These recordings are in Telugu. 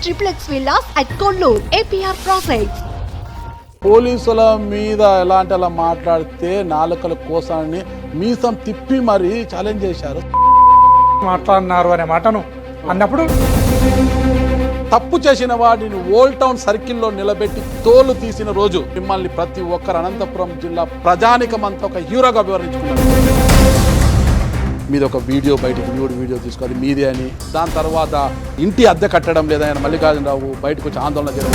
triplex villas at Konnur, APR Projects. పోలీసుల మీద ఎలాంటి అలా మాట్లాడితే నాలుకల కోసాన్ని మీసం తిప్పి మరీ ఛాలెంజ్ చేశారు. మాట్లాడినారు అనే మాటను అన్నప్పుడు తప్పు చేసిన వాడిని ఓల్డ్ టౌన్ సర్కిల్లో నిలబెట్టి తోలు తీసిన రోజు మిమ్మల్ని ప్రతి ఒక్కరు అనంతపురం జిల్లా ప్రజానికమంతా ఒక హీరోగా వివరించుకున్నారు. మీది ఒక వీడియో బయటకు వీడియో తీసుకొని మీదే అని, దాని తర్వాత ఇంటి అద్దె కట్టడం లేదని మల్లికార్జునరావు బయటకు వచ్చి ఆందోళన చేయడం.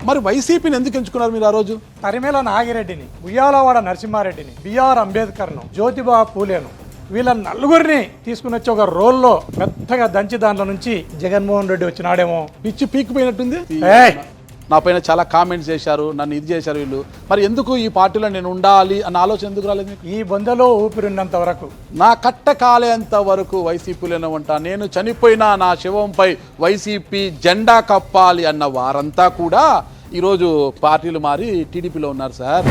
మరి వైసీపీని ఎందుకు ఎంచుకున్నారు మీరు ఆ రోజు? తరిమేల నాగిరెడ్డిని, ఉయ్యాలవాడ నరసింహారెడ్డిని, బిఆర్ అంబేద్కర్ను, జ్యోతిబా పూలేను, వీళ్ళ నలుగురిని తీసుకుని వచ్చి ఒక రోల్లో మెత్తగా దంచి దాంట్లో నుంచి జగన్మోహన్ రెడ్డి వచ్చినాడేమో. పిచ్చి పీకిపోయినట్టుంది. నా పైన చాలా కామెంట్స్ చేశారు, నన్ను ఇది చేశారు వీళ్ళు. మరి ఎందుకు ఈ పార్టీలో నేను ఉండాలి అన్న ఆలోచన ఎందుకు రాలేదు మీకు? ఈ బొందలో ఊపిరిన్నంత వరకు, నా కట్ట కాలేంత వరకు వైసీపీలోనే ఉంటా. నేను చనిపోయినా నా శవంపై వైసీపీ జెండా కప్పాలి అన్న వారంతా కూడా ఈరోజు పార్టీలు మారి టీడీపీలో ఉన్నారు సార్.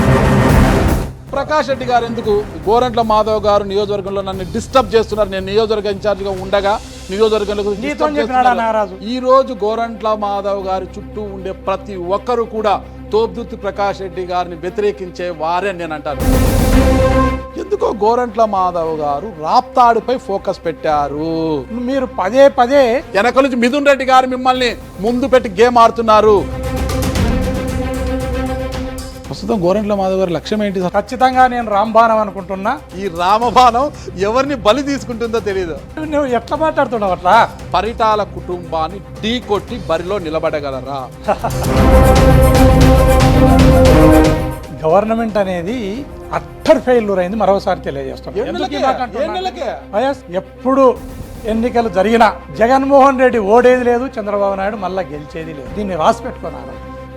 ప్రకాష్ రెడ్డి గారు ఎందుకు, గోరంట్ల మాధవ్ గారు నియోజకవర్గంలో నన్ను డిస్టర్బ్ చేస్తున్నారు. నేను నియోజకవర్గ ఇన్ఛార్జిగా ఉండగా నియోజకవర్గంలో ఈ రోజు గోరంట్ల మాధవ్ గారి చుట్టూ ఉండే ప్రతి ఒక్కరు కూడా తోపుదుర్తి ప్రకాష్ రెడ్డి గారిని వ్యతిరేకించే వారే నేను అంటాను. ఎందుకో గోరంట్ల మాధవ్ గారు రాప్తాడుపై ఫోకస్ పెట్టారు. మీరు పదే పదే వెనక నుంచి మిథున్ రెడ్డి గారు మిమ్మల్ని ముందు పెట్టి గేమ్ ఆడుతున్నారు. ప్రస్తుతం గోరంట్ల మాధవ్ గారి లక్ష్యం ఏంటి? ఖచ్చితంగా నేను రాంబాణం అనుకుంటున్నా. ఈ రామబాణం ఎవరిని బలి తీసుకుంటుందో తెలియదు. నువ్వు ఎట్లా మాట్లాడుతున్నావు అట్లా? పరిటాల కుటుంబాన్ని ఢీ కొట్టి బరిలో నిలబడగలరా? గవర్నమెంట్ అనేది అట్టర్ ఫెయిల్యూర్ అయింది. మరోసారి తెలియజేస్తాం. ఎప్పుడు ఎన్నికలు జరిగినా జగన్మోహన్ రెడ్డి ఓడేది లేదు, చంద్రబాబు నాయుడు మళ్ళా గెలిచేది లేదు. దీన్ని రాసి పెట్టుకున్నారు.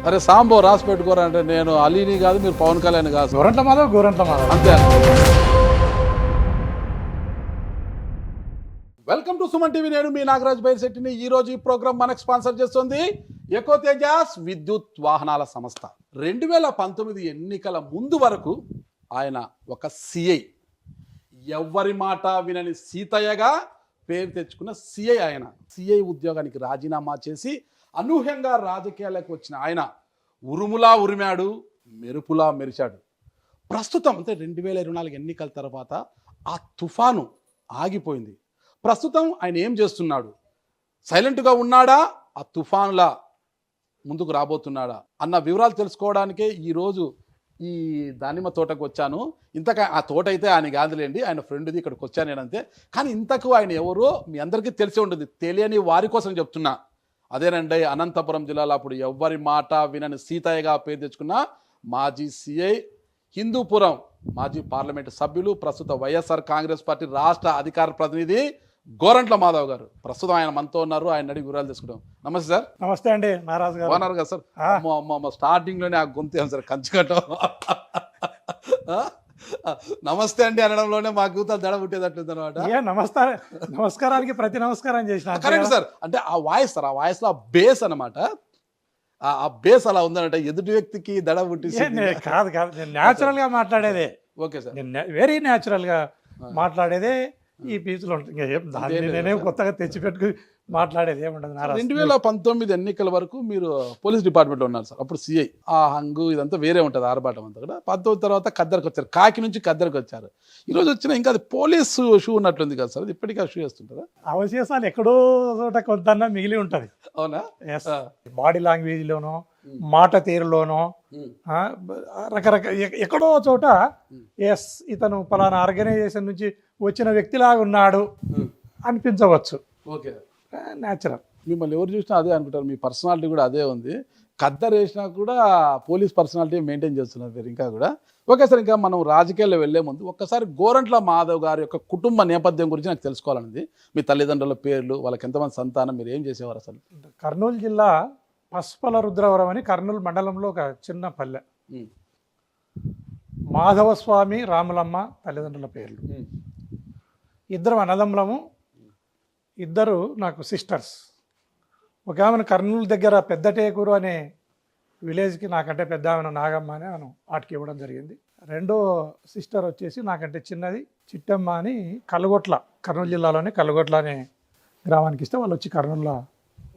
అరే సాంబో రాసి పెట్టుకోరంటే నేను అలీని కాదు, మీరు పవన్ కళ్యాణ్ కాదు. గోరంట్ల మాధవ్ అంతే. Welcome to Suman TV. నేను మీ నాగరాజ్ బైర్శెట్టిని. ఈ రోజు ఈ ప్రోగ్రామ్ మనకు స్పాన్సర్ చేస్తుంది ఎకో తేజాస్ విద్యుత్ వాహనాల సంస్థ. 2019 ఎన్నికల ముందు వరకు ఆయన ఒక సిఐ, ఎవరి మాట వినని సీతయ్యగా పేరు తెచ్చుకున్న సిఐ. ఆయన సిఐ ఉద్యోగానికి రాజీనామా చేసి అనూహ్యంగా రాజకీయాలకు వచ్చిన ఆయన ఉరుములా ఉరిమాడు, మెరుపులా మెరిచాడు. ప్రస్తుతం అంటే 2024 ఎన్నికల తర్వాత ఆ తుఫాను ఆగిపోయింది. ప్రస్తుతం ఆయన ఏం చేస్తున్నాడు? సైలెంట్గా ఉన్నాడా, ఆ తుఫానులా ముందుకు రాబోతున్నాడా అన్న వివరాలు తెలుసుకోవడానికే ఈరోజు ఈ దానిమ్మ తోటకు వచ్చాను. ఇంతకా ఆ తోట అయితే ఆయన కాదులేండి, ఆయన ఫ్రెండ్ది. ఇక్కడికి వచ్చాను నేనంతే. కానీ ఇంతకు ఆయన ఎవరో మీ అందరికీ తెలిసి ఉంటుంది. తెలియని వారి కోసం చెప్తున్నా. అదేనండి, అనంతపురం జిల్లాలో అప్పుడు ఎవ్వరి మాట వినని సీతయ్యగా పేరు తెచ్చుకున్న మాజీ సిఐ, హిందూపురం మాజీ పార్లమెంటు సభ్యులు, ప్రస్తుత వైఎస్ఆర్ కాంగ్రెస్ పార్టీ రాష్ట్ర అధికార ప్రతినిధి గోరంట్ల మాధవ్ గారు. ప్రస్తుతం ఆయన మనతో ఉన్నారు. ఆయన అడిగి వివరాలు తీసుకుంటాం. నమస్తే సార్. నమస్తే అండి నారాజు గారు. బాగున్నారు కదా సార్? స్టార్టింగ్ లోనే ఆ గొంతు సార్ కంచుకట్టం. నమస్తే అండి అనడంలోనే మా గూతాలు దడ పుట్టేటట్టుంది అనమాట. నమస్కారానికి ప్రతి నమస్కారం చేసిన కరెక్ట్ సార్. అంటే ఆ వాయిస్ సార్, ఆ వాయిస్ లో ఆ బేస్ అనమాట, ఆ బేస్ అలా ఉందన్నమాట. ఎదుటి వ్యక్తికి దడ పుట్టి కాదు నేను న్యాచురల్ గా మాట్లాడేదే. Okay sir. వెరీ న్యాచురల్ గా మాట్లాడేదే ఈ పీచులో ఉంటుంది. దాన్ని నేనేం కొత్తగా తెచ్చిపెట్టుకు మాట్లాడేది ఏముండదు. 2019 ఎన్నికల వరకు మీరు పోలీస్ డిపార్ట్మెంట్లో ఉన్నారు సార్. అప్పుడు సిఐ, ఆ హంగు ఇదంతా వేరే ఉంటుంది, ఆర్భాటం అంతా కూడా. 19 తర్వాత ఖద్దరికి వచ్చారు, కాకి నుంచి ఖద్దరికి వచ్చారు. ఈరోజు వచ్చిన ఇంకా అది పోలీసు షూ ఉన్నట్లుంది కదా సార్, అది ఇప్పటికీ ఆ షూ వేస్తుంటారా? అవశేషాలు ఎక్కడో చోట కొంత మిగిలి ఉంటుంది. అవునా? బాడీ లాంగ్వేజ్ లోనో, మాట తీరులోనో, రకరకాల ఎక్కడో చోట ఎస్ ఇతను పలానా ఆర్గనైజేషన్ నుంచి వచ్చిన వ్యక్తిలాగా ఉన్నాడు అనిపించవచ్చు. Okay, natural. మిమ్మల్ని ఎవరు చూసినా అదే అనుకుంటారు. మీ పర్సనాలిటీ కూడా అదే ఉంది. ఖద్దరు వేసినా కూడా పోలీస్ పర్సనాలిటీ మెయింటైన్ చేస్తున్నారు మీరు ఇంకా కూడా. ఓకే సార్, ఇంకా మనం రాజకీయాల్లో వెళ్లే ముందు ఒక్కసారి గోరంట్ల మాధవ్ గారి యొక్క కుటుంబ నేపథ్యం గురించి నాకు తెలుసుకోవాలన్నది. మీ తల్లిదండ్రుల పేర్లు, వాళ్ళకి ఎంతమంది సంతానం, మీరు ఏం చేసేవారు అసలు? కర్నూలు జిల్లా పసుపల రుద్రవరం అని కర్నూలు మండలంలో ఒక చిన్న పల్లె. మాధవస్వామి, రాములమ్మ తల్లిదండ్రుల పేర్లు. ఇద్దరు అన్నదమ్ములము, ఇద్దరు నాకు సిస్టర్స్. ఒక ఆమెను కర్నూలు దగ్గర పెద్దటేకూరు అనే విలేజ్కి, నాకంటే పెద్ద ఆమెను నాగమ్మ అని ఆమెను ఆటికి ఇవ్వడం జరిగింది. రెండో సిస్టర్ వచ్చేసి నాకంటే చిన్నది చిట్టమ్మ అని కల్గొట్ల, కర్నూలు జిల్లాలోని కల్గొట్ల అనే గ్రామానికి ఇస్తే వాళ్ళు వచ్చి కర్నూలులో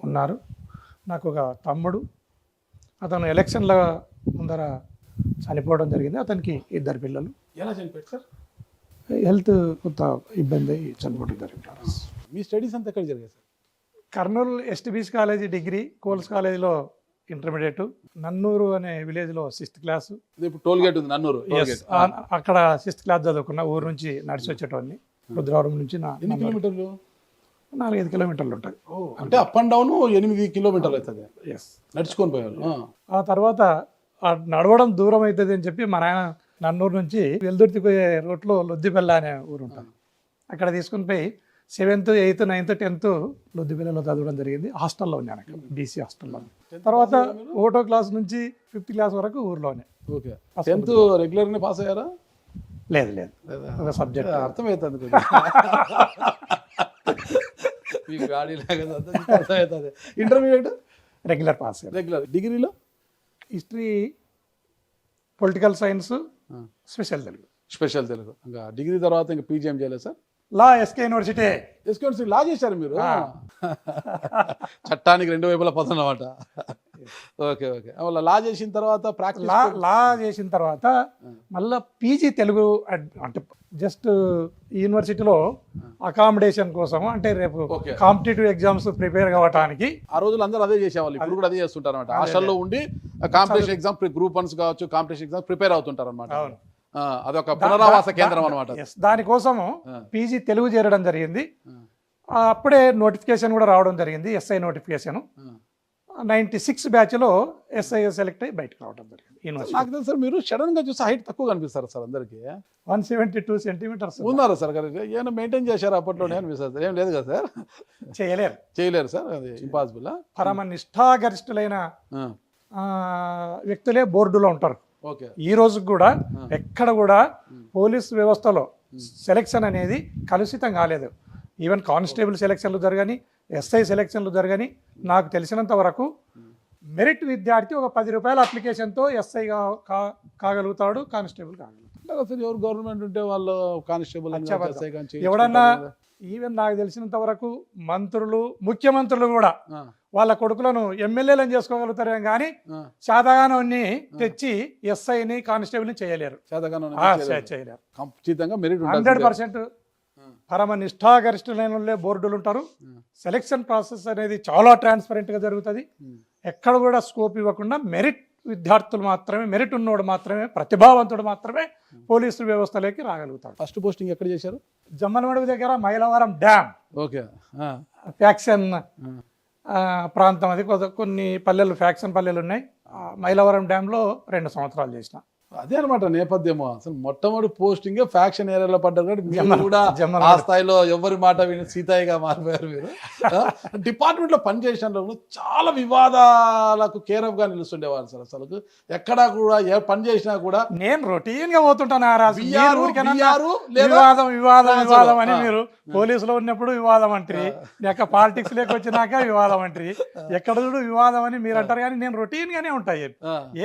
ఉన్నారు. నాకు ఒక తమ్ముడు, అతను ఎలక్షన్ల ముందర చనిపోవడం జరిగింది. అతనికి 2 పిల్లలు. ఎలా చనిపోయారు సార్? హెల్త్ కొంత ఇబ్బంది అయ్యి చనిపోవడం జరిగింది. మీ స్టడీస్ అంతా ఎక్కడ జరిగాయి sir? Kurnool STBC college degree, Coles కాలేజీలో ఇంటర్మీడియట్, నన్నూరు అనే విలేజ్లో 6th క్లాసు. ఇప్పుడు టోల్ గేట్ ఉంది నన్నూరు. అక్కడ 6th క్లాస్ చదువుకున్న. ఊరు నుంచి నడిచి వచ్చేటోని. రుద్రవరం నుంచి ఎన్ని కిలోమీటర్లు? 4-5 కిలోమీటర్లు ఉంటుంది. అంటే అప్ అండ్ డౌన్ 8 కిలోమీటర్లు అవుతుంది. ఎస్. నడుచుకొని పోయారు. ఆ తర్వాత నడవడం దూరం అవుతుంది అని చెప్పి మా నాయన నన్నూరు నుంచి వెల్దుర్తి పోయే రోడ్లో లొద్దిపల్ల అనే ఊరు ఉంటుంది, అక్కడ తీసుకుని పోయి 7th, 8th, 9th, 10th లొద్దిపల్లిలో చదవడం జరిగింది. హాస్టల్లో ఉన్నాను అక్కడ, బీసీ హాస్టల్లో. తర్వాత 1వ క్లాస్ నుంచి 5th క్లాస్ వరకు ఊర్లోనే. ఓకే. 10th రెగ్యులర్గానే పాస్ అయ్యారా? లేదు లేదు, ఒక సబ్జెక్ట్ అర్థమవుతుంది. Intermediate regular pass. రెగ్యులర్. డిగ్రీలో history, political science, special Telugu. Special Telugu. ఇంకా డిగ్రీ తర్వాత ఇంకా పీజీ ఏం చేయలేదు sir? Law, SK university. SK university law చేశారు మీరు? చట్టానికి 2 వైపులా పదనమాట. Okay okay. లా చేసిన తర్వాత ప్రాక్టీస్ లా చేసిన తర్వాత మళ్ళీ పీజీ తెలుగు అంటే జస్ట్ యూనివర్సిటీలో అకామిడేషన్ కోసం, అంటే రేపు కాంపిటేటివ్ ఎగ్జామ్స్ ప్రిపేర్ కావడానికి. ఆ రోజులు అందరూ అదే చేసేవాళ్ళు, ఇప్పుడు కూడా అదే చేస్తుంటారు అనమాట. హాస్టల్లో ఉండి కాంపిటేషన్ ఎగ్జామ్, గ్రూప్ 1 కావచ్చు, కాంపిటేషన్ ఎగ్జామ్ ప్రిపేర్ అవుతుంటారు అనమాట. అదొక పునరావాస కేంద్రం అనమాట. దానికోసము పీజీ తెలుగు చేరడం జరిగింది. అప్పుడే నోటిఫికేషన్ కూడా రావడం జరిగింది, ఎస్ఐ నోటిఫికేషన్. 96 బ్యాచ్లో ఎస్ఐ సెలెక్ట్ అయ్యి బయటకు రావడం జరిగింది యూనివర్సిటీ. నాకు తెలుసు సార్, మీరు సడన్ గా చూస్తే హైట్ తక్కువ కనిపిస్తారు సార్ అందరికి. 172 సెంటీమీటర్స్ ఉన్నారు సార్. ఏమైనా మెయింటైన్ చేశారు అప్పట్లోనే అనిపిస్తుంది? ఏం లేదు కదా సార్? చేయలేరు సార్, అది ఇంపాసిబుల్. పరమ నిష్ఠాగరిష్ఠులైన వ్యక్తులే బోర్డులో ఉంటారు. ఈ రోజు కూడా ఎక్కడ కూడా పోలీస్ వ్యవస్థలో సెలెక్షన్ అనేది కలుషితం కాలేదు. ఈవెన్ కానిస్టేబుల్ సెలెక్షన్లు జరగని, ఎస్ఐ సెలెక్షన్లు జరగని, నాకు తెలిసినంత వరకు మెరిట్ విద్యార్థి ఒక 10 రూపాయల అప్లికేషన్తో ఎస్ఐ కాగలుగుతాడు, కానిస్టేబుల్ కాగలుగుతాడు. ఎవరు గవర్నమెంట్ ఉంటే వాళ్ళు కానిస్టేబుల్ ఎవడన్నా, ఈవెన్ నాకు తెలిసినంత వరకు మంత్రులు, ముఖ్యమంత్రులు కూడా వాళ్ళ కొడుకులను ఎమ్మెల్యేలను చేసుకోగలుగుతారే కానీ శాతగానాన్ని తెచ్చి ఎస్ఐని, కానిస్టేబుల్ని చేయలేరు. చేయలేరు. ఖచ్చితంగా మెరిట్ 100% పరమ నిష్ఠాగరిష్ఠులైన బోర్డులు ఉంటారు. సెలెక్షన్ ప్రాసెస్ అనేది చాలా ట్రాన్స్పరెంట్గా జరుగుతుంది. ఎక్కడ కూడా స్కోప్ ఇవ్వకుండా మెరిట్ విద్యార్థులు మాత్రమే, మెరిట్ ఉన్నోడు మాత్రమే, ప్రతిభావంతుడు మాత్రమే పోలీసు వ్యవస్థలోకి రాగలుగుతాడు. ఫస్ట్ పోస్టింగ్ ఎక్కడ చేశారు? జమ్మలమడుగు దగ్గర మైలవరం డ్యామ్. ఓకే. ఫ్యాక్షన్ ప్రాంతం అది. కొన్ని పల్లెలు, ఫ్యాక్షన్ పల్లెలు ఉన్నాయి. మైలవరం డ్యామ్లో 2 సంవత్సరాలు చేసిన. అదే అనమాట నేపథ్యము. అసలు మొట్టమొదటి పోస్టింగ్ ఫ్యాక్షన్ ఏరియాలో పడ్డారు కాబట్టి మీరు కూడా ఆ స్థాయిలో ఎవరి మాట విని సీతాయిగా మారిపోయారు. మీరు డిపార్ట్మెంట్ లో పనిచేసిన చాలా వివాదాలకు కేర్ ఆఫ్ గా నిలుస్తుండేవారు సార్. అసలు ఎక్కడా కూడా ఏ పని చేసినా కూడా నేను రొటీన్ గా పోతుంటాను. వివాదం అని మీరు పోలీసులో ఉన్నప్పుడు వివాదం అంటారు, ఎక్కడ పాలిటిక్స్ లేక వచ్చినాక వివాదం అంటారు, ఎక్కడ చూడు వివాదం అని మీరు అంటారు. కానీ నేను రొటీన్ గానే ఉంటాయి,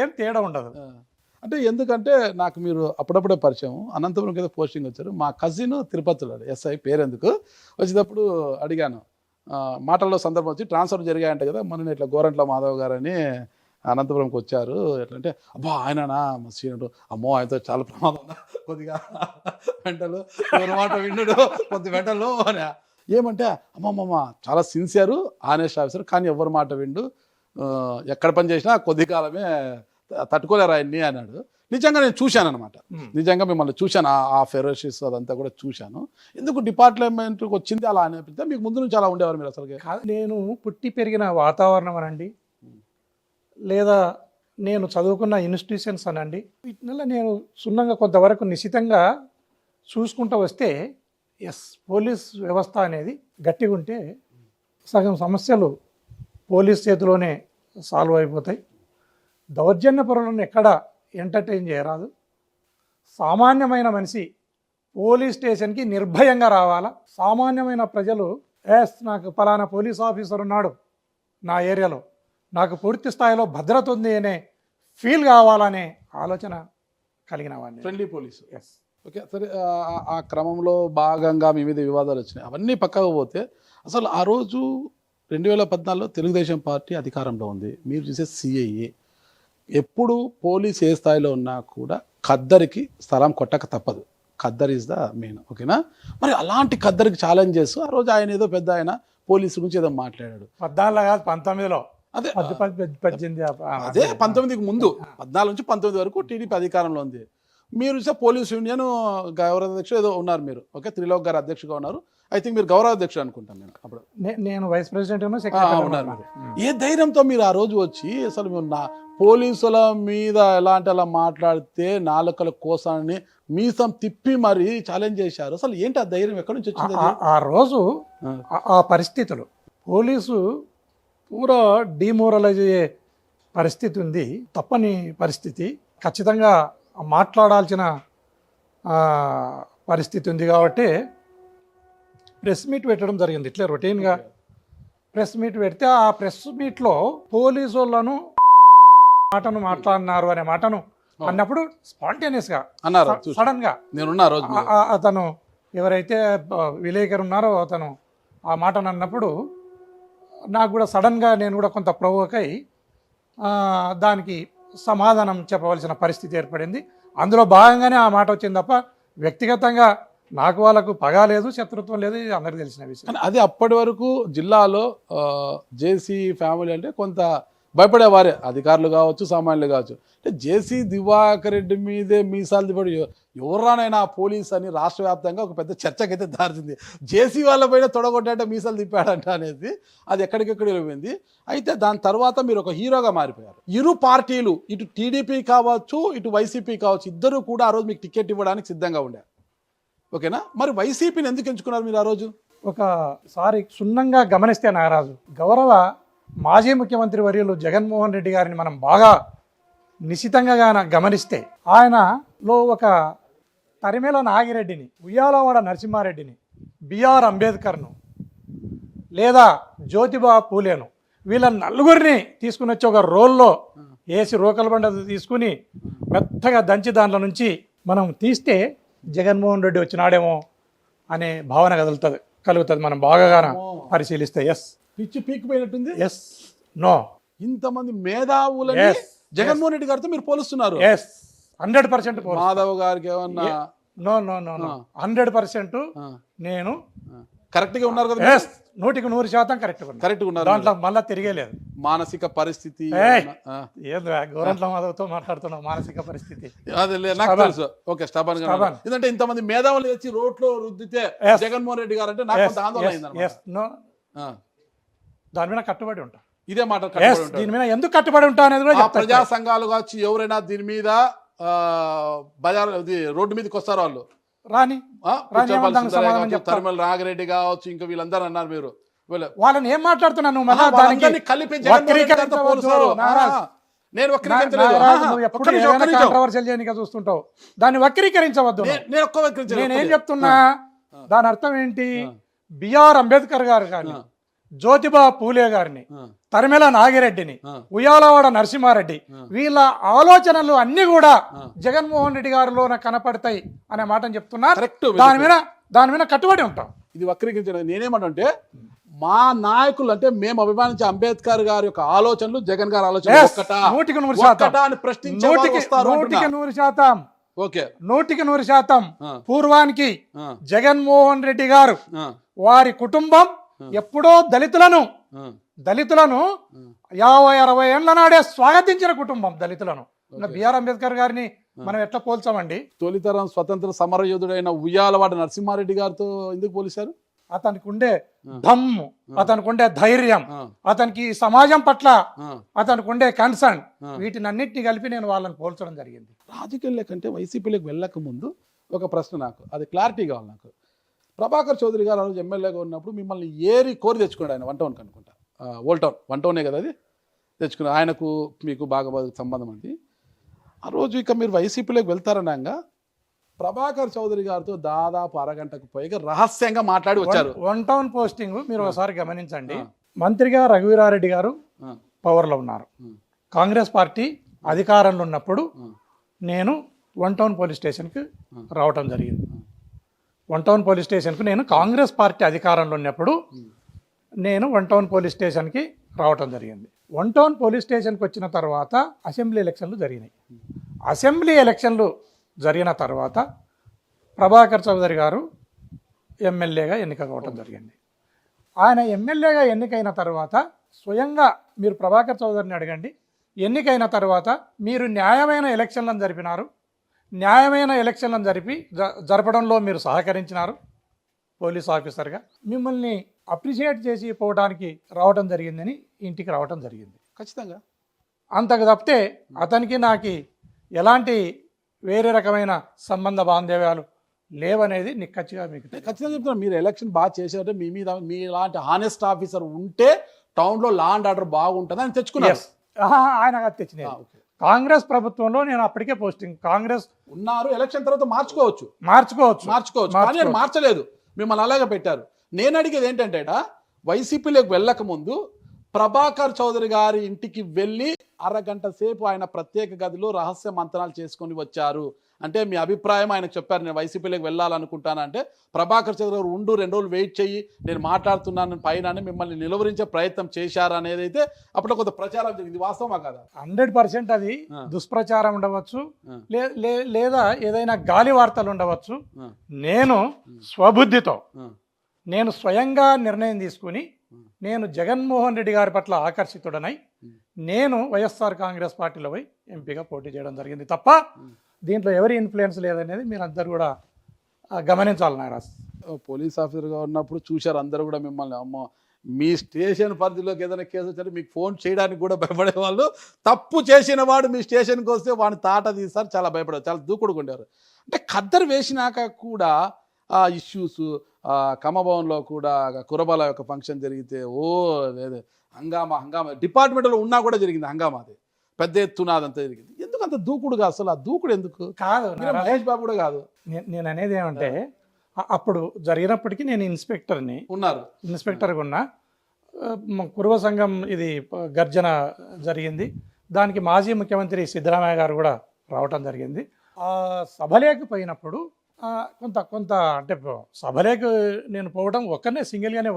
ఏం తేడా ఉండదు. అంటే ఎందుకంటే నాకు మీరు అప్పుడప్పుడే పరిచయం. అనంతపురం కింద పోస్టింగ్ వచ్చారు. మా కజిన్ తిరుపతిలో ఎస్ఐ పేరెందుకు వచ్చేటప్పుడు అడిగాను. మాటల్లో సందర్భం వచ్చి ట్రాన్స్ఫర్ జరిగాయంట కదా, మొన్న ఇట్లా గోరంట్ల మాధవ్ గారు అని అనంతపురంకి వచ్చారు. ఎట్లంటే అబ్బా ఆయననా మా సీనియర్, అమ్మో ఆయనతో చాలా ప్రమాదం, కొద్దిగా వెంటలు ఎవరి మాట విండు కొద్ది వెంటలు అని. ఏమంటే అమ్మమ్మ చాలా సిన్సియరు, ఆనెస్ట్ ఆఫీసర్, కానీ ఎవరి మాట విండు, ఎక్కడ పని చేసినా కొద్ది కాలమే తట్టుకోలేరు ఆయన్ని అన్నాడు. నిజంగా నేను చూశాను అనమాట. నిజంగా మిమ్మల్ని చూశాను, ఆ ఫెరోషియస్ అదంతా కూడా చూశాను. ఎందుకు డిపార్ట్మెంట్కి వచ్చింది అలా అనిపిస్తే? మీకు ముందు నుంచి అలా ఉండేవారు మీరు? అసలు నేను పుట్టి పెరిగిన వాతావరణం అనండి, లేదా నేను చదువుకున్న ఇన్స్టిట్యూషన్స్ అనండి, వీటినల్లా నేను సున్నంగా కొంతవరకు నిశ్చితంగా చూసుకుంటూ వస్తే పోలీస్ వ్యవస్థ అనేది గట్టిగా ఉంటే సగం సమస్యలు పోలీస్ చేతిలోనే సాల్వ్ అయిపోతాయి. దౌర్జన్య పరులను ఎక్కడ ఎంటర్టైన్ చేయరాదు. సామాన్యమైన మనిషి పోలీస్ స్టేషన్కి నిర్భయంగా రావాలా. సామాన్యమైన ప్రజలు నాకు పలానా పోలీస్ ఆఫీసర్ ఉన్నాడు నా ఏరియాలో, నాకు పూర్తి స్థాయిలో భద్రత ఉంది అనే ఫీల్ కావాలనే ఆలోచన కలిగిన వాడిని. Friendly police. ఓకే సరే. ఆ క్రమంలో భాగంగా మీ మీద వివాదాలు వచ్చినాయి, అవన్నీ పక్కకు పోతే అసలు ఆ రోజు 2014లో తెలుగుదేశం పార్టీ అధికారంలో ఉంది, మీరు చూసే సిఐఏ. ఎప్పుడు పోలీస్ ఏ స్థాయిలో ఉన్నా కూడా ఖద్దరికి స్థలం కొట్టక తప్పదు. ఖద్దర్ ఈజ్ ద మెయిన్, ఓకేనా? మరి అలాంటి ఖద్దరికి ఛాలెంజ్ చేస్తూ ఆ రోజు ఆయన ఏదో పెద్ద ఆయన పోలీసు గురించి ఏదో మాట్లాడాడు. 14 కాదు 19లో, అదే 18 అదే 19కి ముందు 14 నుంచి 19 వరకు టీడీపీ అధికారంలో ఉంది. మీరు చూసే పోలీస్ యూనియన్ గౌరవ అధ్యక్షుడు ఏదో ఉన్నారు మీరు, ఓకే? త్రిలోక్ గారు అధ్యక్షుడుగా ఉన్నారు. ఐ థింక్ మీరు గౌరవ అధ్యక్షుడు అనుకుంటాను నేను అప్పుడు. నేను వైస్ ప్రెసిడెంట్ ఉన్నారు మీరు. ఏ ధైర్యంతో మీరు ఆ రోజు వచ్చి అసలు మీరు నా పోలీసుల మీద ఎలాంటి అలా మాట్లాడితే నాలుకల కోసాన్ని మీసం తిప్పి మరి ఛాలెంజ్ చేశారు? అసలు ఏంటి ఆ ధైర్యం, ఎక్కడి నుంచి వచ్చింది? ఆ రోజు ఆ పరిస్థితులు పోలీసు పూరా డిమోరలైజ్ అయ్యే పరిస్థితి ఉంది, తప్పని పరిస్థితి, ఖచ్చితంగా మాట్లాడాల్సిన పరిస్థితి ఉంది. కాబట్టి ప్రెస్ మీట్ పెట్టడం జరిగింది. ఇట్లా రొటీన్గా ప్రెస్ మీట్ పెడితే ఆ ప్రెస్ మీట్లో పోలీసు వాళ్ళను మాటను మాట్లాడినారు అనే మాటను అన్నప్పుడు స్పాంటేనియస్గా అన్నారు, సడన్గా అతను ఎవరైతే విలేకరు ఉన్నారో అతను ఆ మాటను అన్నప్పుడు నాకు కూడా సడన్గా నేను కూడా కొంత ప్రొవోక్ అయి దానికి సమాధానం చెప్పవలసిన పరిస్థితి ఏర్పడింది. అందులో భాగంగానే ఆ మాట వచ్చింది తప్ప వ్యక్తిగతంగా నాకు వాళ్ళకు పగ లేదు, శత్రుత్వం లేదు, ఇది అందరికీ తెలిసిన విషయం. అది అప్పటి వరకు జిల్లాలో జేసీ ఫ్యామిలీ అంటే కొంత భయపడేవారే, అధికారులు కావచ్చు, సామాన్యులు కావచ్చు. అంటే జేసీ దివాకర్ రెడ్డి మీదే మీసాలు దిపడి ఎవరానైనా పోలీస్ అని రాష్ట్ర వ్యాప్తంగా ఒక పెద్ద చర్చకైతే దారింది. జేసీ వాళ్ళ పైన తొడగొట్టాడంటే మీసాలు తిప్పాడంట అనేది అది ఎక్కడికెక్కడ వెళ్ళింది. అయితే దాని తర్వాత మీరు ఒక హీరోగా మారిపోయారు. ఇరు పార్టీలు, ఇటు టీడీపీ కావచ్చు, ఇటు వైసీపీ కావచ్చు, ఇద్దరు కూడా ఆ రోజు మీకు టికెట్ ఇవ్వడానికి సిద్ధంగా ఉండారు, ఓకేనా? మరి వైసీపీని ఎందుకు ఎంచుకున్నారు మీరు ఆ రోజు? ఒకసారి క్షుణ్ణంగా గమనిస్తే నాగరాజు, గౌరవ మాజీ ముఖ్యమంత్రి వర్యులు జగన్మోహన్ రెడ్డి గారిని మనం బాగా నిశితంగా గమనిస్తే ఆయనలో ఒక తరిమేల నాగిరెడ్డిని, ఉయ్యాలవాడ నరసింహారెడ్డిని, బిఆర్ అంబేద్కర్ను లేదా జ్యోతిబా పూలేను, వీళ్ళ నలుగురిని తీసుకుని వచ్చి ఒక రోల్లో వేసి రోకల బండ తీసుకుని మెత్తగా దంచి దాంట్లో నుంచి మనం తీస్తే జగన్మోహన్ రెడ్డి వచ్చినాడేమో అనే భావన కలుగుతుంది మనం బాగా పరిశీలిస్తే. ఎస్, పిచ్చి పీకిపోయినట్టుంది. ఎస్, నో, ఇంతమంది మేధావులని జగన్మోహన్ రెడ్డి గారితో మీరు పోలుస్తున్నారు. 100% మాధవ్ గారికి ఏమన్నా? నో 100% నేను కరెక్ట్ గా ఉన్నారు కదా? 100% కరెక్ట్ ఉన్నారు. దాంట్లో మళ్ళీ తిరిగేలేదు. మానసిక పరిస్థితి గవర్నమెంట్ మాధవ్తో మాట్లాడుతున్నాం. మానసిక పరిస్థితి నాకు తెలుసు. ఓకే, స్టబన్ ఎందుకంటే ఇంతమంది మేధావులు వచ్చి రోడ్లో రుద్దితే జగన్మోహన్ రెడ్డి గారు అంటే నాకు ఆందోళన అయింది. దాని మీద కట్టుబడి ఉంటా. ఇదే మాట దీని మీద ఎందుకు కట్టుబడి ఉంటా అనేది కూడా ప్రజా సంఘాలు కావచ్చు, ఎవరైనా దీని మీద బజార్ రోడ్డు మీదకి వస్తారు వాళ్ళు రాని తరిమల నాగిరెడ్డి కావచ్చు, ఇంకా వీళ్ళందరూ అన్నారు. మీరు వాళ్ళని ఏం మాట్లాడుతున్నాను కలిపి చూస్తుంటావు, దాన్ని వక్రీకరించవద్దు. నేనేం చెప్తున్నా, దాని అర్థం ఏంటి? బిఆర్ అంబేద్కర్ గారు కానీ, జ్యోతిబా పూలే గారిని, తరిమేల నాగిరెడ్డిని, ఉయ్యాలవాడ నరసింహారెడ్డి, వీళ్ళ ఆలోచనలు అన్ని కూడా జగన్మోహన్ రెడ్డి గారిలోనే కనపడతాయి అనే మాటను చెప్తున్నా. దాని మీద కట్టుబడి ఉంటాం. ఇది వక్రీకరించడం. నేనేమంటే మా నాయకులు అంటే మేము అభిమానించే అంబేద్కర్ గారి యొక్క ఆలోచనలు జగన్ గారి ఆలోచనలు 100% పూర్వానికి జగన్మోహన్ రెడ్డి గారు వారి కుటుంబం ఎప్పుడో దళితులను 50-60 ఏళ్ల నాడే స్వాగతించిన కుటుంబం దళితులను. బిఆర్ అంబేద్కర్ గారిని మనం ఎట్లా పోల్చామండి? తొలితరం స్వతంత్ర సమరయోధుడైన ఉయ్యాలవాడ నరసింహారెడ్డి గారితో ఎందుకు పోలిశారు? అతనికి ఉండే దమ్ము, అతనికి ఉండే ధైర్యం, అతనికి సమాజం పట్ల అతనికి ఉండే కన్సర్న్, వీటినన్నింటినీ కలిపి నేను వాళ్ళని పోల్చడం జరిగింది. రాజకీయాల కంటే వైసీపీలోకి వెళ్ళక ముందు ఒక ప్రశ్న, నాకు అది క్లారిటీ కావాలి. నాకు ప్రభాకర్ చౌదరి గారు ఆ రోజు ఎమ్మెల్యేగా ఉన్నప్పుడు మిమ్మల్ని కోరి తెచ్చుకున్నాడు ఆయన. 1 టౌన్ అనుకుంటా, ఓల్డ్ టౌన్ 1 టౌనే కదా అది, తెచ్చుకున్నాడు. ఆయనకు మీకు బాగా సంబంధం అండి. ఆ రోజు ఇక మీరు వైసీపీలోకి వెళ్తారనగా ప్రభాకర్ చౌదరి గారితో దాదాపు అరగంటకు పైగా రహస్యంగా మాట్లాడి వచ్చారు. 1 టౌన్ పోస్టింగ్ మీరు ఒకసారి గమనించండి. మంత్రిగా రఘువీరారెడ్డి గారు పవర్లో ఉన్నారు. కాంగ్రెస్ పార్టీ అధికారంలో ఉన్నప్పుడు నేను 1 టౌన్ పోలీస్ స్టేషన్కి రావటం జరిగింది. 1 టౌన్ పోలీస్ స్టేషన్కు నేను కాంగ్రెస్ పార్టీ అధికారంలో ఉన్నప్పుడు నేను 1 టౌన్ పోలీస్ స్టేషన్కి రావటం జరిగింది. 1 టౌన్ పోలీస్ స్టేషన్కి వచ్చిన తర్వాత అసెంబ్లీ ఎలక్షన్లు జరిగినాయి. అసెంబ్లీ ఎలక్షన్లు జరిగిన తర్వాత ప్రభాకర్ చౌదరి గారు ఎమ్మెల్యేగా ఎన్నిక కావటం జరిగింది. ఆయన ఎమ్మెల్యేగా ఎన్నికైన తర్వాత స్వయంగా మీరు ప్రభాకర్ చౌదరిని అడగండి, ఎన్నికైన తర్వాత మీరు న్యాయమైన ఎలక్షన్లను జరిపినారు, న్యాయమైన ఎలక్షన్లను జరపడంలో మీరు సహకరించినారు పోలీస్ ఆఫీసర్గా. మిమ్మల్ని అప్రిషియేట్ చేసి పోవడానికి రావటం జరిగిందని ఇంటికి రావటం జరిగింది. ఖచ్చితంగా అంతకు తప్పితే అతనికి నాకు ఎలాంటి వేరే రకమైన సంబంధ బాంధవ్యాలు లేవనేది నిక్కచ్చిగా మీకు ఖచ్చితంగా చెప్తున్నా. మీరు ఎలక్షన్ బాగా చేశారంటే మీ మీద మీ లాంటి హానెస్ట్ ఆఫీసర్ ఉంటే టౌన్లో లా అండ్ ఆర్డర్ బాగుంటుంది అని తెచ్చుకున్నారు. ఆయన తెచ్చినారు. కాంగ్రెస్ ప్రభుత్వంలో నేను అప్పటికే పోస్టింగ్ కాంగ్రెస్ ఉన్నారు. ఎలక్షన్ తర్వాత మార్చుకోవచ్చు కానీ ఆయన మార్చలేదు, మిమ్మల్ని అలాగే పెట్టారు. నేను అడిగేది ఏంటంటే వైసీపీలోకి వెళ్ళక ముందు ప్రభాకర్ చౌదరి గారి ఇంటికి వెళ్ళి అరగంట సేపు ఆయన ప్రత్యేక గదిలో రహస్య మంతనాలు చేసుకొని వచ్చారు అంటే మీ అభిప్రాయం ఆయనకు చెప్పారు, నేను వైసీపీలోకి వెళ్ళాలనుకుంటానంటే ప్రభాకర్ చౌదరి గారు 2 రోజులు వెయిట్ చెయ్యి, నేను మాట్లాడుతున్నాను పైన మిమ్మల్ని నిలువరించే ప్రయత్నం చేశారు అనేది అయితే అప్పుడు కొంత ప్రచారం జరిగింది. వాస్తవమా కదా? 100% అది దుష్ప్రచారం ఉండవచ్చు, లేదా ఏదైనా గాలి వార్తలు ఉండవచ్చు. నేను స్వబుద్ధితో నేను స్వయంగా నిర్ణయం తీసుకుని నేను జగన్మోహన్ రెడ్డి గారి పట్ల ఆకర్షితుడనై నేను వైఎస్ఆర్ కాంగ్రెస్ పార్టీలో పోయి ఎంపీగా పోటీ చేయడం జరిగింది తప్ప దీంట్లో ఎవరి ఇన్ఫ్లుయెన్స్ లేదనేది మీరు అందరు కూడా గమనించాలి. నారాజ్ పోలీస్ ఆఫీసర్గా ఉన్నప్పుడు చూశారు అందరూ కూడా మిమ్మల్ని, అమ్మ మీ స్టేషన్ పరిధిలోకి ఏదైనా కేసు వచ్చారు మీకు ఫోన్ చేయడానికి కూడా భయపడే వాళ్ళు. తప్పు చేసిన వాడు మీ స్టేషన్కి వస్తే వాడిని తాట తీస్తారు, చాలా భయపడేవారు, చాలా దూకుడుగా ఉండేవారు. అంటే ఖద్దరు వేసినాక కూడా ఆ ఇష్యూస్ కమభవన్లో కూడా కురబాల యొక్క ఫంక్షన్ జరిగితే లేదు హంగామా డిపార్ట్మెంట్లో ఉన్నా కూడా జరిగింది హంగామా, అది పెద్ద ఎత్తున అదంతా జరిగింది. ఎందుకు అంత దూకుడుగా? అసలు ఆ దూకుడు ఎందుకు? కాదు మహేష్ బాబు కూడా కాదు. నేను అనేది ఏమంటే అప్పుడు జరిగినప్పటికీ నేను ఇన్స్పెక్టర్గా ఉన్నా. కురువ సంఘం ఇది గర్జన జరిగింది, దానికి మాజీ ముఖ్యమంత్రి సిద్ధరామయ్య గారు కూడా రావటం జరిగింది. ఆ సభలోకి పోయినప్పుడు కొంత అంటే సభలోకి నేను పోవడం ఒక్కనే సింగిల్గానే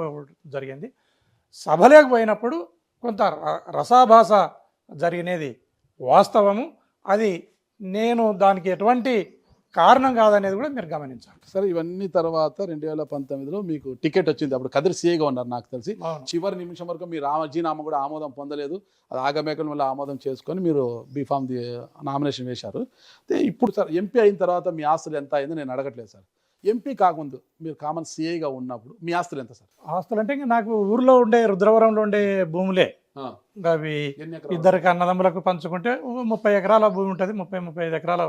జరిగింది. సభలోకి పోయినప్పుడు కొంత రసాభాస జరిగినది వాస్తవము, అది నేను దానికి ఎటువంటి కారణం కాదనేది కూడా మీరు గమనించాలి. సరే, ఇవన్నీ తర్వాత 2019లో మీకు టికెట్ వచ్చింది. అప్పుడు కదిరి సీఏగా ఉన్నారు నాకు తెలిసి. చివరి నిమిషం వరకు మీ రాజీనామా కూడా ఆమోదం పొందలేదు, అది ఆగమేకల వల్ల ఆమోదం చేసుకొని మీరు బీఫామ్ నామినేషన్ వేశారు. ఇప్పుడు సార్ ఎంపీ అయిన తర్వాత మీ ఆస్తులు ఎంత అయిందో నేను అడగట్లేదు సార్. ఎంపీ కాకముందు మీరు కామన్ సీఐగా ఉన్నప్పుడు మీ ఆస్తులు ఎంత సార్? ఆస్తులు అంటే నాకు ఊర్లో ఉండే రుద్రవరంలో ఉండే భూములే, అవి ఇద్దరికి అన్నదమ్ములకు పంచుకుంటే 30 ఎకరాల భూమి ఉంటుంది, 30-35 ఎకరాల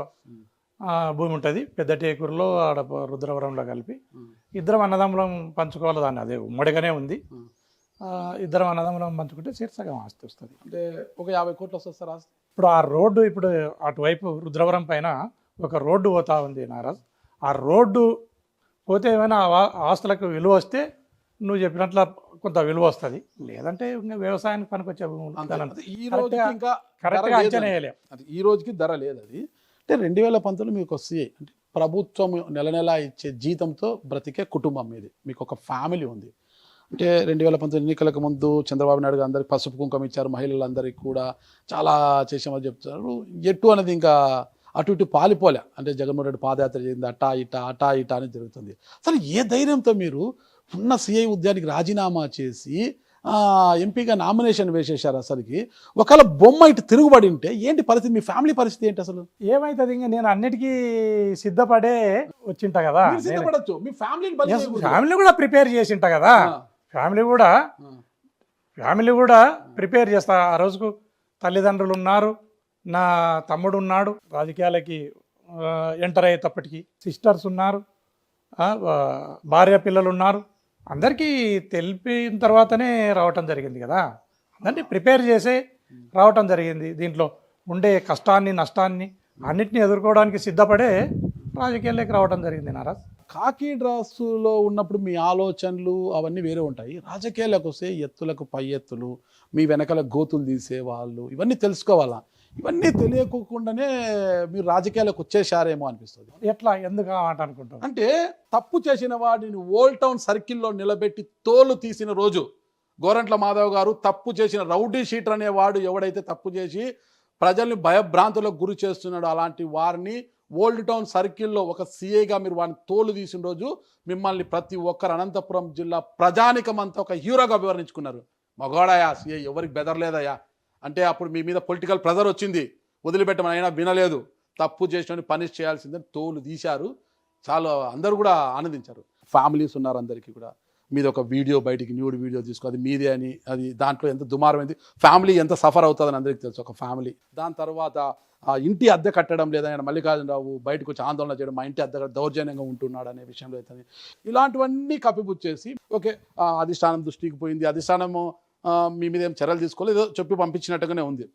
భూమి ఉంటుంది. పెద్ద టేకూరులో ఆడ రుద్రవరంలో కలిపి ఇద్దరం అన్నదమ్ములం పంచుకోవాలి, దాన్ని అదే ఉమ్మడిగానే ఉంది. ఇద్దరం అన్నదమ్ములం పంచుకుంటే సగం ఆస్తి వస్తుంది. అంటే ఒక 50 కోట్లు వస్తుంది సార్ ఆస్తి. ఇప్పుడు ఆ రోడ్డు ఇప్పుడు అటువైపు రుద్రవరం పైన ఒక రోడ్డు పోతా ఉంది నారాజ్. ఆ రోడ్డు పోతే ఏమైనా ఆస్తులకు విలువ వస్తే నువ్వు చెప్పినట్ల కొంత విలువ వస్తుంది, లేదంటే ఇంకా వ్యవసాయానికి పనికొచ్చే ఈ రోజుకి ధర లేదు. అది అంటే 2019లో మీకు వస్తాయి అంటే ప్రభుత్వం నెల ఇచ్చే జీతంతో బ్రతికే కుటుంబం మీది, మీకు ఒక ఫ్యామిలీ ఉంది. అంటే 2019 ఎన్నికలకు ముందు చంద్రబాబు నాయుడు గారు అందరికి పసుపు కుంకుమ ఇచ్చారు, మహిళలందరికీ కూడా చాలా చేసామని చెప్తున్నారు. ఎటు అనేది ఇంకా అటు ఇటు పాలిపోలే, అంటే జగన్మోహన్ రెడ్డి పాదయాత్ర చేసింది అటా ఇటా అని జరుగుతుంది. అసలు ఏ ధైర్యంతో మీరు ఉన్న సిఐ ఉద్యోగానికి రాజీనామా చేసి ఎంపీగా నామినేషన్ వేసేశారు? అసలుకి ఒకవేళ బొమ్మ ఇటు తిరుగుబడి ఉంటే ఏంటి పరిస్థితి, మీ ఫ్యామిలీ పరిస్థితి ఏంటి అసలు? ఏమైతుంది, ఇంకా నేను అన్నిటికీ సిద్ధపడే వచ్చింటా కదా. సిద్ధపడచ్చు, మీ ఫ్యామిలీ కూడా ప్రిపేర్ చేసింటా కదా. ఫ్యామిలీ కూడా ప్రిపేర్ చేస్తా. ఆ రోజుకు తల్లిదండ్రులు ఉన్నారు, నా తమ్ముడు ఉన్నాడు, రాజకీయాలకి ఎంటర్ అయ్యేటప్పటికి సిస్టర్స్ ఉన్నారు, భార్య పిల్లలు ఉన్నారు. అందరికీ తెలిపిన తర్వాతనే రావటం జరిగింది కదా, అందరినీ ప్రిపేర్ చేసే రావటం జరిగింది. దీంట్లో ఉండే కష్టాన్ని నష్టాన్ని అన్నిటిని ఎదుర్కోవడానికి సిద్ధపడే రాజకీయాల్లోకి రావటం జరిగింది. నారాజ్ కాకి డ్రాసులో ఉన్నప్పుడు మీ ఆలోచనలు అవన్నీ వేరే ఉంటాయి, రాజకీయాలకు వస్తే ఎత్తులకు పై ఎత్తులు, మీ వెనకాల గోతులు తీసేవాళ్ళు, ఇవన్నీ తెలుసుకోవాలా? ఇవన్నీ తెలియకుండానే మీరు రాజకీయాలకు వచ్చేసారేమో అనిపిస్తుంది. ఎట్లా, ఎందుకు మాట అనుకుంటాం అంటే తప్పు చేసిన వాడిని ఓల్డ్ టౌన్ సర్కిల్లో నిలబెట్టి తోలు తీసిన రోజు గోరంట్ల మాధవ్ గారు తప్పు చేసిన రౌడీ షీటర్ అనేవాడు ఎవడైతే తప్పు చేసి ప్రజల్ని భయభ్రాంతులకు గురి చేస్తున్నాడో అలాంటి వారిని ఓల్డ్ టౌన్ సర్కిల్లో ఒక సీఏగా మీరు వారిని తోలు తీసిన రోజు మిమ్మల్ని ప్రతి ఒక్కరు అనంతపురం జిల్లా ప్రజానికమంతా ఒక హీరోగా వివరించుకున్నారు. మగవాడయా సీఏ, ఎవరికి బెదరలేదయా అంటే అప్పుడు మీ మీద పొలిటికల్ ప్రెజర్ వచ్చింది, వదిలిపెట్టమని అయినా వినలేదు, తప్పు చేసిన పనిష్ చేయాల్సిందని తోలు తీశారు. చాలా అందరూ కూడా ఆనందించారు. ఫ్యామిలీస్ ఉన్నారు, అందరికీ కూడా మీది ఒక వీడియో బయటికి న్యూడ్ వీడియో తీసుకో, అది మీదే అని, అది దాంట్లో ఎంత దుమారమైంది, ఫ్యామిలీ ఎంత సఫర్ అవుతుందని అందరికీ తెలుసు, ఒక ఫ్యామిలీ. దాని తర్వాత ఇంటి అద్దె కట్టడం లేదని మల్లికార్జునరావు బయటకు వచ్చి ఆందోళన చేయడం, మా ఇంటి అద్దె దౌర్జన్యంగా ఉంటున్నాడు అనే విషయంలో అవుతుంది. ఇలాంటివన్నీ కప్పిపుచ్చేసి ఓకే అధిష్టానం దృష్టికి పోయింది, అధిష్టానము మీ మీద ఏం చర్యలు తీసుకోలేదు, చెప్పి పంపించినట్టుగానే ఉంది.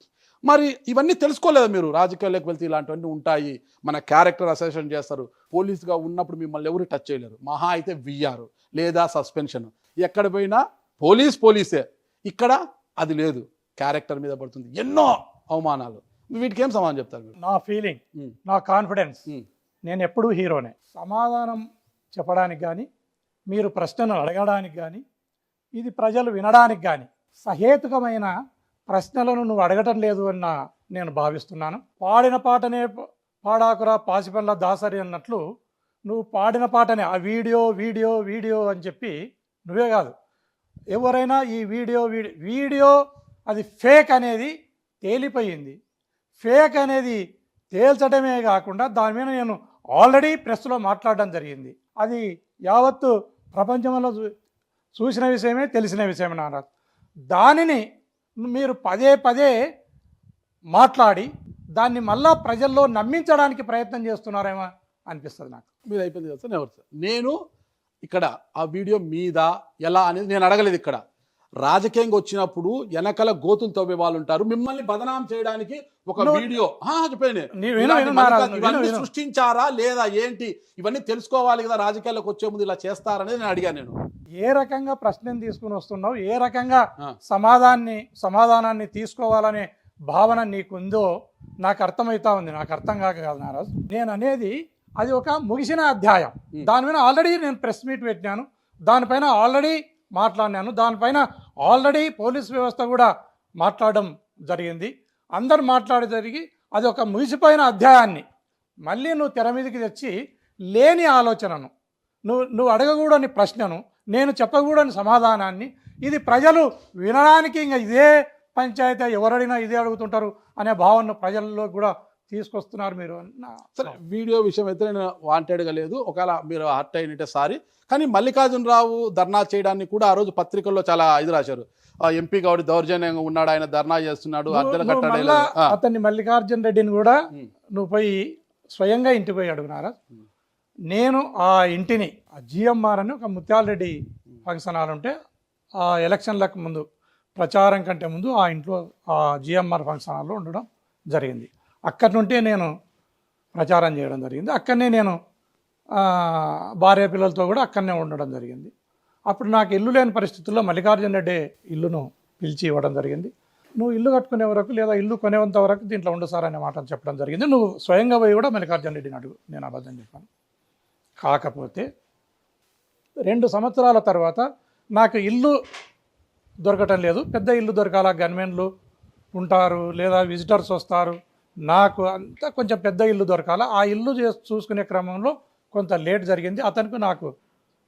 మరి ఇవన్నీ తెలుసుకోలేదు మీరు? రాజకీయాల్లోకి వెళ్తే ఇలాంటివన్నీ ఉంటాయి, మన క్యారెక్టర్ అసెషన్ చేస్తారు. పోలీసుగా ఉన్నప్పుడు మిమ్మల్ని ఎవరు టచ్ చేయలేరు, మహా అయితే విఆర్ లేదా సస్పెన్షన్. ఎక్కడ పోయినా పోలీసే, ఇక్కడ అది లేదు, క్యారెక్టర్ మీద పడుతుంది, ఎన్నో అవమానాలు. వీటికి ఏం సమాధానం చెప్తారు మీరు? నా ఫీలింగ్, నా కాన్ఫిడెన్స్, నేను ఎప్పుడూ హీరోనే. సమాధానం చెప్పడానికి కానీ, మీరు ప్రశ్నలు అడగడానికి కానీ, ఇది ప్రజలు వినడానికి కానీ సహేతుకమైన ప్రశ్నలను నువ్వు అడగటం లేదు అని నేను భావిస్తున్నాను. పాడిన పాటనే పాడాకురా పాసిపల్ల దాసరి అన్నట్లు నువ్వు పాడిన పాటనే ఆ వీడియో వీడియో వీడియో అని చెప్పి నువ్వే కాదు ఎవరైనా ఈ వీడియో అది ఫేక్ అనేది తేలిపోయింది. ఫేక్ అనేది తేల్చడమే కాకుండా దాని మీద నేను ఆల్రెడీ ప్రెస్లో మాట్లాడడం జరిగింది. అది యావత్తు ప్రపంచంలో చూసిన విషయమే, తెలిసిన విషయమే నారాజు. దానిని మీరు పదే పదే మాట్లాడి దాన్ని మళ్ళా ప్రజల్లో నమ్మించడానికి ప్రయత్నం చేస్తున్నారేమో అనిపిస్తుంది నాకు. మీరు అయిపోయింది కదా సార్, ఎవరు సార్? నేను ఇక్కడ ఆ వీడియో మీద ఎలా అనేది నేను అడగలేదు. ఇక్కడ రాజకీయంగా వచ్చినప్పుడు వెనకల గోతులు తవ్వే వాళ్ళు ఉంటారు, మిమ్మల్ని బదనాం చేయడానికి ఒక వీడియో చెప్పండి, సృష్టించారా లేదా ఏంటి, ఇవన్నీ తెలుసుకోవాలి కదా రాజకీయాల్లోకి వచ్చే ముందు ఇలా చేస్తారనేది నేను అడిగాను. నేను ఏ రకంగా ప్రశ్నను తీసుకుని వస్తున్నావు, ఏ రకంగా సమాధానాన్ని తీసుకోవాలనే భావన నీకుందో నాకు అర్థమవుతా ఉంది. నాకు అర్థం కాక కాదు నారాజు, నేను అనేది అది ఒక ముగిసిన అధ్యాయం. దాని మీద ఆల్రెడీ నేను ప్రెస్ మీట్ పెట్టినాను, దానిపైన ఆల్రెడీ మాట్లాడినాను, దానిపైన ఆల్రెడీ పోలీస్ వ్యవస్థ కూడా మాట్లాడడం జరిగింది, అందరు మాట్లాడి జరిగి అది ఒక ముగిసిపోయిన అధ్యాయాన్ని మళ్ళీ నువ్వు తెర మీదకి తెచ్చి లేని ఆలోచనను, నువ్వు అడగకూడని ప్రశ్నను, నేను చెప్పకూడని సమాధానాన్ని, ఇది ప్రజలు వినడానికి ఇంకా ఇదే పంచాయతీ ఎవరడినా ఇదే అడుగుతుంటారు అనే భావనను ప్రజల్లో కూడా తీసుకొస్తున్నారు మీరు. సరే, వీడియో విషయం అయితే నేను వాంటెడ్గా లేదు, ఒకవేళ మీరు హర్ట్ అయినట్టే సారీ. కానీ మల్లికార్జునరావు ధర్నా చేయడాన్ని కూడా ఆ రోజు పత్రికల్లో చాలా ఇది రాశారు, ఎంపీ గౌడి దౌర్జన్యంగా ఉన్నాడు, ఆయన ధర్నా చేస్తున్నాడు, అద్దెలు కట్టడం. అతన్ని మల్లికార్జున రెడ్డిని కూడా నువ్వు పోయి స్వయంగా ఇంటికి పోయి అడుగునారా? నేను ఆ ఇంటిని జిఎంఆర్ అని ఒక ముత్యాలరెడ్డి ఫంక్షన్ హాల్ ఉంటే ఆ ఎలక్షన్లకు ముందు ప్రచారం కంటే ముందు ఆ ఇంట్లో ఆ జిఎంఆర్ ఫంక్షన్ హాల్లో ఉండడం జరిగింది. అక్కడి నుండే నేను ప్రచారం చేయడం జరిగింది. అక్కడనే నేను భార్య పిల్లలతో కూడా అక్కడనే ఉండడం జరిగింది. అప్పుడు నాకు ఇల్లు లేని పరిస్థితుల్లో మల్లికార్జున రెడ్డి ఇల్లును పిలిచి ఇవ్వడం జరిగింది. నువ్వు ఇల్లు కట్టుకునే వరకు లేదా ఇల్లు కొనేంత వరకు దీంట్లో ఉండు సార్ అనే మాట చెప్పడం జరిగింది. నువ్వు స్వయంగా పోయి కూడా మల్లికార్జున రెడ్డిని అడుగు, నేను అబద్ధం చెప్పాను. కాకపోతే 2 సంవత్సరాల తర్వాత నాకు ఇల్లు దొరకటం లేదు, పెద్ద ఇల్లు దొరకాల, గన్మెన్లు ఉంటారు లేదా విజిటర్స్ వస్తారు, నాకు అంతా కొంచెం పెద్ద ఇల్లు దొరకాల. ఆ ఇల్లు చూసుకునే క్రమంలో కొంత లేట్ జరిగింది, అతనికి నాకు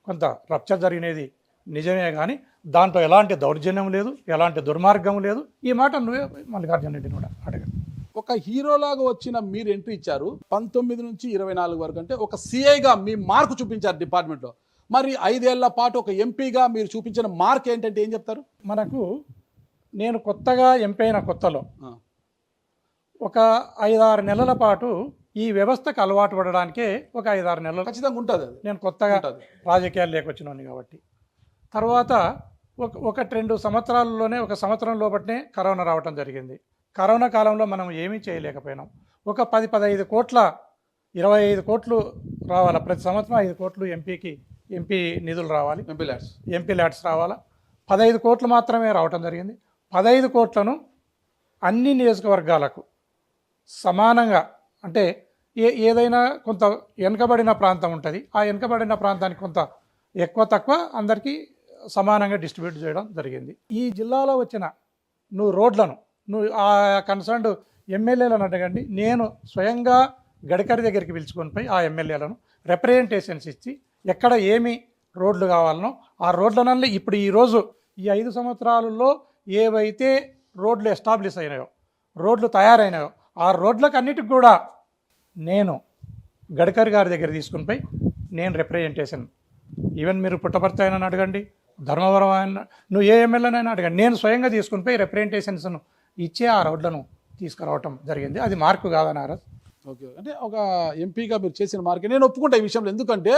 కొంత రప్చర్ జరిగినది నిజమే, కానీ దాంట్లో ఎలాంటి దౌర్జన్యం లేదు, ఎలాంటి దుర్మార్గం లేదు. ఈ మాట నువ్వే మల్లికార్జున రెడ్డిని కూడా అడగండి. ఒక హీరోలాగా వచ్చిన మీరు ఎంట్రీ ఇచ్చారు 19 నుంచి 24 వరకు, అంటే ఒక సిఐగా మీ మార్కు చూపించారు డిపార్ట్మెంట్లో. మరి 5 ఏళ్ల పాటు ఒక ఎంపీగా మీరు చూపించిన మార్క్ ఏంటంటే ఏం చెప్తారు? మనకు నేను కొత్తగా ఎంపీ అయిన కొత్తలో ఒక 5-6 నెలల పాటు ఈ వ్యవస్థకు అలవాటు పడడానికే ఒక 5-6 నెలలు ఖచ్చితంగా ఉంటుంది. నేను కొత్తగా రాజకీయాలు లేకొచ్చినోని కాబట్టి. తర్వాత ఒక 2 సంవత్సరాలలోనే, 1 సంవత్సరం లోపట్నే కరోనా రావటం జరిగింది. కరోనా కాలంలో మనం ఏమీ చేయలేకపోయినాం. ఒక 10-15 కోట్ల 25 కోట్లు రావాలా ప్రతి సంవత్సరం, 5 కోట్లు ఎంపీ నిధులు రావాలి, ఎంపీ ల్యాడ్స్ రావాలా. 15 కోట్లు మాత్రమే రావటం జరిగింది. 15 కోట్లను అన్ని నియోజకవర్గాలకు సమానంగా, అంటే ఏదైనా కొంత వెనుకబడిన ప్రాంతం ఉంటుంది, ఆ వెనుకబడిన ప్రాంతానికి కొంత ఎక్కువ తక్కువ అందరికీ సమానంగా డిస్ట్రిబ్యూట్ చేయడం జరిగింది. ఈ జిల్లాలో వచ్చిన నువ్వు రోడ్లను నువ్వు ఆ కన్సర్న్డ్ ఎమ్మెల్యేలను అడగండి, నేను స్వయంగా గడ్కరీ దగ్గరికి పిలుచుకొని పోయి ఆ ఎమ్మెల్యేలను రిప్రజెంటేషన్స్ ఇచ్చి ఎక్కడ ఏమి రోడ్లు కావాలనో ఆ రోడ్లనల్ని ఇప్పుడు ఈరోజు ఈ 5 సంవత్సరాలలో ఏవైతే రోడ్లు ఎస్టాబ్లిష్ అయినాయో, రోడ్లు తయారైనాయో, ఆ రోడ్లకు అన్నిటికి కూడా నేను గడ్కరీ గారి దగ్గర తీసుకుని పోయి నేను రిప్రజెంటేషన్, ఈవెన్ మీరు పుట్టపర్తి అయినా అడగండి, ధర్మవరం అయినా, నువ్వు ఏ ఎమ్మెల్యేనైనా అడగండి, నేను స్వయంగా తీసుకుని పోయి రిప్రజెంటేషన్స్ను ఇచ్చే ఆ రోడ్లను తీసుకురావటం జరిగింది. అది మార్పు కాదన్నారా? ఓకే, అంటే ఒక ఎంపీగా మీరు చేసిన మార్కే నేను ఒప్పుకుంటా ఈ విషయంలో. ఎందుకంటే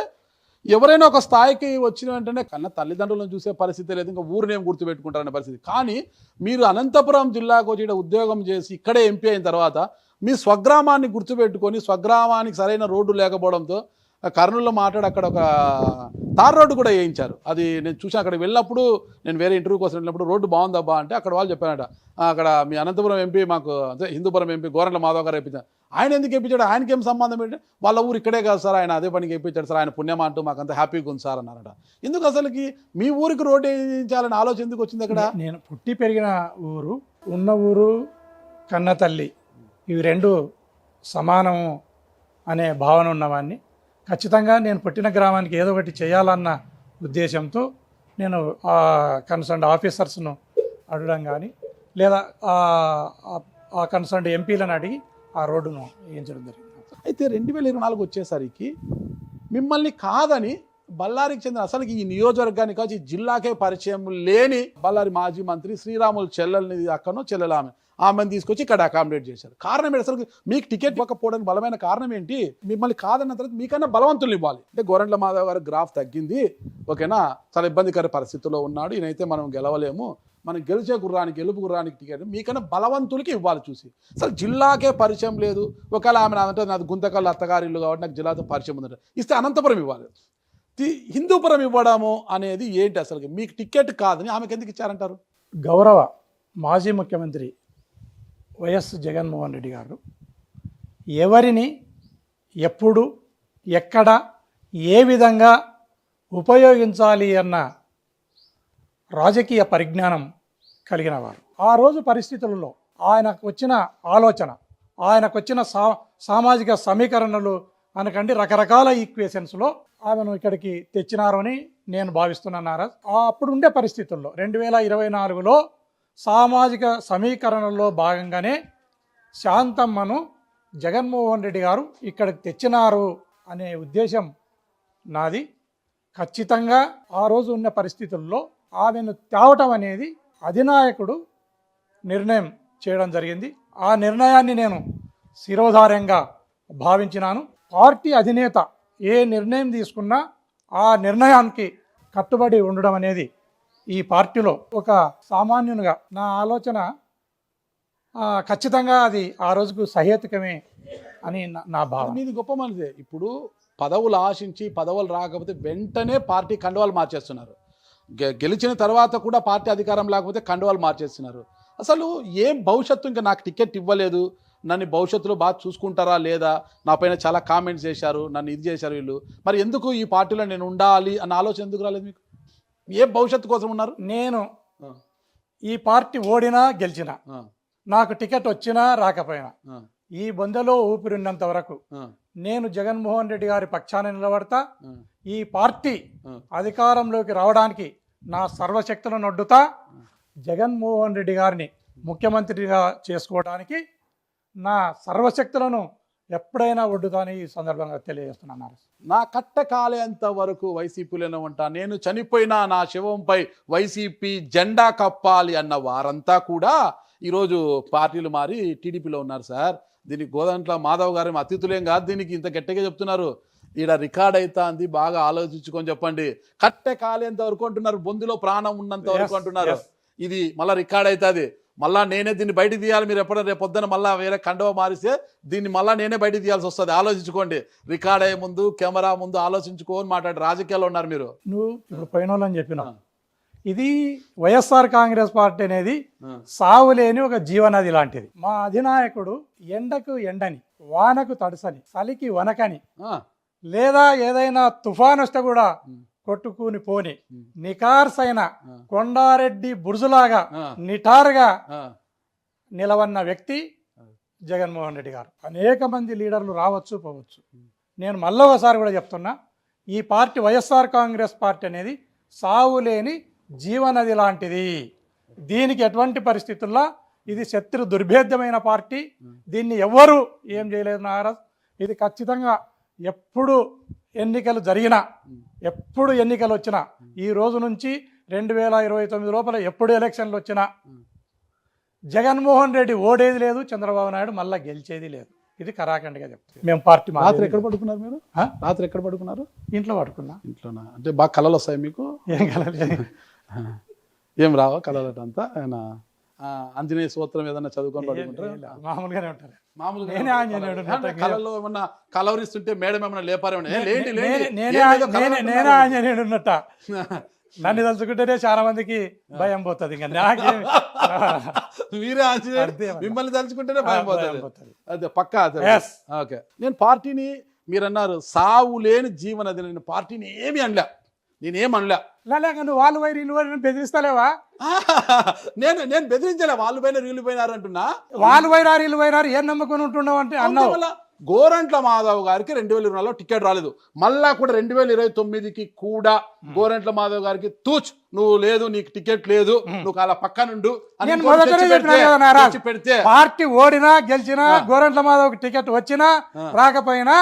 ఎవరైనా ఒక స్థాయికి వచ్చిన వెంటనే కన్నా తల్లిదండ్రులను చూసే పరిస్థితి లేదు, ఇంకా ఊరినేం గుర్తుపెట్టుకుంటారనే పరిస్థితి. కానీ మీరు అనంతపురం జిల్లాకు వచ్చి ఉద్యోగం చేసి ఇక్కడే ఎంపీ అయిన తర్వాత మీ స్వగ్రామాన్ని గుర్తుపెట్టుకొని, స్వగ్రామానికి సరైన రోడ్డు లేకపోవడంతో కర్నూలులో మాట్లాడి అక్కడ ఒక తార్ రోడ్డు కూడా వేయించారు. అది నేను చూసాను. అక్కడ వెళ్ళినప్పుడు నేను వేరే ఇంటర్వ్యూ కోసం వెళ్ళినప్పుడు రోడ్డు బాగుందబ్బా అంటే అక్కడ వాళ్ళు చెప్పారట, అక్కడ మీ అనంతపురం ఎంపీ మాకు అదే హిందూపురం ఎంపీ గోరంట్ల మాధవ్ గారు వేయించారు. ఆయన ఎందుకు వేయించాడు, ఆయనకి ఏం సంబంధం ఏంటి, వాళ్ళ ఊరు ఇక్కడే కాదు సార్, ఆయన అదే పనికి వేయించాడు సార్, ఆయన పుణ్యం అంటూ మాకు అంత హ్యాపీగా ఉంది సార్ అన్నారట. ఎందుకు అసలుకి మీ ఊరికి రోడ్డు వేయించాలని ఆలోచన ఎందుకు వచ్చింది అక్కడ? నేను పుట్టి పెరిగిన ఊరు, ఉన్న ఊరు, కన్న తల్లి, ఇవి రెండు సమానము అనే భావన ఉన్నవాడిని. ఖచ్చితంగా నేను పుట్టిన గ్రామానికి ఏదో ఒకటి చేయాలన్న ఉద్దేశంతో నేను ఆ కన్సర్న్డ్ ఆఫీసర్స్ను అడగడం కానీ లేదా ఆ కన్సర్న్డ్ ఎంపీలను అడిగి ఆ రోడ్డును వేయించడం జరిగింది. అయితే 2024 వచ్చేసరికి మిమ్మల్ని కాదని బళ్ళారికి చెందిన అసలు ఈ నియోజకవర్గానికి కావచ్చు ఈ జిల్లాకే పరిచయం లేని బళ్ళారి మాజీ మంత్రి శ్రీరాములు చెల్లెల్ని అక్కనో చెల్లెలు ఆమెను తీసుకొచ్చి ఇక్కడ అకామిడేట్ చేశారు. కారణం ఏంటి అసలు? మీకు టికెట్ ఇవ్వకపోవడానికి బలమైన కారణం ఏంటి? మిమ్మల్ని కాదన్న తర్వాత మీకన్నా బలవంతులు ఇవ్వాలి. అంటే గోరంట్ల మాధవ్ గారి గ్రాఫ్ తగ్గింది, ఓకేనా, చాలా ఇబ్బందికర పరిస్థితుల్లో ఉన్నాడు, ఈయనైతే మనం గెలవలేము, మనం గెలుపు గుర్రానికి టికెట్ మీకన్నా బలవంతులకి ఇవ్వాలి. చూసి అసలు జిల్లాకే పరిచయం లేదు, ఒకవేళ ఆమె అంటే నాది గుంతకల్లు అత్తగారి ఇల్లు కాబట్టి నాకు జిల్లాతో పరిచయం ఉందంటే ఇస్తే అనంతపురం ఇవ్వాలి, హిందూపురం ఇవ్వడము అనేది ఏంటి అసలు? మీకు టికెట్ కాదని ఆమెకు ఎందుకు ఇచ్చారంటారు? గౌరవ మాజీ ముఖ్యమంత్రి వైఎస్ జగన్మోహన్ రెడ్డి గారు ఎవరిని ఎప్పుడు ఎక్కడ ఏ విధంగా ఉపయోగించాలి అన్న రాజకీయ పరిజ్ఞానం కలిగిన వారు. ఆ రోజు పరిస్థితులలో ఆయనకు వచ్చిన ఆలోచన, ఆయనకు వచ్చిన సామాజిక సమీకరణలు అనకండి రకరకాల ఈక్వేషన్స్లో ఆమెను ఇక్కడికి తెచ్చినారు అని నేను భావిస్తున్నాను. అప్పుడు ఉండే పరిస్థితుల్లో 2024లో సామాజిక సమీకరణలో భాగంగానే శాంతమ్మను జగన్మోహన్ రెడ్డి గారు ఇక్కడికి తెచ్చినారు అనే ఉద్దేశం నాది. ఖచ్చితంగా ఆ రోజు ఉన్న పరిస్థితుల్లో ఆమెను తేవటం అనేది అధినాయకుడు నిర్ణయం చేయడం జరిగింది. ఆ నిర్ణయాన్ని నేను శిరోధార్యంగా భావించినాను. పార్టీ అధినేత ఏ నిర్ణయం తీసుకున్నా ఆ నిర్ణయానికి కట్టుబడి ఉండడం అనేది ఈ పార్టీలో ఒక సామాన్యునిగా నా ఆలోచన. ఖచ్చితంగా అది ఆ రోజుకు సహేతుకమే అని నా భావన. మీది గొప్ప మనదే. ఇప్పుడు పదవులు ఆశించి పదవులు రాకపోతే వెంటనే పార్టీ కండువాలు మార్చేస్తున్నారు. గెలిచిన తర్వాత కూడా పార్టీ అధికారం లేకపోతే కండువాలు మార్చేస్తున్నారు. అసలు ఏం భవిష్యత్తు, ఇంకా నాకు టికెట్ ఇవ్వలేదు, నన్ను భవిష్యత్తులో బాగా చూసుకుంటారా లేదా, నా పైన చాలా కామెంట్స్ చేశారు, నన్ను ఇది చేశారు వీళ్ళు, మరి ఎందుకు ఈ పార్టీలో నేను ఉండాలి అన్న ఆలోచన ఎందుకు రాలేదు మీకు? ఏ భవిష్యత్తు కోసం ఉన్నారు? నేను ఈ పార్టీ ఓడినా గెలిచినా, నాకు టికెట్ వచ్చినా రాకపోయినా, ఈ బొందలో ఊపిరిన్నంత వరకు నేను జగన్మోహన్ రెడ్డి గారి పక్షాన నిలబడతా. ఈ పార్టీ అధికారంలోకి రావడానికి నా సర్వశక్తులను నొడ్డుతా. జగన్మోహన్ రెడ్డి గారిని ముఖ్యమంత్రిగా చేసుకోవడానికి నా సర్వశక్తులను ఎప్పుడైనా ఒడ్డుతాని ఈ సందర్భంగా తెలియజేస్తున్నాను. నా కట్ట కాలేంత వరకు వైసీపీలోనే ఉంటా, నేను చనిపోయినా నా శవంపై వైసీపీ జెండా కప్పాలి అన్న వారంతా కూడా ఈరోజు పార్టీలు మారి టీడీపీలో ఉన్నారు సార్. దీనికి గోరంట్ల మాధవ్ గారు అతిథులేం కాదు, దీనికి ఇంత గట్టిగా చెప్తున్నారు. ఈడ రికార్డ్ అవుతా అంది, బాగా ఆలోచించుకొని చెప్పండి. కట్టె కాలేంత వరకు అంటున్నారు, బొందులో ప్రాణం ఉన్నంత వరకు అంటున్నారు. ఇది మళ్ళీ రికార్డ్ అవుతుంది, మళ్ళీ నేనే దీన్ని బయట తీయాలి. మీరు ఎప్పుడైనా రేపు పొద్దున మళ్ళీ వేరే కండువ మారిస్తే దీన్ని మళ్ళీ నేనే బయట తీయాల్సి వస్తుంది. ఆలోచించుకోండి, రికార్డ్ అయ్యే ముందు కెమెరా ముందు ఆలోచించుకోని మాట్లాడి రాజకీయాల్లో ఉన్నారు మీరు. నువ్వు ఇప్పుడు పైన వాళ్ళని చెప్పినావు, ఇది వైఎస్ఆర్ కాంగ్రెస్ పార్టీ అనేది సావులేని ఒక జీవనది లాంటిది. మా అధినాయకుడు ఎండకు ఎండని, వానకు తడుసని, చలికి వనకని, లేదా ఏదైనా తుఫాన్ వస్తే కూడా కొట్టుకుని పోని నికార్సైన కొండారెడ్డి బుర్జులాగా నిటారుగా నిలవన్న వ్యక్తి జగన్మోహన్ రెడ్డి గారు. అనేక మంది లీడర్లు రావచ్చు పోవచ్చు. నేను మళ్ళీ ఒకసారి కూడా చెప్తున్నా, ఈ పార్టీ వైఎస్ఆర్ కాంగ్రెస్ పార్టీ అనేది సావులేని జీవనది లాంటిది. దీనికి ఎటువంటి పరిస్థితుల్లో ఇది శత్రు దుర్భేద్యమైన పార్టీ. దీన్ని ఎవ్వరూ ఏం చేయలేదు నారాజ్. ఇది ఖచ్చితంగా ఎప్పుడు ఎన్నికలు జరిగినా, ఎప్పుడు ఎన్నికలు వచ్చినా, ఈ రోజు నుంచి 2029 లోపల ఎప్పుడు ఎలక్షన్లు వచ్చినా జగన్మోహన్ రెడ్డి ఓడేది లేదు, చంద్రబాబు నాయుడు మళ్ళీ గెలిచేది లేదు. ఇది కరాఖండిగా చెప్తాను. మేము పార్టీ రాత్రి ఎక్కడ పడుకున్నారు మీరు? రాత్రి ఎక్కడ పడుకున్నారు? ఇంట్లో పడుకున్నా. ఇంట్లోనా? అంటే బాగా కళలు వస్తాయి మీకు? ఏం కలలేదు. ఏం రావా కళలు అంతా? ఆయన ఆంజనేయ స్తోత్రం ఏదన్నా చదువుకొని పడుకుంటారు? మామూలుగానే ఉంటారు. మామూలుగా కళలో ఏమన్నా కలవరిస్తుంటే మేడం ఏమన్నా లేపారేమన్నా? నేనే ఆంజనేయుడు ఉన్నట్ట. నన్ను తలుచుకుంటేనే చాలా మందికి భయం పోతుంది. ఇంకా నాకేం మీరే ఆంజనేయుడు, మిమ్మల్ని తలుచుకుంటేనే భయం పోతుంది. అదే పక్కా. ఓకే. నేను పార్టీని మీరు అన్నారు సావు లేని జీవనది. నేను పార్టీని ఏమి అనలే, నేనేం అనలే. నువ్వు వాళ్ళు పోయి వీళ్ళు పోయి బెదిరిస్తలేవా? నేను బెదిరించలే. వాళ్ళు పోయిన వీళ్ళు పోయినారు అంటున్నా. వాళ్ళు పోయినారు వీళ్ళు పోయినారు ఏం నమ్ముకొని ఉంటున్నావు అంటే అన్నావు. గోరంట్ల మాధవ్ గారికి 2024లో టికెట్ రాలేదు. మళ్ళా కూడా 2029కి కూడా గోరంట్ల మాధవ్ గారికి తూచ్ నువ్వు లేదు, నీకు టికెట్ లేదు, నువ్వు అలా పక్కనుండు పెడితే పార్టీ ఓడినా గెలిచినా గోరంట్ల మాధవ్ టికెట్ వచ్చినా రాకపోయినా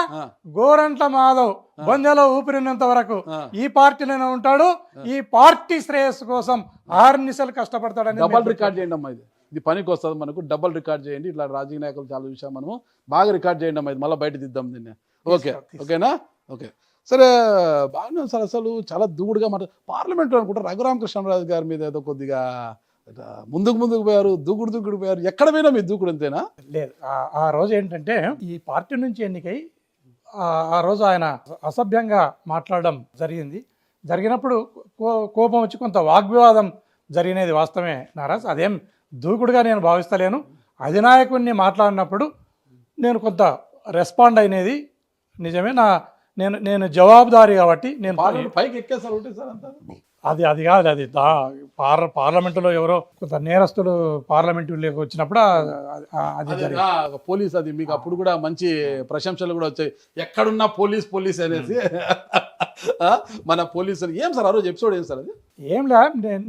గోరంట్ల మాధవ్ బొందెలో ఊపిరినంత వరకు ఈ పార్టీలోనే ఉంటాడు. ఈ పార్టీ శ్రేయస్సు కోసం ఆర్నిసలు కష్టపడతాడని డబల్ రికార్డ్ చేయండి అమ్మా. ఇది పనికి వస్తుంది మనకు. డబల్ రికార్డ్ చేయండి. ఇట్లా రాజకీయ నాయకులు చాలా చూసాం మనము. బాగా రికార్డ్ చేయండి అమ్మా. ఇది మళ్ళీ బయట దిద్దాం దీన్ని. ఓకేనా? ఓకే సరే, బాగానే సార్. అసలు చాలా దూకుడుగా మాట పార్లమెంట్లో అనుకుంటా రఘురామకృష్ణరాజు గారి మీద ఏదో కొద్దిగా ముందుకు పోయారు, దూకుడు పోయారు. ఎక్కడ పోయినా మీ దూకుడు అంతేనా? లేదు. ఆ రోజు ఏంటంటే ఈ పార్టీ నుంచి ఎన్నికై ఆ రోజు ఆయన అసభ్యంగా మాట్లాడడం జరిగినప్పుడు కోపం వచ్చి కొంత వాగ్వివాదం జరిగినది వాస్తవమే నారాజ్. అదేం దూకుడుగా నేను భావిస్తలేను. అధినాయకుడిని మాట్లాడినప్పుడు నేను కొంత రెస్పాండ్ అయినది నిజమే. నేను జవాబుదారి కాబట్టి నేను పైకి ఎక్కేసారు ఒకటి సార్ అంతా. అది కాదు. అది పార్లమెంటులో ఎవరో కొంత నేరస్తులు పార్లమెంటులోకి వచ్చినప్పుడు అది పోలీస్ అది మీకు అప్పుడు కూడా మంచి ప్రశంసలు కూడా వచ్చాయి. ఎక్కడున్నా పోలీస్ అనేసి మన పోలీసు. ఏం సార్ ఆ రోజు ఎపిసోడ్ ఏం సార్ అది? ఏం లే,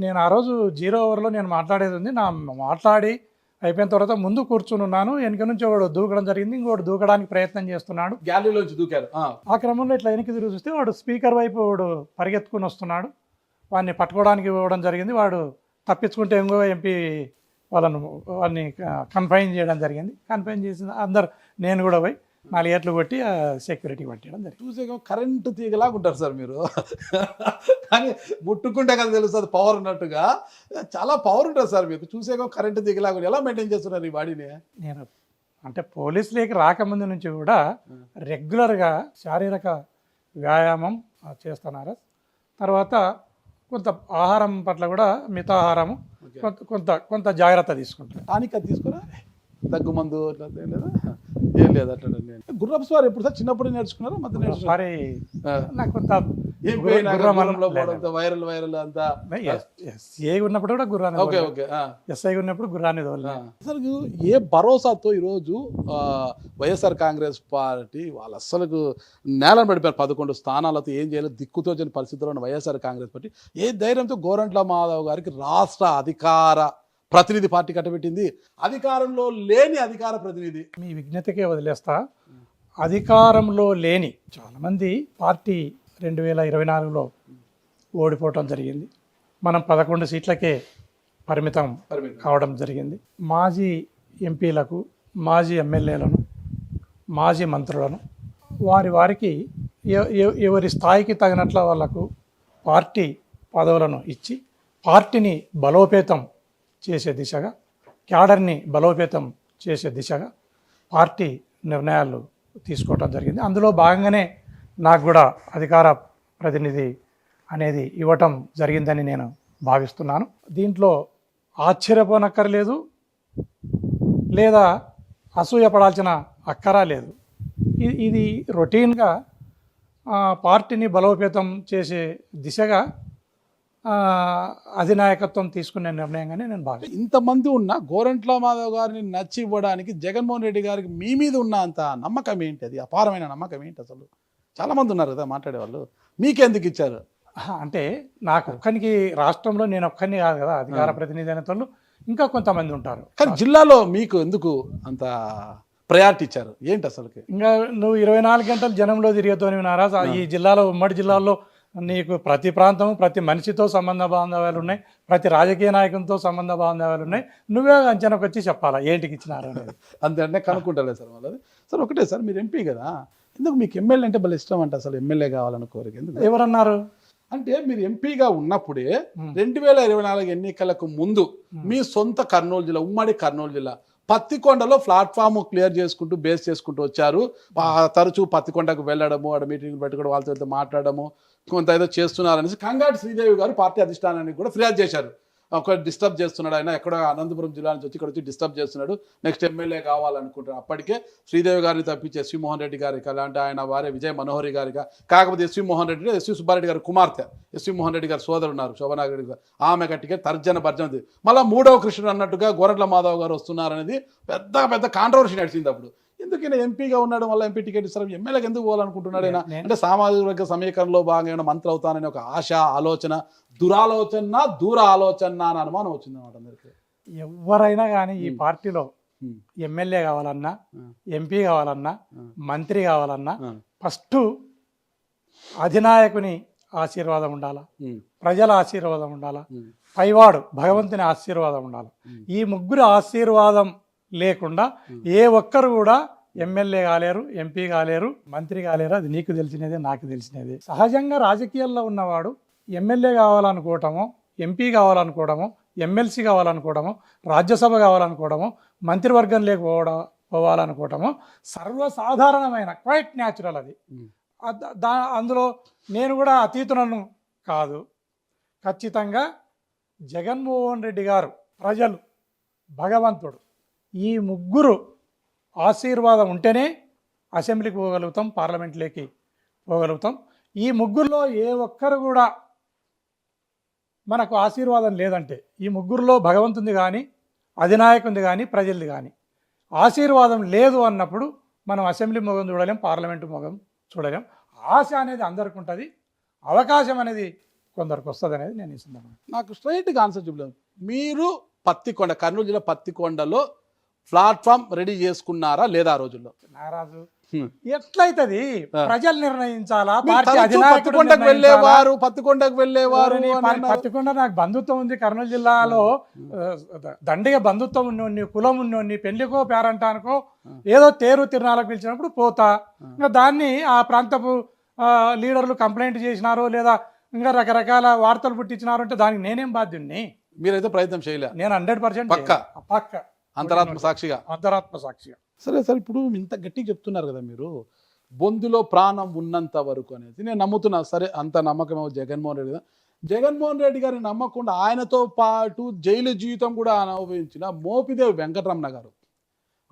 నేను ఆ రోజు 0 ఓవర్లో నేను మాట్లాడేది ఉంది. మాట్లాడి అయిపోయిన తర్వాత ముందు కూర్చుని ఉన్నాను. వెనక నుంచి ఒకడు దూకడం జరిగింది, ఇంకోటి దూకడానికి ప్రయత్నం చేస్తున్నాడు. గ్యాలరీలోంచి దూకారు. ఆ క్రమంలో ఇట్లా వెనక్కి తిరిగి చూస్తే వాడు స్పీకర్ వైపు వాడు పరిగెత్తుకుని వస్తున్నాడు. వాడిని పట్టుకోవడానికి ఇవ్వడం జరిగింది. వాడు తప్పించుకుంటే ఇంకో ఎంపీ వాళ్ళని కన్ఫైన్ చేయడం జరిగింది. కన్ఫైన్ చేసిన అందరు నేను కూడా పోయి 4 ఏట్లు కొట్టి సెక్యూరిటీ పట్టడం జరిగింది. చూసే కరెంటు తీగలాగా ఉంటారు సార్ మీరు. కానీ ముట్టుకుంటే కదా తెలుస్తుంది పవర్ ఉన్నట్టుగా. చాలా పవర్ ఉంటుంది సార్ మీకు. చూసే కరెంటు తీగలాగా ఎలా మెయింటైన్ చేస్తున్నారు ఈ బాడీని? నేను అంటే పోలీసులకి రాకముందు నుంచి కూడా రెగ్యులర్గా శారీరక వ్యాయామం చేస్తున్నారు. తర్వాత కొంత ఆహారం పట్ల కూడా మితాహారము కొంత జాగ్రత్త తీసుకుంటాను. టానిక్ అది తీసుకురా, దగ్గు మందు ఏం లేదు అట్లా. గుర్రపు స్వారీ ఎప్పుడు సార్ చిన్నప్పుడు నేర్చుకున్నారా? మధ్య నేర్చుకున్నారే. నాకు కొంత వైరల్ అంతా ఎస్ఐ ఉన్నప్పుడు కూడా గుర్రాన్ని, ఎస్ఐ ఉన్నప్పుడు గుర్రాన్ని అసలు ఏ భరోసాతో ఈరోజు వైఎస్ఆర్ కాంగ్రెస్ పార్టీ వాళ్ళు అసలు నేలను పడిపోయారు. 11 స్థానాలతో ఏం చేయలేదు, దిక్కుతోచని పరిస్థితుల్లో ఉన్న వైఎస్ఆర్ కాంగ్రెస్ పార్టీ ఏ ధైర్యంతో గోరంట్ల మాధవ్ గారికి రాష్ట్ర అధికార ప్రతినిధి పార్టీ కట్టబెట్టింది? అధికారంలో లేని అధికార ప్రతినిధి. మీ విజ్ఞతకే వదిలేస్తా. అధికారంలో లేని చాలామంది పార్టీ 2024లో ఓడిపోవటం జరిగింది. మనం 11 సీట్లకే పరిమితం కావడం జరిగింది. మాజీ ఎంపీలకు, మాజీ ఎమ్మెల్యేలను, మాజీ మంత్రులను వారికి ఎవరి స్థాయికి తగినట్ల వాళ్లకు పార్టీ పదవులను ఇచ్చి పార్టీని బలోపేతం చేసే దిశగా, క్యాడర్ని బలోపేతం చేసే దిశగా పార్టీ నిర్ణయాలు తీసుకోవడం జరిగింది. అందులో భాగంగానే నాకు కూడా అధికార ప్రతినిధి అనేది ఇవ్వటం జరిగిందని నేను భావిస్తున్నాను. దీంట్లో ఆశ్చర్యపోనక్కర్లేదు, లేదా అసూయపడాల్సిన అక్కరా లేదు. ఇది రొటీన్గా పార్టీని బలోపేతం చేసే దిశగా అధినాయకత్వం తీసుకునే నిర్ణయంగానే నేను భావిస్తాను. ఇంతమంది ఉన్న గోరంట్ల మాధవ్ గారిని నచ్చి ఇవ్వడానికి జగన్మోహన్ రెడ్డి గారికి మీ మీద ఉన్న అంత నమ్మకం ఏంటి? అది అపారమైన నమ్మకం ఏంటి? అసలు చాలామంది ఉన్నారు కదా మాట్లాడేవాళ్ళు, మీకెందుకు ఇచ్చారు? అంటే నాకు ఒక్కనికి రాష్ట్రంలో నేను ఒక్కరిని కాదు కదా అధికార ప్రతినిధి అయిన వాళ్ళు ఇంకా కొంతమంది ఉంటారు. కానీ జిల్లాలో మీకు ఎందుకు అంత ప్రయారిటీ ఇచ్చారు ఏంటి అసలుకి? ఇంకా నువ్వు 24 గంటలు జనంలో తిరిగేతోని నారా ఈ జిల్లాలో ఉమ్మడి జిల్లాలో నీకు ప్రతి ప్రాంతము ప్రతి మనిషితో సంబంధ బాంధవ్యాలు ఉన్నాయి, ప్రతి రాజకీయ నాయకునితో సంబంధ బాంధవ్యాలు ఉన్నాయి. నువ్వే అంచనాకు వచ్చి చెప్పాలా ఏంటికి ఇచ్చినారు అనేది. అంతే అంటే కనుక్కుంటలేదు సార్ వాళ్ళది. సార్ ఒకటే సార్, మీరు ఎంపీ కదా, ఎందుకు మీకు ఎమ్మెల్యే అంటే భలే ఇష్టం అంటే? అసలు ఎమ్మెల్యే కావాలని కోరిక ఎందుకు? ఎవరన్నారు? అంటే మీరు ఎంపీగా ఉన్నప్పుడే 2024 ఎన్నికలకు ముందు మీ సొంత కర్నూలు జిల్లా, ఉమ్మడి కర్నూలు జిల్లా పత్తికొండలో ప్లాట్ఫామ్ క్లియర్ చేసుకుంటూ బేస్ చేసుకుంటూ వచ్చారు. తరచూ పత్తికొండకు వెళ్ళడము, ఆడ మీటింగ్ పెట్టుకోవడం, వాళ్ళతో మాట్లాడము, కొంత ఏదో చేస్తున్నారనేసి కంగాటి శ్రీదేవి గారు పార్టీ అధిష్టానానికి కూడా ఫిర్యాదు చేశారు. ఒక డిస్టర్బ్ చేస్తున్నాడు ఆయన, ఎక్కడో అనంతపురం జిల్లా నుంచి వచ్చి ఇక్కడ వచ్చి డిస్టర్బ్ చేస్తున్నాడు, నెక్స్ట్ ఎమ్మెల్యే కావాలనుకుంటున్నారు. అప్పటికే శ్రీదేవి గారిని తప్పించి ఎస్వి మోహన్ రెడ్డి గారికి, అలాంటి ఆయన వారే విజయ్ మనోహరి గారిగా, కాకపోతే ఎస్వి మోహన్ రెడ్డి ఎస్వి సుబ్బారెడ్డి గారి కుమార్తె, ఎస్వి మోహన్ రెడ్డి గారు సోదరు ఉన్నారు శోభనారెడ్డి గారు, ఆమె టికెట్ తర్జన భర్జనది. మళ్ళీ మూడవ కృష్ణుడు అన్నట్టుగా గోరంట్ల మాధవ్ గారు వస్తున్నారనేది పెద్ద కాంట్రవర్సీ నడిచింది. అప్పుడు ఎందుకు ఈయన ఎంపీగా ఉండడం వల్ల ఎంపీ టికెట్ ఇస్తారు, ఎమ్మెల్యేకి ఎందుకు పోవాలనుకుంటున్నాడు ఆయన? అంటే సామాజిక వర్గ సమీకరణలో భాగంగా మంత్రి అవుతానని ఒక ఆశ, ఆలోచన, దూర ఆలోచన అని అనుమానం వచ్చింది అన్నమాట అందరికి. ఎవరైనా కానీ ఈ పార్టీలో ఎమ్మెల్యే కావాలన్నా, ఎంపీ కావాలన్నా, మంత్రి కావాలన్నా ఫస్ట్ అధినాయకుని ఆశీర్వాదం ఉండాలా, ప్రజల ఆశీర్వాదం ఉండాలా, పైవాడు భగవంతుని ఆశీర్వాదం ఉండాలి. ఈ ముగ్గురు ఆశీర్వాదం లేకుండా ఏ ఒక్కరు కూడా ఎమ్మెల్యే కాలేరు, ఎంపీ కాలేరు, మంత్రి కాలేరు. అది నీకు తెలిసినదే, నాకు తెలిసినదే. సహజంగా రాజకీయాల్లో ఉన్నవాడు ఎమ్మెల్యే కావాలనుకోవటము, ఎంపీ కావాలనుకోవడము, ఎమ్మెల్సీ కావాలనుకోవడము, రాజ్యసభ కావాలనుకోవడము, మంత్రివర్గం పోవాలనుకోవటము సర్వసాధారణమైన క్వైట్ న్యాచురల్. అది అందులో నేను కూడా అతీతులను కాదు. ఖచ్చితంగా జగన్మోహన్ రెడ్డి గారు, ప్రజలు, భగవంతుడు, ఈ ముగ్గురు ఆశీర్వాదం ఉంటేనే అసెంబ్లీకి పోగలుగుతాం, పార్లమెంట్లోకి పోగలుగుతాం. ఈ ముగ్గురులో ఏ ఒక్కరు కూడా మనకు ఆశీర్వాదం లేదంటే, ఈ ముగ్గురులో భగవంతుని కానీ, అధినాయకునిది కానీ, ప్రజలది కానీ ఆశీర్వాదం లేదు అన్నప్పుడు మనం అసెంబ్లీ మొగం చూడలేం, పార్లమెంటు మొగం చూడలేం. ఆశ అనేది అందరికి ఉంటుంది, అవకాశం అనేది కొందరికి వస్తుంది అనేది నేను ఇస్తున్నాను. నాకు స్ట్రైట్గా ఆన్సర్ చెప్పలేదు. మీరు పత్తికొండ, కర్నూలు జిల్లా పత్తికొండలో ప్లాట్ఫామ్ రెడీ చేసుకున్నారా లేదా? ఆ రోజుల్లో నారాజు ఎట్లయితది? ప్రజలు నిర్ణయించాలా? పత్తికొండకు వెళ్ళేవారు, పత్తికొండ నాకు బంధుత్వం ఉంది. కర్నూలు జిల్లాలో దండిగా బంధుత్వం ఉన్నోని, కులం ఉన్నోని, పెళ్లికో పేరంటానికో ఏదో తేరు తిరునాళ్ళకు పిలిచినప్పుడు పోతా. ఇంకా దాన్ని ఆ ప్రాంతపు లీడర్లు కంప్లైంట్ చేసినారో లేదా ఇంకా రకరకాల వార్తలు పుట్టించినారు అంటే దానికి నేనేం బాధ్యుణ్ణి? మీరైతే ప్రయత్నం చేయలే? నేను 100% పక్క అంతరాత్మ సాక్షిగా. సరే సార్, ఇప్పుడు ఇంత గట్టిగా చెప్తున్నారు కదా మీరు, బొందులో ప్రాణం ఉన్నంత వరకు అనేది నేను నమ్ముతున్నా. సరే, అంత నమ్మకం జగన్మోహన్ రెడ్డి గారిని నమ్మకుండా ఆయనతో పాటు జైలు జీవితం కూడా అనుభవించిన మోపిదేవి వెంకటరమణ గారు,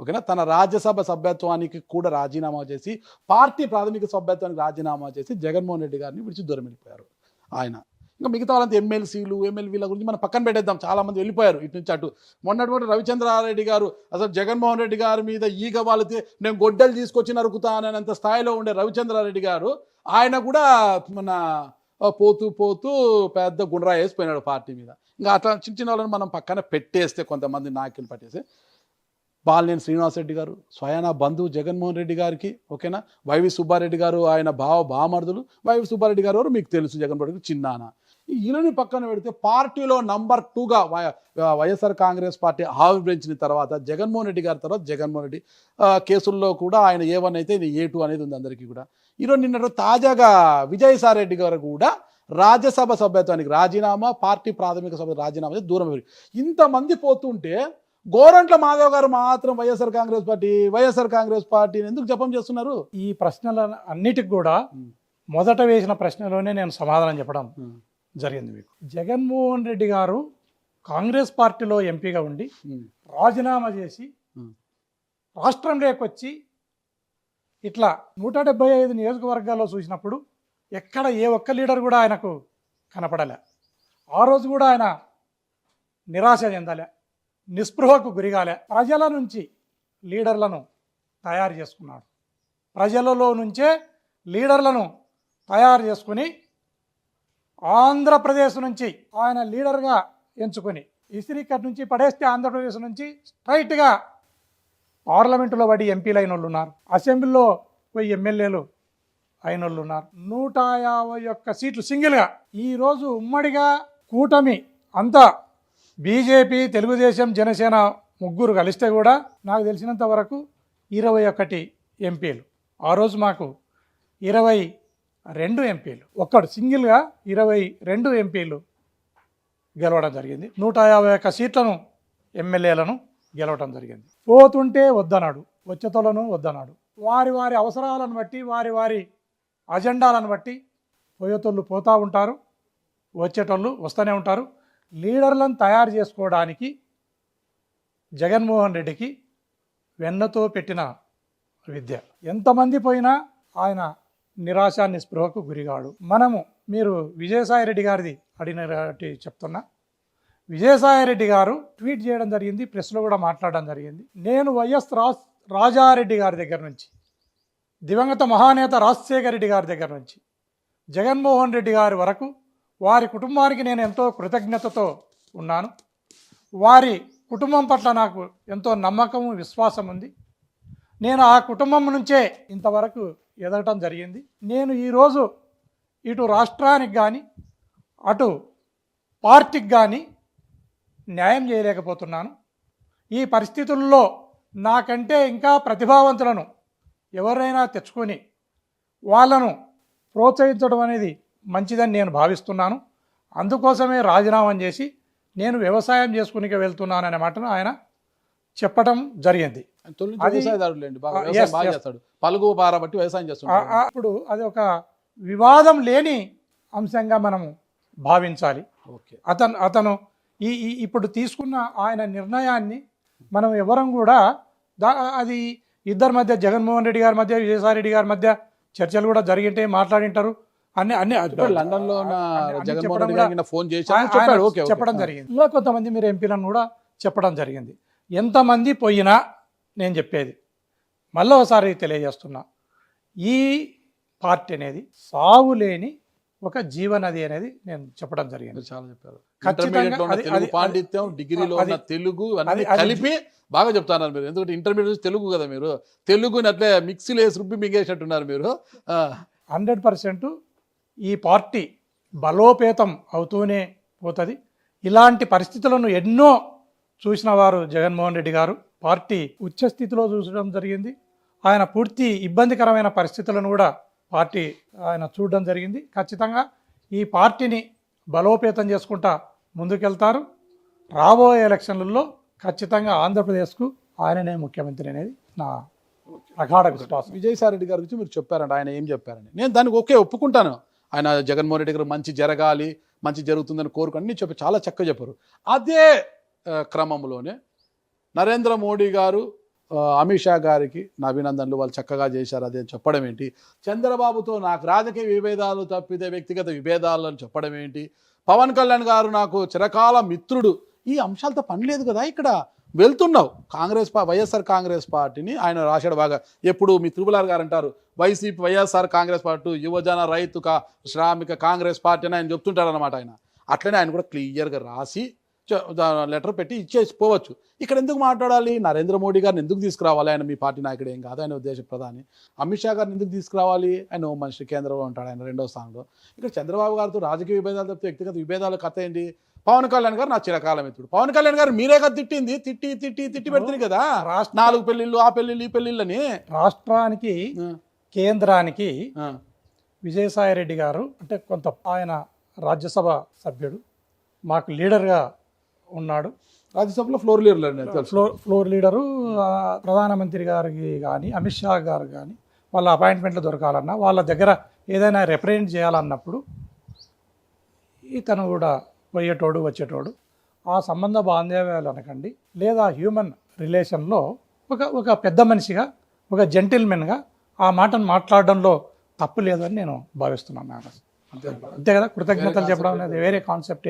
ఓకేనా, తన రాజ్యసభ సభ్యత్వానికి కూడా రాజీనామా చేసి, పార్టీ ప్రాథమిక సభ్యత్వానికి రాజీనామా చేసి జగన్మోహన్ రెడ్డి గారిని విడిచి దూరం వెళ్ళిపోయారు ఆయన. ఇంకా మిగతా వాళ్ళంతా ఎమ్మెల్సీలు, ఎమ్మెల్యేల గురించి మనం పక్కన పెట్టేద్దాం, చాలామంది వెళ్ళిపోయారు ఇటు నుంచి అటు. మొన్నటువంటి రవిచంద్రారెడ్డి గారు అసలు జగన్మోహన్ రెడ్డి గారి మీద ఈగ వాలితే నేను గొడ్డలు తీసుకొచ్చి నరుకుతాననేంత స్థాయిలో ఉండే రవిచంద్రారెడ్డి గారు, ఆయన కూడా మన పోతూ పెద్ద గుండ్రా వేసిపోయినాడు పార్టీ మీద. ఇంకా అట్లా చిన్న వాళ్ళని మనం పక్కన పెట్టేస్తే, కొంతమంది నాయకులు పట్టేస్తే, బాలినేని శ్రీనివాసరెడ్డి గారు స్వయానా బంధువు జగన్మోహన్ రెడ్డి గారికి, ఓకేనా, వైవి సుబ్బారెడ్డి గారు ఆయన బామర్దులు. వైవి సుబ్బారెడ్డి గారు మీకు తెలుసు, జగన్మోహన్ రెడ్డి చిన్నాన. ఈయనని పక్కన పెడితే పార్టీలో నంబర్ 2గా వైఎస్ఆర్ కాంగ్రెస్ పార్టీ ఆవిర్భవించిన తర్వాత జగన్మోహన్ రెడ్డి గారి తర్వాత జగన్మోహన్ రెడ్డి కేసుల్లో కూడా ఆయన A1 అయితే A2 అనేది ఉంది అందరికీ కూడా. ఈరోజు నిన్న తాజాగా విజయసాయి రెడ్డి గారు కూడా రాజ్యసభ సభ్యత్వానికి రాజీనామా, పార్టీ ప్రాథమిక సభ్యత్వం రాజీనామా దూరం. ఇంతమంది పోతుంటే గోరంట్ల మాధవ్ గారు మాత్రం వైఎస్ఆర్ కాంగ్రెస్ పార్టీని ఎందుకు జపం చేస్తున్నారు? ఈ ప్రశ్నల అన్నిటికి కూడా మొదట వేసిన ప్రశ్నలోనే నేను సమాధానం చెప్పడం జరిగింది మీకు. జగన్మోహన్ రెడ్డి గారు కాంగ్రెస్ పార్టీలో ఎంపీగా ఉండి రాజీనామా చేసి రాష్ట్రంలోకి వచ్చి ఇట్లా 175 నియోజకవర్గాల్లో చూసినప్పుడు ఎక్కడ ఏ ఒక్క లీడర్ కూడా ఆయనకు కనపడలే. ఆ రోజు కూడా ఆయన నిరాశ చెందలే, నిస్పృహకు గురిగాలే. ప్రజల నుంచి లీడర్లను తయారు చేసుకున్నాడు. ప్రజలలో నుంచే లీడర్లను తయారు చేసుకుని ఆంధ్రప్రదేశ్ నుంచి ఆయన లీడర్గా ఎంచుకొని ఇసిరికట్ నుంచి పడేస్తే ఆంధ్రప్రదేశ్ నుంచి స్ట్రైట్గా పార్లమెంటులో పడి ఎంపీలు అయిన వాళ్ళు ఉన్నారు, అసెంబ్లీలో పోయి ఎమ్మెల్యేలు అయిన వాళ్ళు ఉన్నారు. 151 సీట్లు సింగిల్గా. ఈరోజు ఉమ్మడిగా కూటమి అంతా బీజేపీ, తెలుగుదేశం, జనసేన ముగ్గురు కలిస్తే కూడా నాకు తెలిసినంత వరకు 21 ఎంపీలు. ఆ రోజు మాకు 22 ఎంపీలు, ఒక్కడు సింగిల్గా 22 ఎంపీలు గెలవడం జరిగింది. 151 సీట్లను ఎమ్మెల్యేలను గెలవడం జరిగింది. పోతుంటే వద్దన్నాడు, వచ్చేతోళ్ళను వద్దన్నాడు. వారి వారి అవసరాలను బట్టి, వారి వారి అజెండాలను బట్టి పోయేటోళ్ళు పోతూ ఉంటారు, వచ్చేటోళ్ళు వస్తూనే ఉంటారు. లీడర్లను తయారు చేసుకోవడానికి జగన్మోహన్ రెడ్డికి వెన్నతో పెట్టిన విద్య. ఎంతమంది పోయినా ఆయన నిరాశ నిస్పృహకు గురిగాడు. మీరు విజయసాయి రెడ్డి గారిది అడిగినట్టు చెప్తున్నా. విజయసాయి రెడ్డి గారు ట్వీట్ చేయడం జరిగింది, ప్రెస్లో కూడా మాట్లాడడం జరిగింది. నేను వైఎస్ రాజారెడ్డి గారి దగ్గర నుంచి, దివంగత మహానేత రాజశేఖర రెడ్డి గారి దగ్గర నుంచి జగన్మోహన్ రెడ్డి గారి వరకు వారి కుటుంబానికి నేను ఎంతో కృతజ్ఞతతో ఉన్నాను. వారి కుటుంబం పట్ల నాకు ఎంతో నమ్మకము, విశ్వాసం ఉంది. నేను ఆ కుటుంబం నుంచే ఇంతవరకు ఎదగటం జరిగింది. నేను ఈరోజు ఇటు రాష్ట్రానికి కానీ అటు పార్టీకి కానీ న్యాయం చేయలేకపోతున్నాను. ఈ పరిస్థితుల్లో నాకంటే ఇంకా ప్రతిభావంతులను ఎవరైనా తెచ్చుకొని వాళ్ళను ప్రోత్సహించడం అనేది మంచిదని నేను భావిస్తున్నాను. అందుకోసమే రాజీనామా చేసి నేను వ్యవసాయం చేసుకునికి వెళ్తున్నాను అనే మాటను ఆయన చెప్పడం జరిగింది. అప్పుడు అది ఒక వివాదం లేని అంశంగా మనము భావించాలి. అతను ఇప్పుడు తీసుకున్న ఆయన నిర్ణయాన్ని మనం ఎవరం కూడా అది ఇద్దరి మధ్య, జగన్మోహన్ రెడ్డి గారి మధ్య, విజయసాయి రెడ్డి గారి మధ్య చర్చలు కూడా జరిగింటే మాట్లాడింటారు. అన్ని లండన్ లో చెప్పడం జరిగింది. ఇంకా కొంతమంది మీరు ఎంపీలను కూడా చెప్పడం జరిగింది. ఎంతమంది పోయినా నేను చెప్పేది మళ్ళీ ఒకసారి తెలియజేస్తున్నా, ఈ పార్టీ అనేది సాగు లేని ఒక జీవనది అనేది నేను చెప్పడం జరిగింది. చాలా చెప్పారు. పాండిత్యం, డిగ్రీలో ఉన్న తెలుగు అన్ని కలిపి బాగా చెప్తున్నారు మీరు. ఎందుకంటే ఇంటర్మీడియట్ తెలుగు కదా, మీరు తెలుగుని అట్లే మిక్సీలో వేసి రుబ్బి మింగేసినట్టున్నారు మీరు. 100% ఈ పార్టీ బలోపేతం అవుతూనే పోతుంది. ఇలాంటి పరిస్థితులను ఎన్నో చూసిన వారు జగన్మోహన్ రెడ్డి గారు. పార్టీ ఉచ్చస్థితిలో చూసడం జరిగింది. ఆయన పూర్తి ఇబ్బందికరమైన పరిస్థితులను కూడా పార్టీ ఆయన చూడడం జరిగింది. ఖచ్చితంగా ఈ పార్టీని బలోపేతం చేసుకుంటా ముందుకెళ్తారు. రాబోయే ఎలక్షన్లలో ఖచ్చితంగా ఆంధ్రప్రదేశ్కు ఆయననే ముఖ్యమంత్రి అనేది నా ప్రగాఢ విశ్వాసం. విజయసాయి రెడ్డి గారి గురించి మీరు చెప్పారండి, ఆయన ఏం చెప్పారని నేను దానికి ఒప్పుకుంటాను. ఆయన జగన్మోహన్ రెడ్డి గారు మంచి జరగాలి, మంచి జరుగుతుందని కోరుకుని చెప్పి చాలా చక్కగా చెప్పారు. అదే క్రమంలోనే నరేంద్ర మోడీ గారు అమిత్ షా గారికి నా అభినందనలు, వాళ్ళు చక్కగా చేశారు అదే చెప్పడం ఏంటి, చంద్రబాబుతో నాకు రాజకీయ విభేదాలు తప్పితే వ్యక్తిగత విభేదాలు అని చెప్పడం ఏంటి, పవన్ కళ్యాణ్ గారు నాకు చిరకాల మిత్రుడు, ఈ అంశాలతో పని లేదు కదా. ఇక్కడ వెళ్తున్నావు వైఎస్ఆర్ కాంగ్రెస్ పార్టీని ఆయన రాశాడు బాగా. ఎప్పుడు మీ త్రిపులార్ గారు అంటారు వైసీపీ వైఎస్ఆర్ కాంగ్రెస్ పార్టీ యువజన రైతు శ్రామిక కాంగ్రెస్ పార్టీ అని ఆయన చెప్తుంటారు అనమాట. ఆయన అట్లనే ఆయన కూడా క్లియర్గా రాసి లెటర్ పెట్టి ఇచ్చేసి పోవచ్చు. ఇక్కడ ఎందుకు మాట్లాడాలి? నరేంద్ర మోడీ గారిని ఎందుకు తీసుకురావాలి? ఆయన మీ పార్టీ నాయకుడు ఏం కాదు, ఆయన ఉద్దేశ ప్రధాని. అమిత్ షా గారిని ఎందుకు తీసుకురావాలి? ఆయన హోం మినిస్టర్, కేంద్రంలో ఉంటాడు ఆయన 2వ స్థానంలో. ఇక్కడ చంద్రబాబు గారితో రాజకీయ విభేదాలు తప్పితే వ్యక్తిగత విభేదాలు కథ ఏంటి? పవన్ కళ్యాణ్ గారు నా చిరకాల మిత్రుడు. పవన్ కళ్యాణ్ గారు మీరే కదా తిట్టింది, తిట్టి పెడుతుంది కదా 4 పెళ్లిళ్ళు, ఆ పెళ్లిళ్ళు, ఈ పెళ్లిళ్ళని. రాష్ట్రానికి కేంద్రానికి విజయసాయి రెడ్డి గారు అంటే కొంత ఆయన రాజ్యసభ సభ్యుడు, మాకు లీడర్గా ఉన్నాడు. రాజ్యసభలో ఫ్లోర్ లీడరు. ప్రధానమంత్రి గారికి కానీ అమిత్ షా గారు కానీ వాళ్ళ అపాయింట్మెంట్లు దొరకాలన్నా, వాళ్ళ దగ్గర ఏదైనా రిప్రజెంట్ చేయాలన్నప్పుడు ఇతను కూడా పోయేటోడు వచ్చేటోడు. ఆ సంబంధ బాంధవ్యాలు అనకండి, లేదా హ్యూమన్ రిలేషన్లో ఒక పెద్ద మనిషిగా, ఒక జెంటిల్మెన్గా ఆ మాటను మాట్లాడడంలో తప్పు లేదని నేను భావిస్తున్నాను నాగరాజు. అంతే కదా, కృతజ్ఞతలు చెప్పడం అనేది వేరే కాన్సెప్ట్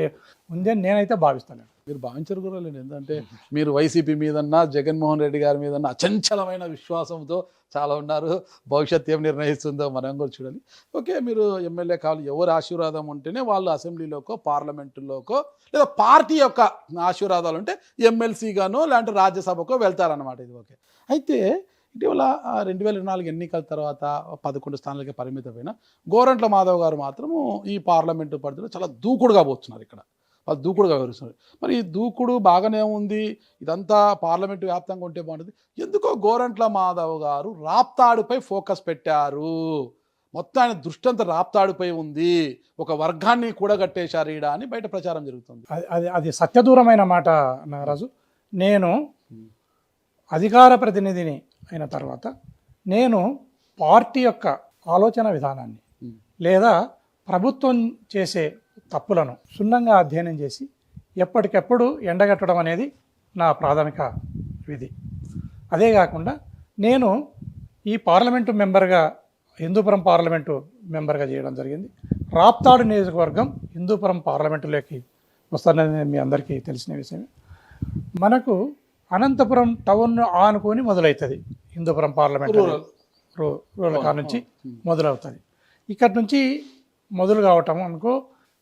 ఉంది అని నేనైతే భావిస్తాను. మీరు భావించరు కూడా లేదు, ఎందుకంటే మీరు వైసీపీ మీదన్నా జగన్మోహన్ రెడ్డి గారి మీదన్నా అచంచలమైన విశ్వాసంతో చాలా ఉన్నారు. భవిష్యత్తు ఏం నిర్ణయిస్తుందో మనం కూడా చూడాలి. ఓకే, మీరు ఎమ్మెల్యే కావాలి, ఎవరి ఆశీర్వాదం ఉంటేనే వాళ్ళు అసెంబ్లీలోకో పార్లమెంటులోకో లేదా పార్టీ యొక్క ఆశీర్వాదాలు ఉంటే ఎమ్మెల్సీగానో లేదంటే రాజ్యసభకో వెళ్తారన్నమాట. ఇది ఓకే. అయితే ఇటీవల 2024 ఎన్నికల తర్వాత 11 స్థానాలకే పరిమితమైన గోరంట్ల మాధవ్ గారు మాత్రము ఈ పార్లమెంటు పరిధిలో చాలా దూకుడుగా పోతున్నారు. ఇక్కడ వాళ్ళు దూకుడుగా వివరిస్తున్నారు. మరి ఈ దూకుడు బాగానే ఉంది, ఇదంతా పార్లమెంటు వ్యాప్తంగా ఉంటే బాగుంటుంది. ఎందుకో గోరంట్ల మాధవ్ గారు రాప్తాడుపై ఫోకస్ పెట్టారు. మొత్తం ఆయన దృష్టి అంతా రాప్తాడుపై ఉంది, ఒక వర్గాన్ని కూడగట్టేశారు ఈడ అని బయట ప్రచారం జరుగుతుంది. అది సత్యదూరమైన మాట నాగరాజు. నేను అధికార ప్రతినిధిని అయిన తర్వాత నేను పార్టీ యొక్క ఆలోచన విధానాన్ని లేదా ప్రభుత్వం చేసే తప్పులను క్షుణ్ణంగా అధ్యయనం చేసి ఎప్పటికెప్పుడు ఎండగట్టడం అనేది నా ప్రాథమిక విధి. అదే కాకుండా నేను ఈ పార్లమెంటు మెంబర్గా హిందూపురం పార్లమెంటు మెంబర్గా చేయడం జరిగింది. రాప్తాడు నియోజకవర్గం హిందూపురం పార్లమెంటులోకి వస్తానని మీ అందరికీ తెలిసిన విషయమే. మనకు అనంతపురం టౌన్ ఆనుకొని మొదలవుతుంది హిందూపురం పార్లమెంట్, రూరల్ కాడ నుంచి మొదలవుతుంది. ఇక్కడి నుంచి మొదలు కావటం అనుకో,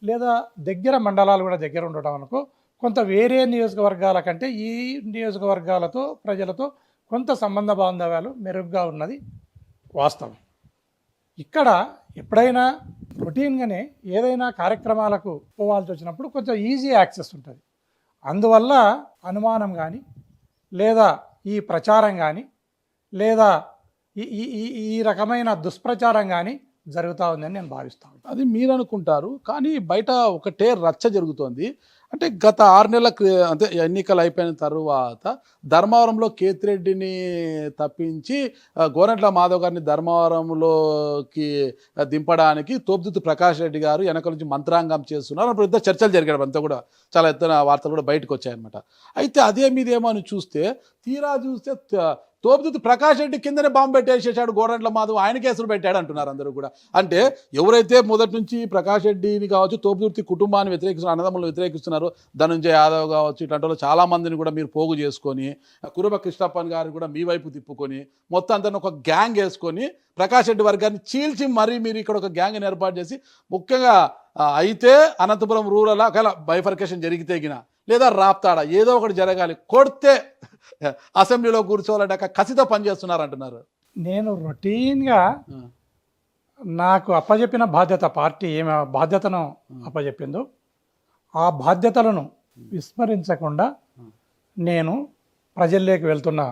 లేదా దగ్గర మండలాలు కూడా దగ్గర ఉండటం అనుకో, కొంత వేరే నియోజకవర్గాల కంటే ఈ నియోజకవర్గాలతో ప్రజలతో కొంత సంబంధ బాంధవ్యాలు మెరుగ్గా ఉన్నది వాస్తవం. ఇక్కడ ఎప్పుడైనా రొటీన్గానే ఏదైనా కార్యక్రమాలకు పోవాల్సి వచ్చినప్పుడు కొంచెం ఈజీ యాక్సెస్ ఉంటుంది. అందువల్ల అనుమానం కానీ లేదా ఈ ప్రచారం కానీ లేదా ఈ రకమైన దుష్ప్రచారం కానీ జరుగుతూ ఉందని నేను భావిస్తాను. అది మీరు అనుకుంటారు, కానీ బయట ఒకటే రచ్చ జరుగుతోంది. అంటే గత 6 నెలల అంటే ఎన్నికలు అయిపోయిన తర్వాత ధర్మవరంలో కేతిరెడ్డిని తప్పించి గోరంట్ల మాధవ్ గారిని ధర్మవరంలోకి దింపడానికి తోపుదుత్తు ప్రకాష్ రెడ్డి గారు వెనక నుంచి మంత్రాంగం చేస్తున్నారు. అప్పుడు పెద్ద చర్చలు జరిగాడు, అంతా కూడా చాలా ఎత్తున వార్తలు కూడా బయటకు వచ్చాయన్నమాట. అయితే అదే మీదేమో అని చూస్తే తీరా చూస్తే తోపుదుత్తు ప్రకాష్ రెడ్డి కిందనే బాంబు పెట్టేసేసాడు గోరంట్ల మాధవ్, ఆయన కేసులు పెట్టాడు అంటున్నారు అందరూ కూడా. అంటే ఎవరైతే మొదటి నుంచి ప్రకాష్ రెడ్డిని కావచ్చు, తోపుదుర్తి కుటుంబాన్ని వ్యతిరేకిస్తున్నారు, అన్నదమ్ములను వ్యతిరేకిస్తున్నారు, ధనంజయ యాదవ్ కావచ్చు, ఇట్లాంటి వాళ్ళు చాలా మందిని కూడా మీరు పోగు చేసుకొని, కురుబ కృష్ణప్పన్ గారిని కూడా మీ వైపు తిప్పుకొని మొత్తం అందరిని ఒక గ్యాంగ్ వేసుకొని ప్రకాష్ రెడ్డి వర్గాన్ని చీల్చి మరీ మీరు ఇక్కడ ఒక గ్యాంగ్ని ఏర్పాటు చేసి, ముఖ్యంగా అయితే అనంతపురం రూరల్ ఒకవేళ బైఫర్కేషన్ జరిగితే గిన లేదా రాప్తాడా ఏదో ఒకటి జరగాలి, కొడితే అసెంబ్లీలో కూర్చోవాలంటే కసితో పనిచేస్తున్నారు అంటున్నారు. నేను రొటీన్గా నాకు అప్పచెప్పిన బాధ్యత, పార్టీ ఏమి బాధ్యతను అప్పచెప్పిందో ఆ బాధ్యతలను విస్మరించకుండా నేను ప్రజల్లోకి వెళ్తున్న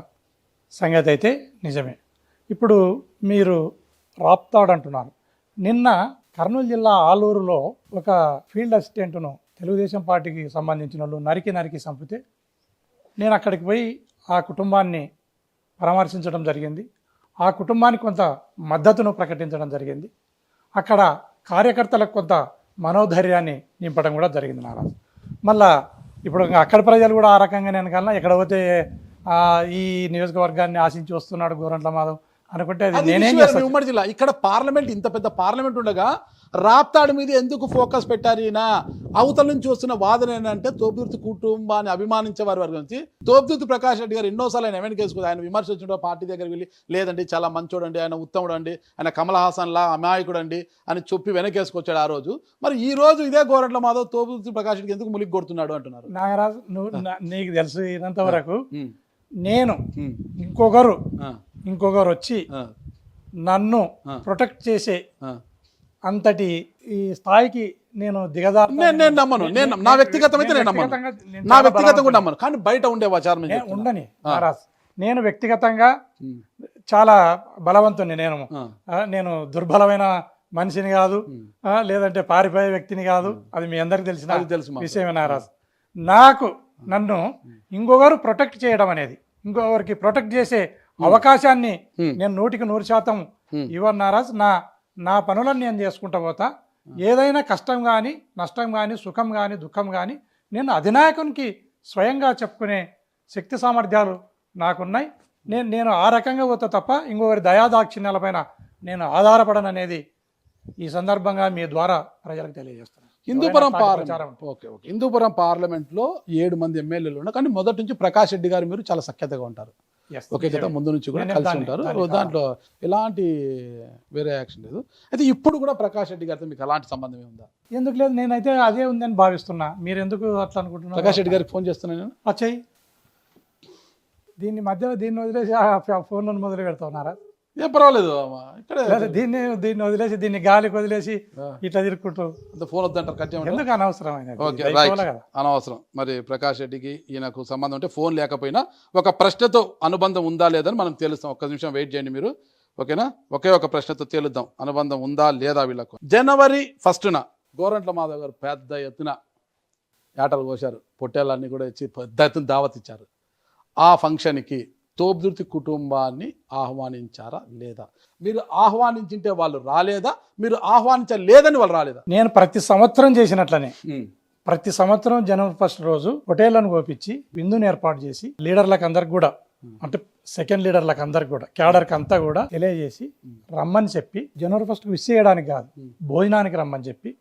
సంగతి అయితే నిజమే. ఇప్పుడు మీరు రాప్తాడు అంటున్నారు. నిన్న కర్నూలు జిల్లా ఆలూరులో ఒక ఫీల్డ్ అసిస్టెంట్ను తెలుగుదేశం పార్టీకి సంబంధించిన వాళ్ళు నరికి చంపితే నేను అక్కడికి పోయి ఆ కుటుంబాన్ని పరామర్శించడం జరిగింది. ఆ కుటుంబానికి కొంత మద్దతును ప్రకటించడం జరిగింది. అక్కడ కార్యకర్తలకు కొంత మనోధైర్యాన్ని నింపడం కూడా జరిగింది నారాజు. మళ్ళా ఇప్పుడు అక్కడ ప్రజలు కూడా ఆ రకంగా వెనకాల ఎక్కడ పోతే ఈ నియోజకవర్గాన్ని ఆశించి వస్తున్నాడు గోరంట్ల మాధవ్ అనుకుంటే అది నేనేం చేస్తాను. ఉమ్మడి జిల్లా ఇక్కడ పార్లమెంట్, ఇంత పెద్ద పార్లమెంట్ ఉండగా రాప్తాడు మీద ఎందుకు ఫోకస్ పెట్టారు ఈయన? అవతల నుంచి వస్తున్న వాదన ఏంటంటే తోపుదుర్తి కుటుంబాన్ని అభిమానించే వారి వర్గం నుంచి తోపుదుర్తి ప్రకాష్ రెడ్డి గారు ఎన్నోసార్లు ఆయన వెనక్కి వేసుకుంది. ఆయన విమర్శించడం పార్టీ దగ్గరికి వెళ్ళి లేదండి చాలా మంచోడు అండి, ఆయన ఉత్తముడు అండి, ఆయన కమల్ హాసన్ లా అమాయకుడు అండి అని చెప్పి వెనకేసుకొచ్చాడు ఆ రోజు. మరి ఈ రోజు ఇదే గోరంట్ల మాధవ్ తోపుదుర్తి ప్రకాష్ రెడ్డికి ఎందుకు ములిగి కొడుతున్నాడు అంటున్నారు. నాగరాజు, నువ్వు నీకు తెలిసినంత వరకు నేను ఇంకొకరు వచ్చి నన్ను ప్రొటెక్ట్ చేసే అంతటి ఈ స్థాయికి నేను నేను నమ్మను. నా వ్యక్తిగతమైతే నేను నమ్మను, నా వ్యక్తిగతంగా నమ్మను, కానీ బయట ఉండే విచారం ఉండని నారాజ్. నేను వ్యక్తిగతంగా చాలా బలవంతుని, నేను దుర్బలమైన మనిషిని కాదు, లేదంటే పారిపోయే వ్యక్తిని కాదు. అది మీ అందరికి తెలిసిన విషయమే నారాజ్. నన్ను ఇంకొకరు ప్రొటెక్ట్ చేయడం అనేది, ఇంకొకరికి ప్రొటెక్ట్ చేసే అవకాశాన్ని నేను 100% ఇవ్వను నారాజ్. నా పనులను నేను చేసుకుంటా పోతా. ఏదైనా కష్టం కానీ నష్టం కానీ సుఖం కానీ దుఃఖం కానీ నేను అధినాయకునికి స్వయంగా చెప్పుకునే శక్తి సామర్థ్యాలు నాకున్నాయి. నేను ఆ రకంగా పోతా తప్ప ఇంకొకరి దయాదాక్షిణ్యాలపైన నేను ఆధారపడననేది ఈ సందర్భంగా మీ ద్వారా ప్రజలకు తెలియజేస్తున్నాను. హిందూపురం పార్లమెంట్ ఓకే హిందూపురం పార్లమెంట్లో 7 మంది ఎమ్మెల్యేలు ఉన్నారు, కానీ మొదటి నుంచి ప్రకాష్ రెడ్డి గారు మీరు చాలా సఖ్యతగా ఉంటారు. Yes, ఓకే కదా, ముందు నుంచి కూడా నేను కలిసి దాన్ని- ఉంటారు, దాన్ని దాంట్లో ఎలాంటి వేరే యాక్షన్ లేదు. అయితే ఇప్పుడు కూడా ప్రకాష్ రెడ్డి గారితో మీకు ఎలాంటి సంబంధం ఉందా? ఎందుకు లేదు, నేనైతే అదే ఉందని భావిస్తున్నా. మీరు ఎందుకు అట్లా అనుకుంటున్నారు? ప్రకాష్ రెడ్డి గారికి ఫోన్ చేస్తున్నాను నేను. వచ్చాయి దీన్ని వదిలేసి ఆ ఫోన్లను మొదలు పెడుతున్నారా? ఏం పర్వాలేదు అమ్మా, ఇక్కడే లేదా దీన్ని వదిలేసి దీన్ని గాలికి వదిలేసి ఇట్లా తిరుక్కుంటూ ఫోన్ వద్దంటారు, కట్ చేయమంటారా? ఎందుకు అనవసరమైనది? ఓకే ఇది రైట్, అయిపోలే కదా. అనవసరం. మరి ప్రకాష్ రెడ్డికి ఈయనకు సంబంధం ఉంటే ఫోన్ లేకపోయినా ఒక ప్రశ్నతో అనుబంధం ఉందా లేదని మనం తెలుస్తాం. ఒక్క నిమిషం వెయిట్ చేయండి మీరు, ఓకేనా? ఒకే ఒక ప్రశ్నతో తేలుద్దాం అనుబంధం ఉందా లేదా వీళ్ళకు. జనవరి 1న గోరంట్ల మాధవ్ గారు పెద్ద ఎత్తున ఏటలు కోశారు, పొట్టేళ్ళన్నీ కూడా ఇచ్చి పెద్ద ఎత్తున దావత్ ఇచ్చారు. ఆ ఫంక్షన్కి తోబుదుర్తి కుటుంబాన్ని ఆహ్వానించారా లేదా? మీరు ఆహ్వానించింటే వాళ్ళు రాలేదా? మీరు ఆహ్వానించలేదని వాళ్ళు రాలేదా? నేను ప్రతి సంవత్సరం చేసినట్లనే ప్రతి సంవత్సరం జనవరి 1 రోజు హోటళ్లను కోపించి విందుని ఏర్పాటు చేసి లీడర్లకు అందరికి కూడా, అంటే సెకండ్ లీడర్లకు అందరికి కూడా, క్యాడర్కి అంతా కూడా తెలియజేసి రమ్మని చెప్పి జనవరి 1 విష్ చేయడానికి కాదు, భోజనానికి రమ్మని చెప్పి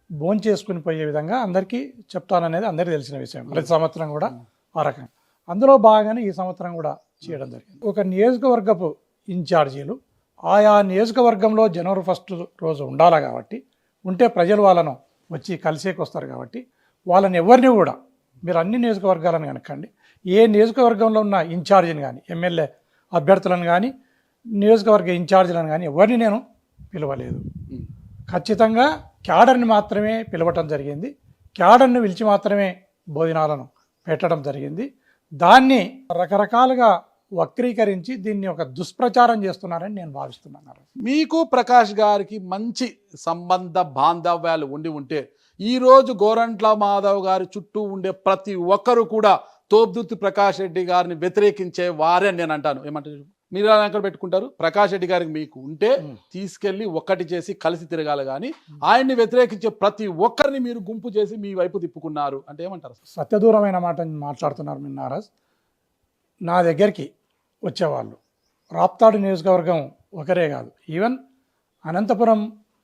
భోజనం చేసుకుని పోయే విధంగా అందరికీ చెప్తాననేది అందరికీ తెలిసిన విషయం. ప్రతి సంవత్సరం కూడా ఆ రకంగా అందులో భాగంగానే ఈ సంవత్సరం కూడా చేయడం జరిగింది. ఒక నియోజకవర్గపు ఇన్ఛార్జీలు ఆయా నియోజకవర్గంలో జనవరి 1 రోజు ఉండాలి కాబట్టి, ఉంటే ప్రజలు వాళ్ళను వచ్చి కలిసేకి వస్తారు కాబట్టి వాళ్ళని ఎవరిని కూడా మీరు అన్ని నియోజకవర్గాలను కనుక్కండి, ఏ నియోజకవర్గంలో ఉన్న ఇన్ఛార్జిని కానీ, ఎమ్మెల్యే అభ్యర్థులను కానీ, నియోజకవర్గ ఇన్ఛార్జీలను కానీ ఎవరిని నేను పిలవలేదు. ఖచ్చితంగా క్యాడర్ని మాత్రమే పిలవటం జరిగింది. క్యాడర్ని పిలిచి మాత్రమే భోజనాలను పెట్టడం జరిగింది. దాన్ని రకరకాలుగా వక్రీకరించి దీన్ని ఒక దుష్ప్రచారం చేస్తున్నారని నేను భావిస్తున్నాను. మీకు ప్రకాష్ గారికి మంచి సంబంధ బాంధవ్యాలు ఉంటే ఈరోజు గోరంట్ల మాధవ్ గారి చుట్టూ ఉండే ప్రతి ఒక్కరు కూడా తోబుదుర్తి ప్రకాష్ రెడ్డి గారిని వ్యతిరేకించే వారే నేను అంటాను. ఏమంటారు మీరు? ఎక్కడ పెట్టుకుంటారు? ప్రకాష్ రెడ్డి గారికి మీకు ఉంటే తీసుకెళ్లి ఒక్కటి చేసి కలిసి తిరగాలి, కానీ ఆయన్ని వ్యతిరేకించే ప్రతి ఒక్కరిని మీరు గుంపు చేసి మీ వైపు తిప్పుకున్నారు అంటే ఏమంటారు? సత్యదూరమైన మాట మాట్లాడుతున్నారు మీరు నారాజ్. నా దగ్గరికి వచ్చేవాళ్ళు రాప్తాడు నియోజకవర్గం ఒకరే కాదు, ఈవెన్ అనంతపురం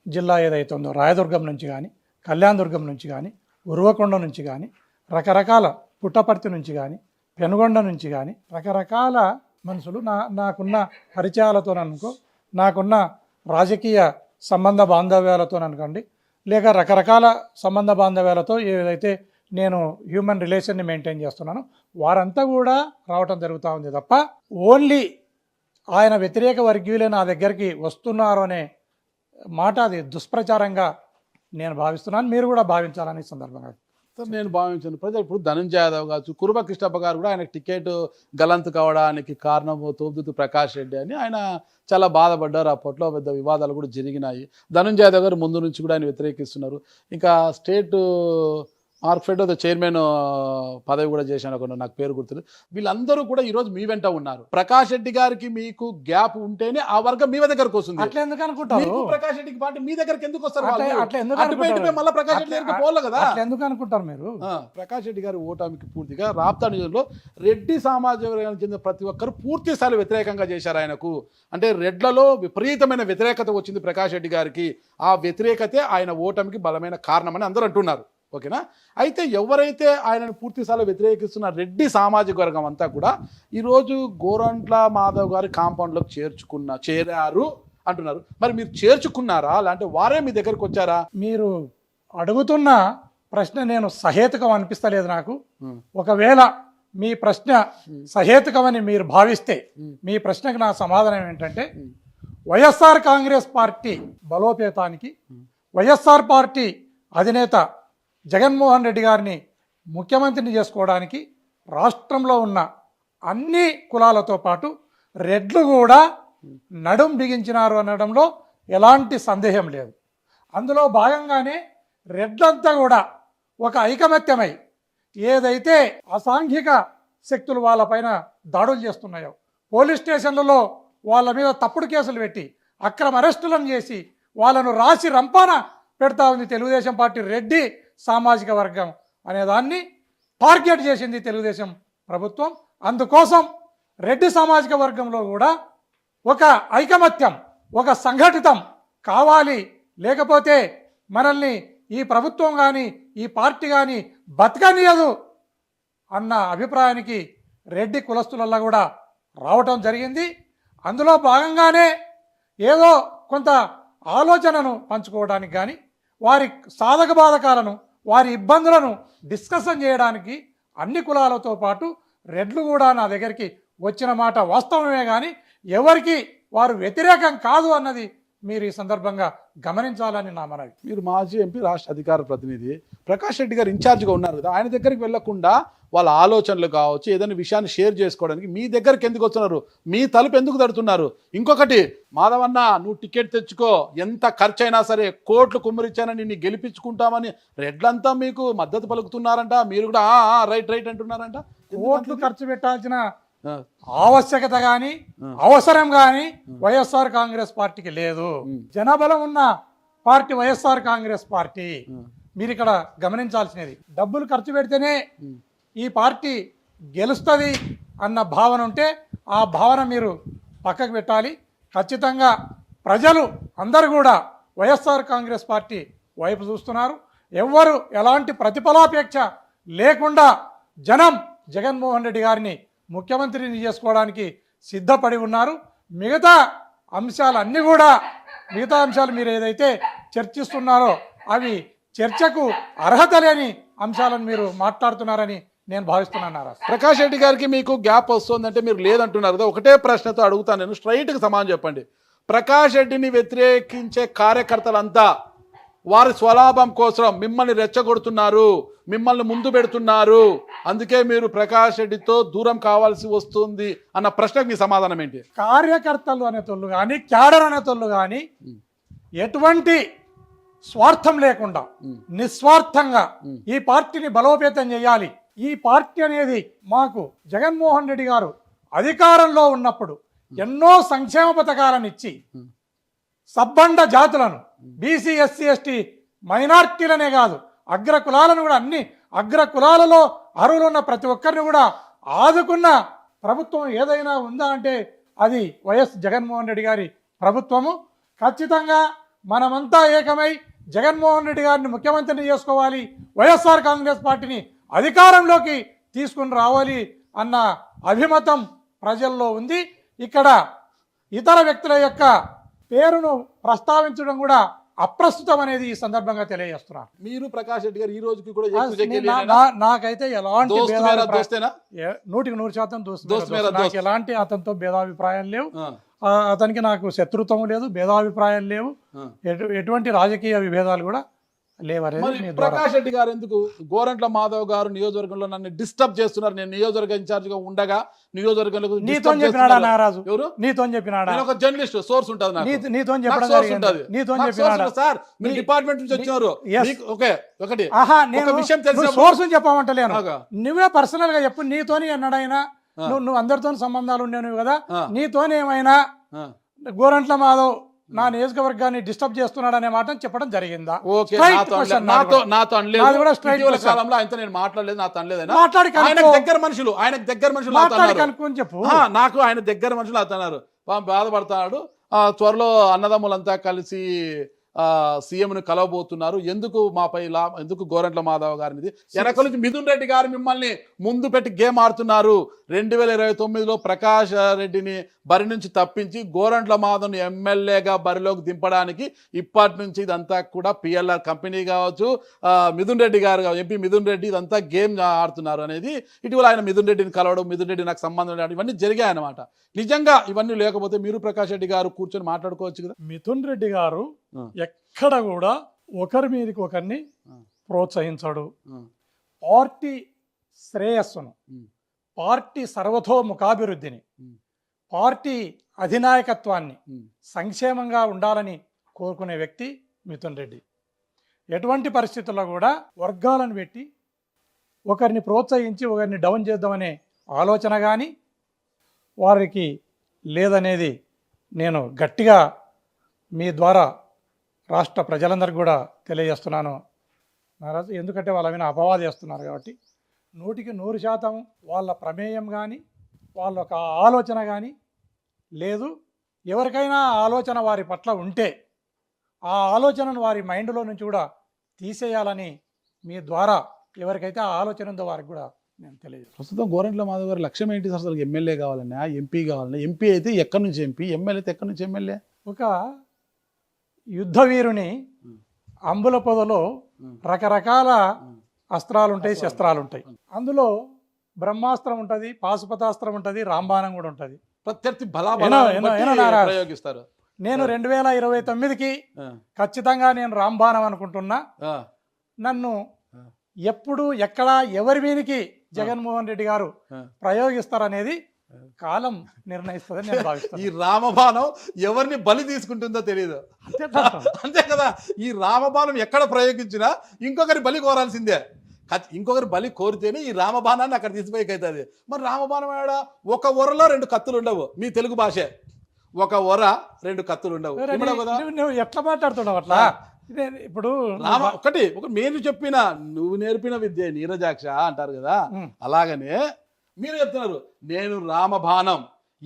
జిల్లా ఏదైతే ఉందో రాయదుర్గం నుంచి కానీ, కళ్యాణదుర్గం నుంచి కానీ, ఉరువకొండ నుంచి కానీ, రకరకాల పుట్టపర్తి నుంచి కానీ, పెనుగొండ నుంచి కానీ రకరకాల మనుషులు నాకున్న పరిచయాలతో అనుకో, నాకున్న రాజకీయ సంబంధ బాంధవ్యాలతో అనుకోండి, లేక రకరకాల సంబంధ బాంధవ్యాలతో ఏదైతే నేను హ్యూమన్ రిలేషన్ని మెయింటైన్ చేస్తున్నానో వారంతా కూడా రావటం జరుగుతూ ఉంది తప్ప ఓన్లీ ఆయన వ్యతిరేక వర్గీయులే నా దగ్గరికి వస్తున్నారు అనే మాట అది దుష్ప్రచారంగా నేను భావిస్తున్నాను. మీరు కూడా భావించాలని సందర్భంగా నేను భావించాను. ప్రజలు ఇప్పుడు ధనంజయ యాదవ్ కావచ్చు, కురుబ కృష్ణప్ప గారు కూడా ఆయనకు టికెట్ గలంతు కావడానికి కారణం తోబుదుర్తి ప్రకాష్ రెడ్డి అని ఆయన చాలా బాధపడ్డారు. అప్పట్లో పెద్ద వివాదాలు కూడా జరిగినాయి. ధనంజయ యాదవ్ గారు ముందు నుంచి కూడా ఆయన వ్యతిరేకిస్తున్నారు. ఇంకా స్టేట్ మార్క్ఫెడ్ చైర్మన్ పదవి కూడా చేశాను, ఒక నాకు పేరు గుర్తులేదు. వీళ్ళందరూ కూడా ఈరోజు మీ వెంట ఉన్నారు. ప్రకాష్ రెడ్డి గారికి మీకు గ్యాప్ ఉంటేనే ఆ వర్గం మీ దగ్గరకు వస్తుంది. అట్లా ఎందుకు అనుకుంటారు? ప్రకాష్ రెడ్డికి పార్టీ మీ దగ్గరకు ఎందుకు వస్తారు? అట్లా ఎందుకు మళ్ళీ ప్రకాష్ రెడ్డి దగ్గరికి పోలే కదా. ఎందుకు అనుకుంటారు మీరు? ప్రకాష్ రెడ్డి గారి ఓటానికి పూర్తిగా రాప్తా నియోజకవర్గంలో రెడ్డి సామాజిక వర్గానికి చెందిన ప్రతి ఒక్కరు పూర్తి స్థాయి వ్యతిరేకంగా చేశారు ఆయనకు. అంటే రెడ్లలో విపరీతమైన వ్యతిరేకత వచ్చింది ప్రకాష్ రెడ్డి గారికి. ఆ వ్యతిరేకతే ఆయన ఓటమికి బలమైన కారణమని అందరూ అంటున్నారు. ఓకేనా? అయితే ఎవరైతే ఆయనను పూర్తి స్థాయిలో వ్యతిరేకిస్తున్న రెడ్డి సామాజిక వర్గం అంతా కూడా ఈరోజు గోరంట్ల మాధవ్ గారి కాంపౌండ్లోకి చేరారు అంటున్నారు. మరి మీరు చేర్చుకున్నారా, లేదంటే వారే మీ దగ్గరకు వచ్చారా? మీరు అడుగుతున్న ప్రశ్న నేను సహేతుకం అనిపిస్తలేదు నాకు. ఒకవేళ మీ ప్రశ్న సహేతుకమని మీరు భావిస్తే మీ ప్రశ్నకు నా సమాధానం ఏంటంటే, వైఎస్ఆర్ కాంగ్రెస్ పార్టీ బలోపేతానికి, వైఎస్ఆర్ పార్టీ అధినేత జగన్మోహన్ రెడ్డి గారిని ముఖ్యమంత్రిని చేసుకోవడానికి రాష్ట్రంలో ఉన్న అన్ని కులాలతో పాటు రెడ్లు కూడా నడుం బిగించినారు అనడంలో ఎలాంటి సందేహం లేదు. అందులో భాగంగానే రెడ్లంతా కూడా ఒక ఐకమత్యమై ఏదైతే అసాంఘిక శక్తులు వాళ్ళపైన దాడులు చేస్తున్నాయో, పోలీస్ స్టేషన్లలో వాళ్ళ మీద తప్పుడు కేసులు పెట్టి అక్రమ అరెస్టులను చేసి వాళ్ళను రాసి రంపాన పెడతా ఉంది తెలుగుదేశం పార్టీ. రెడ్డి సామాజిక వర్గం అనేదాన్ని టార్గెట్ చేసింది తెలుగుదేశం ప్రభుత్వం. అందుకోసం రెడ్డి సామాజిక వర్గంలో కూడా ఒక ఐకమత్యం, ఒక సంఘటితం కావాలి, లేకపోతే మనల్ని ఈ ప్రభుత్వం కానీ ఈ పార్టీ కానీ బతకనియదు అన్న అభిప్రాయానికి రెడ్డి కులస్తులల్లా కూడా రావటం జరిగింది. అందులో భాగంగానే ఏదో కొంత ఆలోచనను పంచుకోవడానికి కానీ వారి సాధక బాధకాలను వారి ఇబ్బందులను డిస్కషన్ చేయడానికి అన్ని కులాలతో పాటు రెడ్లు కూడా నా దగ్గరికి వచ్చిన మాట వాస్తవమే, కానీ ఎవరికి వారు వ్యతిరేకం కాదు అన్నది మీరు ఈ సందర్భంగా గమనించాలని నా మనవి. మీరు మాజీ ఎంపీ, రాష్ట్ర అధికార ప్రతినిధి ప్రకాష్ రెడ్డి గారు ఇన్ఛార్జ్గా ఉన్నారు కదా, ఆయన దగ్గరికి వెళ్లకుండా వాళ్ళ ఆలోచనలు కావచ్చు ఏదైనా విషయాన్ని షేర్ చేసుకోవడానికి మీ దగ్గరికి ఎందుకు వస్తున్నారు? మీ తలుపు ఎందుకు తడుతున్నారు? ఇంకొకటి, మాధవన్న నువ్వు టికెట్ తెచ్చుకో, ఎంత ఖర్చు అయినా సరే కోట్లు కుమ్మరిచ్చానని నీ గెలిపించుకుంటామని రెడ్లంతా మీకు మద్దతు పలుకుతున్నారంట, మీరు కూడా రైట్ రైట్ అంటున్నారంట. కోట్లు ఖర్చు పెట్టాల్సిన ఆవశ్యకత కానీ అవసరం కానీ వైఎస్ఆర్ కాంగ్రెస్ పార్టీకి లేదు. జనబలం ఉన్న పార్టీ వైఎస్ఆర్ కాంగ్రెస్ పార్టీ. మీరు ఇక్కడ గమనించాల్సినది, డబ్బులు ఖర్చు పెడితేనే ఈ పార్టీ గెలుస్తుంది అన్న భావన ఉంటే ఆ భావన మీరు పక్కకు పెట్టాలి. ఖచ్చితంగా ప్రజలు అందరూ కూడా వైఎస్ఆర్ కాంగ్రెస్ పార్టీ వైపు చూస్తున్నారు. ఎవ్వరు ఎలాంటి ప్రతిఫలాపేక్ష లేకుండా జనం జగన్మోహన్ రెడ్డి గారిని ముఖ్యమంత్రిని చేసుకోవడానికి సిద్ధపడి ఉన్నారు. మిగతా అంశాలు మీరు ఏదైతే చర్చిస్తున్నారో అవి చర్చకు అర్హత లేని అంశాలను మీరు మాట్లాడుతున్నారని నేను భావిస్తున్నాను. ప్రకాష్ రెడ్డి గారికి మీకు గ్యాప్ వస్తుందంటే మీరు లేదంటున్నారు కదా, ఒకటే ప్రశ్నతో అడుగుతాను నేను, స్ట్రైట్గా సమాధానం చెప్పండి. ప్రకాష్ రెడ్డిని వ్యతిరేకించే కార్యకర్తలంతా వారి స్వలాభం కోసం మిమ్మల్ని రెచ్చగొడుతున్నారు, మిమ్మల్ని ముందు పెడుతున్నారు, అందుకే మీరు ప్రకాష్ రెడ్డితో దూరం కావాల్సి వస్తుంది అన్న ప్రశ్నకు మీ సమాధానం ఏంటి? కార్యకర్తలు అనేతోళ్ళు కానీ క్యాడర్ అనేతోళ్ళు కానీ ఎటువంటి స్వార్థం లేకుండా నిస్వార్థంగా ఈ పార్టీని బలోపేతం చేయాలి. ఈ పార్టీ అనేది మాకు జగన్మోహన్ రెడ్డి గారు అధికారంలో ఉన్నప్పుడు ఎన్నో సంక్షేమ పథకాలను ఇచ్చి సబ్బండ జాతులను, బీసీ, ఎస్సీ, ఎస్టీ, మైనార్టీలనే కాదు అగ్ర కులాలను కూడా, అన్ని అగ్ర కులాలలో అర్హులు ఉన్న ప్రతి ఒక్కరిని కూడా ఆదుకున్న ప్రభుత్వం ఏదైనా ఉందా అంటే అది వైఎస్ జగన్మోహన్ రెడ్డి గారి ప్రభుత్వము. ఖచ్చితంగా మనమంతా ఏకమై జగన్మోహన్ రెడ్డి గారిని ముఖ్యమంత్రిని చేసుకోవాలి, వైఎస్ఆర్ కాంగ్రెస్ పార్టీని అధికారంలోకి తీసుకుని రావాలి అన్న అభిమతం ప్రజల్లో ఉంది. ఇక్కడ ఇతర వ్యక్తుల యొక్క పేరును ప్రస్తావించడం కూడా అప్రస్తుతం అనేది ఈ సందర్భంగా తెలియజేస్తున్నారు. మీరు ప్రకాష్ రెడ్డి గారు ఈ రోజుకి కూడా నాకైతే ఎలాంటి 100% నాకు ఎలాంటి అతనితో భేదాభిప్రాయం లేవు. అతనికి నాకు శత్రుత్వం లేదు, భేదాభిప్రాయాలు లేవు, ఎటువంటి రాజకీయ విభేదాలు కూడా లేవనేది. ప్రకాష్ రెడ్డి గారు ఎందుకు గోరంట్ల మాధవ్ గారు నియోజకవర్గంలో నన్ను డిస్టర్బ్ చేస్తున్నారు? నేను నియోజకవర్గ ఇన్ఛార్జ్ గా ఉండగా నియోజకవర్గంలో నీతో చెప్పినాడా నారాజు? ఎవరు నీతో చెప్పినాడా? ఒక జర్నలిస్ట్ సోర్స్ ఉంటుంది, నీతో చెప్పడం సార్ మీరు డిపార్ట్మెంట్ నుంచి వచ్చారు. ఓకే, ఒకటి విషయం తెలిసిన సోర్స్ చెప్పమంటలేను, నువ్వే పర్సనల్ గా చెప్పు. నీతోని ఎన్నడైనా నువ్వు అందరితో సంబంధాలు ఉండేవి కదా, నీతోని ఏమైనా గోరంట్ల మాధవ్ నా నియోజకవర్గాన్ని డిస్టర్బ్ చేస్తున్నాడు అనే మాట చెప్పడం జరిగిందా? కనుక్కొని చెప్పు. నాకు ఆయన దగ్గర మనుషులు అతన్నారు, బాధపడుతున్నాడు. త్వరలో అన్నదమ్ములంతా కలిసి సీఎంను కలవబోతున్నారు. ఎందుకు మాపై ఎందుకు గోరంట్ల మాధవ్ గారిని వెనక నుంచి మిథున్ రెడ్డి గారు మిమ్మల్ని ముందు పెట్టి గేమ్ ఆడుతున్నారు. 2029లో ప్రకాష్ రెడ్డిని బరి నుంచి తప్పించి గోరంట్ల మాధవ్ని ఎమ్మెల్యేగా బరిలోకి దింపడానికి ఇప్పటి నుంచి ఇదంతా కూడా పిఎల్ఆర్ కంపెనీ కావచ్చు, మిథున్ రెడ్డి గారు ఎంపీ మిథున్ రెడ్డి ఇదంతా గేమ్ ఆడుతున్నారు అనేది ఇటీవల ఆయన మిథున్ రెడ్డిని కలవడం, మిథున్ రెడ్డి నాకు సంబంధం లేదు, ఇవన్నీ జరిగాయన్నమాట. నిజంగా ఇవన్నీ లేకపోతే మీరు ప్రకాష్ రెడ్డి గారు కూర్చొని మాట్లాడుకోవచ్చు కదా. మిథున్ రెడ్డి గారు ఎక్కడ కూడా ఒకరి మీదకి ఒకరిని ప్రోత్సహించడు. పార్టీ శ్రేయస్సును, పార్టీ సర్వతోముఖాభివృద్ధిని, పార్టీ అధినాయకత్వాన్ని సంక్షేమంగా ఉండాలని కోరుకునే వ్యక్తి మిథున్ రెడ్డి. ఎటువంటి పరిస్థితుల్లో కూడా వర్గాలను పెట్టి ఒకరిని ప్రోత్సహించి ఒకరిని డౌన్ చేద్దామనే ఆలోచన కానీ వారికి లేదనేది నేను గట్టిగా మీ ద్వారా రాష్ట్ర ప్రజలందరికీ కూడా తెలియజేస్తున్నాను నారాజు. ఎందుకంటే వాళ్ళ మీద అపవాదు చేస్తున్నారు కాబట్టి 100% వాళ్ళ ప్రమేయం కానీ వాళ్ళ ఒక ఆలోచన కానీ లేదు, ఎవరికైనా ఆలోచన వారి పట్ల ఉంటే ఆ ఆలోచనను వారి మైండ్లో నుంచి కూడా తీసేయాలని మీ ద్వారా ఎవరికైతే ఆ ఆలోచన ఉందో వారికి కూడా నేను తెలియజేస్తాను. ప్రస్తుతం గోరంట్ల మాధవ్ గారి లక్ష్యం ఏంటి సార్? అసలు ఎమ్మెల్యే కావాలన్నా, ఎంపీ కావాలన్నా? ఎంపీ అయితే ఎక్కడి నుంచి ఎంపీ, ఎమ్మెల్యే అయితే ఎక్కడి నుంచి ఎమ్మెల్యే? ఒక యుద్ధ వీరుని అంబుల పొదలో రకరకాల అస్త్రాలు ఉంటాయి, శస్త్రాలు ఉంటాయి. అందులో బ్రహ్మాస్త్రం ఉంటుంది, పాశుపతాస్త్రం ఉంటుంది, రాంబాణం కూడా ఉంటుంది. ప్రత్యర్థి ప్రయోగిస్తారు. నేను 2029కి ఖచ్చితంగా నేను రాంబాణం అనుకుంటున్నా. నన్ను ఎప్పుడు ఎక్కడ ఎవరి మీదకి జగన్మోహన్ రెడ్డి గారు ప్రయోగిస్తారనేది కాలం నిర్ణయిస్తుందని నేను భావిస్తాను. ఈ రామబాణం ఎవరిని బలి తీసుకుంటుందో తెలియదు, అంతే కదా. ఈ రామబాణం ఎక్కడ ప్రయోగించినా ఇంకొకరి బలి కోరాల్సిందే. ఇంకొకరి బలి కోరితేనే ఈ రామబాణాన్ని అక్కడ తీసిపోయేకైతుంది. మరి రామబాణం ఏడ? ఒక ఒరలో 2 కత్తులు ఉండవు. మీ తెలుగు భాషే ఒక ఒర 2 కత్తులు ఉండవు కదా. నువ్వు ఎట్లా మాట్లాడుతున్నావు అట్లా? ఇప్పుడు ఒకటి నేను చెప్పిన, నువ్వు నేర్పిన విద్య నీరజాక్ష అంటారు కదా, అలాగనే మీరు చెప్తున్నారు నేను రామబాణం,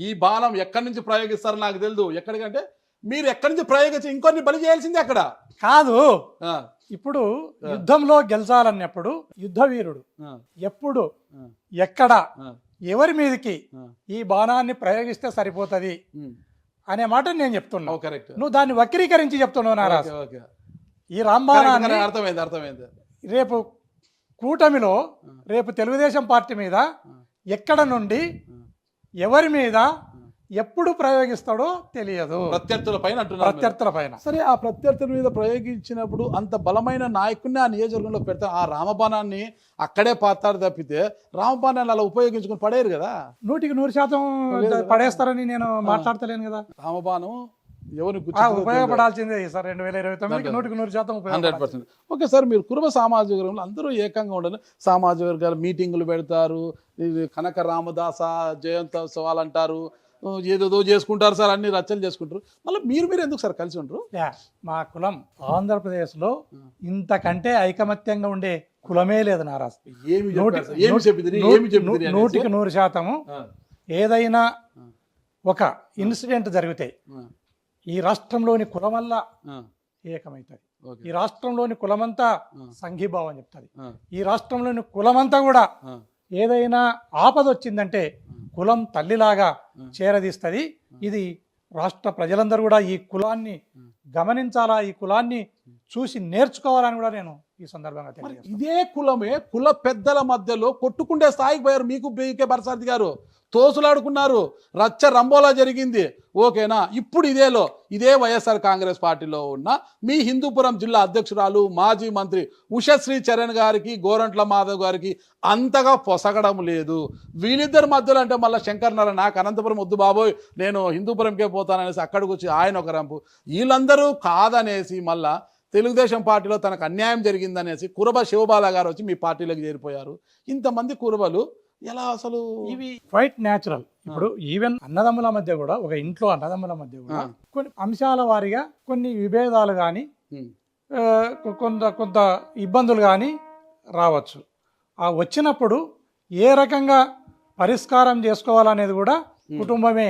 ఈ బాణం ఎక్కడి నుంచి ప్రయోగిస్తారో నాకు తెలియదు. ఎక్కడికంటే మీరు ఎక్కడి నుంచి ప్రయోగించి ఇంకొన్ని బలి చేయాల్సిందే అక్కడ కాదు. ఇప్పుడు యుద్ధంలో గెలిచాలన్నప్పుడు యుద్ధ వీరుడు ఎప్పుడు ఎక్కడ ఎవరి మీదకి ఈ బాణాన్ని ప్రయోగిస్తే సరిపోతుంది అనే మాట నేను చెప్తున్నా. నువ్వు దాన్ని వక్రీకరించి చెప్తున్నావు నారాజ్. ఈ రాంబాణాన్ని అర్థమైంది. రేపు కూటమిలో రేపు తెలుగుదేశం పార్టీ మీద ఎక్కడ నుండి ఎవరి మీద ఎప్పుడు ప్రయోగిస్తాడో తెలియదు. ప్రత్యర్థుల పైన. సరే, ఆ ప్రత్యర్థుల మీద ప్రయోగించినప్పుడు అంత బలమైన నాయకుడిని ఆ నియోజకవర్గంలో పెడతా, ఆ రామబాణాన్ని అక్కడే పాతారు తప్పితే రామబాణాన్ని అలా ఉపయోగించుకుని పడేరు కదా. 100% పడేస్తారని నేను మాట్లాడతలేను కదా. రామబాణం ఎవరు ఉపయోగపడాల్సిందే సార్. 2029 100% 100%. ఓకే సార్, మీరు కురుబ సామాజిక వర్గంలో అందరూ ఏకంగా ఉండాలి. సామాజిక వర్గాల మీటింగులు పెడతారు, కనక రామదాస జయంతోత్సవాలు అంటారు, ఏదేదో చేసుకుంటారు సార్, అన్ని రచ్చలు చేసుకుంటారు. మళ్ళీ మీరు ఎందుకు సార్ కలిసి ఉంటారు? మా కులం ఆంధ్రప్రదేశ్లో ఇంతకంటే ఐకమత్యంగా ఉండే కులమే లేదు నారాజ్. 100% ఏదైనా ఒక ఇన్సిడెంట్ జరిగితే ఈ రాష్ట్రంలోని కులమల్లా ఏకమవుతుంది. ఈ రాష్ట్రంలోని కులమంతా సంఘీభావం చెప్తుంది. ఈ రాష్ట్రంలోని కులమంతా కూడా ఏదైనా ఆపద వచ్చిందంటే కులం తల్లిలాగా చేరదీస్తుంది. ఇది రాష్ట్ర ప్రజలందరూ కూడా ఈ కులాన్ని గమనించాలా, ఈ కులాన్ని చూసి నేర్చుకోవాలని కూడా నేను ఈ సందర్భంగా తెలియజేస్తాను. ఇదే కులమే కుల పెద్దల మధ్యలో కొట్టుకుండే స్థాయికి పోయారు. మీకు బీకే బరసారథి గారు తోసులాడుకున్నారు, రచ్చ రంబోలా జరిగింది. ఓకేనా? ఇప్పుడు ఇదే వైఎస్ఆర్ కాంగ్రెస్ పార్టీలో ఉన్న మీ హిందూపురం జిల్లా అధ్యక్షురాలు మాజీ మంత్రి ఉషశ్రీ చరణ్ గారికి, గోరంట్ల మాధవ్ గారికి అంతగా పొసగడం లేదు. వీళ్ళిద్దరి మధ్యలో అంటే మళ్ళీ శంకర్ నారాయణ నాకు అనంతపురం వద్దు బాబోయ్ నేను హిందూపురంకే పోతాననేసి అక్కడికి వచ్చి ఆయన ఒక రంపు, వీళ్ళందరూ కాదనేసి మళ్ళా తెలుగుదేశం పార్టీలో తనకు అన్యాయం జరిగిందనేసి కురబ శివబాల గారు వచ్చి మీ పార్టీలోకి చేరిపోయారు. ఇంతమంది కురబలు ఎలా అసలు? ఇవి క్వైట్ న్యాచురల్. ఇప్పుడు ఈవెన్ అన్నదమ్ముల మధ్య కూడా, ఒక ఇంట్లో అన్నదమ్ముల మధ్య కూడా కొన్ని అంశాల వారీగా కొన్ని విభేదాలు కానీ కొంత ఇబ్బందులు కానీ రావచ్చు. ఆ వచ్చినప్పుడు ఏ రకంగా పరిష్కారం చేసుకోవాలనేది కూడా కుటుంబమే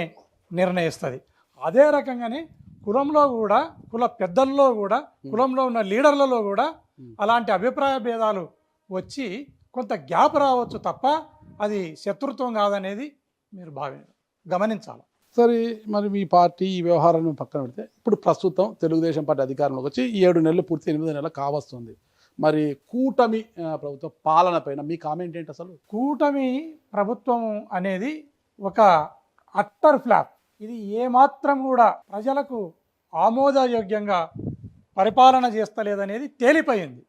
నిర్ణయిస్తుంది. అదే రకంగానే కులంలో కూడా, కుల పెద్దల్లో కూడా, కులంలో ఉన్న లీడర్లలో కూడా అలాంటి అభిప్రాయ భేదాలు వచ్చి కొంత గ్యాప్ రావచ్చు తప్ప అది శత్రుత్వం కాదనేది మీరు గమనించాలి. సరే, మరి మీ పార్టీ ఈ వ్యవహారాన్ని పక్కన పెడితే ఇప్పుడు ప్రస్తుతం తెలుగుదేశం పార్టీ అధికారంలోకి వచ్చి 7 నెలలు పూర్తి 8 నెలలు కావస్తుంది. మరి కూటమి ప్రభుత్వ పాలన పైన మీ కామెంట్ ఏంటి అసలు? కూటమి ప్రభుత్వం అనేది ఒక అట్టర్ ఫ్లాప్. ఇది ఏమాత్రం కూడా ప్రజలకు ఆమోదయోగ్యంగా పరిపాలన చేస్తలేదనేది తేలిపోయింది.